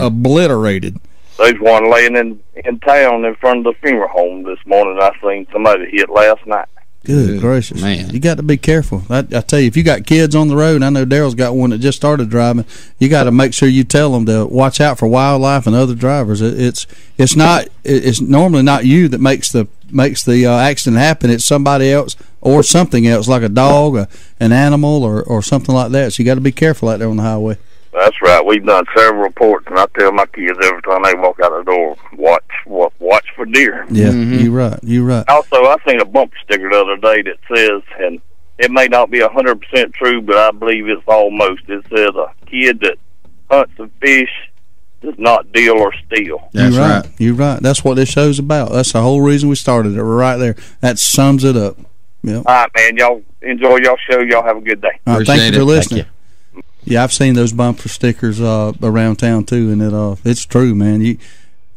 obliterated. There's one laying in town in front of the funeral home this morning. I seen somebody hit last night. Good gracious, man! You got to be careful. I tell you, if you got kids on the road, and I know Daryl's got one that just started driving, you got to make sure you tell them to watch out for wildlife and other drivers. It's normally not you that makes the accident happen. It's somebody else or something else, like a dog, an animal, or something like that. So you got to be careful out there on the highway. That's right. We've done several reports, and I tell my kids every time they walk out the door, watch for deer. Yeah, you're right. You're right. Also, I seen a bumper sticker the other day that says, and it may not be 100% true, but I believe it's almost. It says a kid that hunts and fish does not deal or steal. That's right. You're right. That's what this show's about. That's the whole reason we started it. We're right there. That sums it up. Yep. All right, man. Y'all enjoy y'all show. Y'all have a good day. Thank you for listening. Yeah, I've seen those bumper stickers around town too, and it's true, man.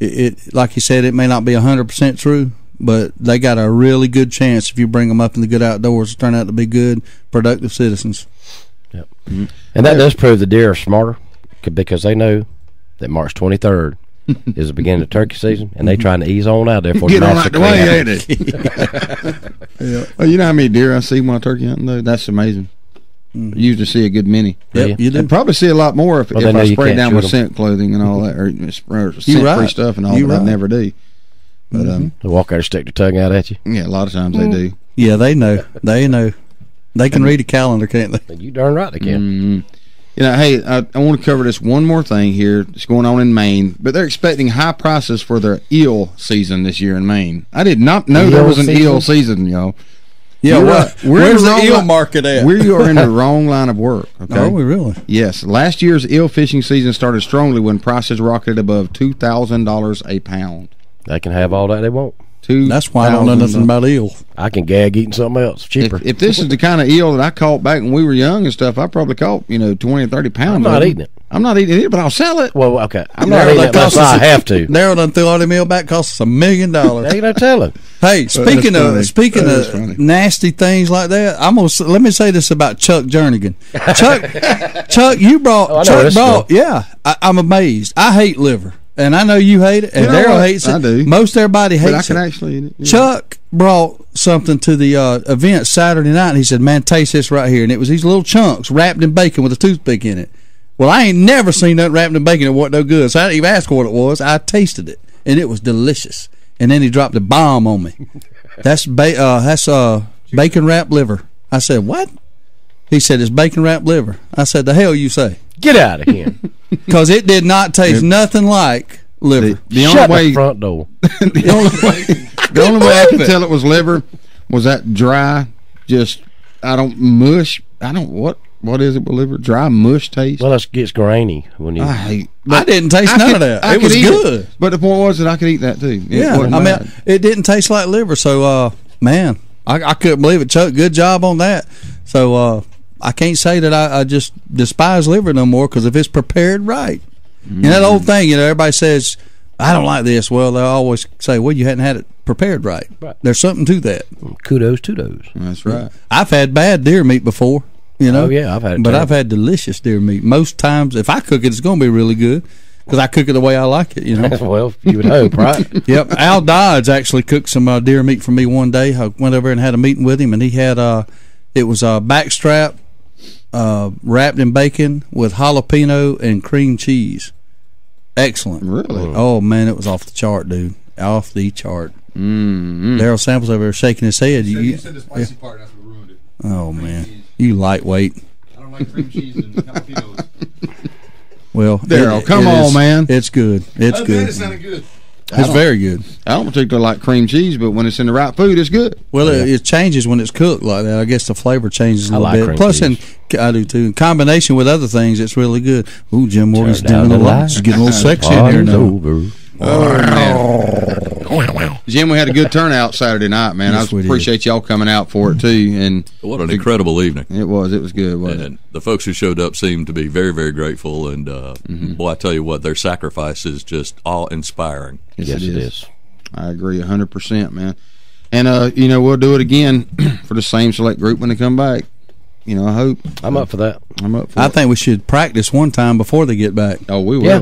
It like you said, it may not be 100% true, but they got a really good chance if you bring them up in the good outdoors to turn out to be good, productive citizens. Yep. And that does prove the deer are smarter because they know that March 23rd is the beginning of turkey season, and they trying to ease on out there for get on out the way, ain't it? Yeah. Well, you know how many deer I see while turkey hunting, though? That's amazing. You usually see a good many. Yep, you do. And probably see a lot more if I spray down with scent clothing and all that, or scent-free stuff and all that. I never do. But they walk out and stick their tongue out at you. Yeah, a lot of times they do. Yeah, they know. They know. They can read a calendar, can't they? You darn right they can. You know, hey, I want to cover this one more thing here. It's going on in Maine, but they're expecting high prices for their eel season this year in Maine. I did not know there was an eel season, y'all. Yeah, where's the eel market at? We are in the wrong line of work. Okay? Are we really? Yes. Last year's eel fishing season started strongly when prices rocketed above $2,000 a pound. They can have all that they want. That's why I don't know nothing about eel. I can gag eating something else cheaper. If this is the kind of eel that I caught back when we were young and stuff, I probably caught 20 or 30 pounds. I'm not eating it. I'm not eating it, but I'll sell it. Well, okay. I'm not eating it unless I have to. Narrow done threw all the meal back, cost us $1 million. Ain't no telling. Hey, speaking of nasty things like that, let me say this about Chuck Jernigan. Chuck, you brought I'm amazed. I hate liver. And I know you hate it, and Daryl hates it. I do. Most everybody hates it. But I can actually eat it. Yeah. Chuck brought something to the event Saturday night, and he said, man, taste this right here. And it was these little chunks wrapped in bacon with a toothpick in it. Well, I ain't never seen nothing wrapped in bacon that wasn't no good, so I didn't even ask what it was. I tasted it, and it was delicious. And then he dropped a bomb on me. That's bacon wrapped liver. I said, what? He said, it's bacon wrapped liver. I said, the hell you say? Get out of here. Because it did not taste nothing like liver. The only way, the front door. the only way I could tell it was liver was that dry, what is it with liver? Dry mush taste? Well, it gets grainy when you. I didn't taste none of that. It was good. But the point was that I could eat that too. It didn't taste like liver. So, man, I couldn't believe it. Chuck, good job on that. So, I can't say that I just despise liver no more, because if it's prepared right. And that old thing, everybody says, I don't like this. Well, they always say, well, you hadn't had it prepared right. There's something to that. Kudos to those. That's right. I've had bad deer meat before, Oh, yeah, I've had it. But I've had delicious deer meat. Most times, if I cook it, it's going to be really good, because I cook it the way I like it, Well, you would hope, right? Yep. Al Dodds actually cooked some deer meat for me one day. I went over and had a meeting with him, and he had, it was a backstrap, wrapped in bacon with jalapeno and cream cheese. Excellent. Really? Oh, man, it was off the chart, dude. Off the chart. Daryl Samples over there shaking his head. You said the spicy part, that's what ruined it. Oh, man. You lightweight. I don't like cream cheese and jalapenos. Well, Daryl, come on, man. It's good. It's good. It sounded good. It's very good. I don't particularly like cream cheese, but when it's in the right food, it's good. Well, it changes when it's cooked like that. I guess the flavor changes a little bit. Plus, I do too. In combination with other things, it's really good. Ooh, Jim Morgan's doing a lot. It's getting a little sexy in here now. Jim, we had a good turnout Saturday night, man. I appreciate y'all coming out for it too. And what an incredible evening it was. It was good, wasn't it? The folks who showed up seemed to be very, very grateful. And boy, I tell you what, their sacrifice is just awe-inspiring. Yes, it is. I agree 100%, man. And we'll do it again for the same select group when they come back. I hope. I'm up for that. I think we should practice one time before they get back. Oh, we will. Yeah.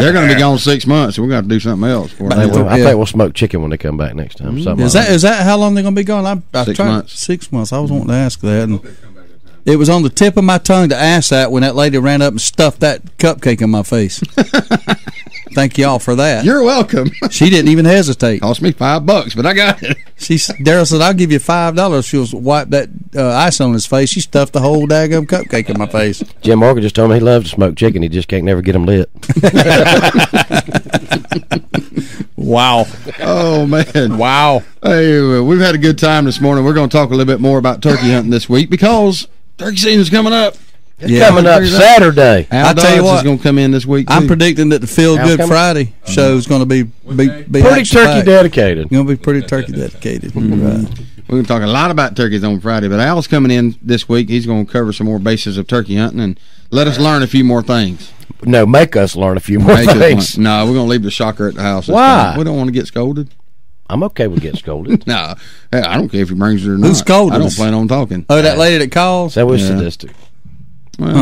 They're going to be gone 6 months, so we're going to have to do something else. I think we'll smoke chicken when they come back next time. Is that how long they're going to be gone? 6 months. 6 months. I was wanting to ask that. And it was on the tip of my tongue to ask that when that lady ran up and stuffed that cupcake in my face. Thank y'all for that. You're welcome. She didn't even hesitate. Cost me $5, but I got it. Daryl said, "I'll give you $5." She'll wipe that ice on his face. She stuffed the whole daggum cupcake in my face. Jim Morgan just told me he loves to smoke chicken. He just can't never get them lit. Wow. Oh, man. Wow. Hey, we've had a good time this morning. We're going to talk a little bit more about turkey hunting this week because turkey season's coming up. It's coming up Saturday. Al tell you Dodds what, is going to come in this week, too. I'm predicting that the Feel Good Friday show is going to be pretty turkey dedicated. Going to be pretty turkey dedicated. Right. We're going to talk a lot about turkeys on Friday, but Al's coming in this week. He's going to cover some more bases of turkey hunting and let us learn a few more things. No, make us learn a few more things. No, we're going to leave the shocker at the house. Why? We don't want to get scolded. I'm okay with getting scolded. No, I don't care if he brings it or not. Who scolded I don't us? plan on talking. Oh, that lady that calls? That was sadistic. Well,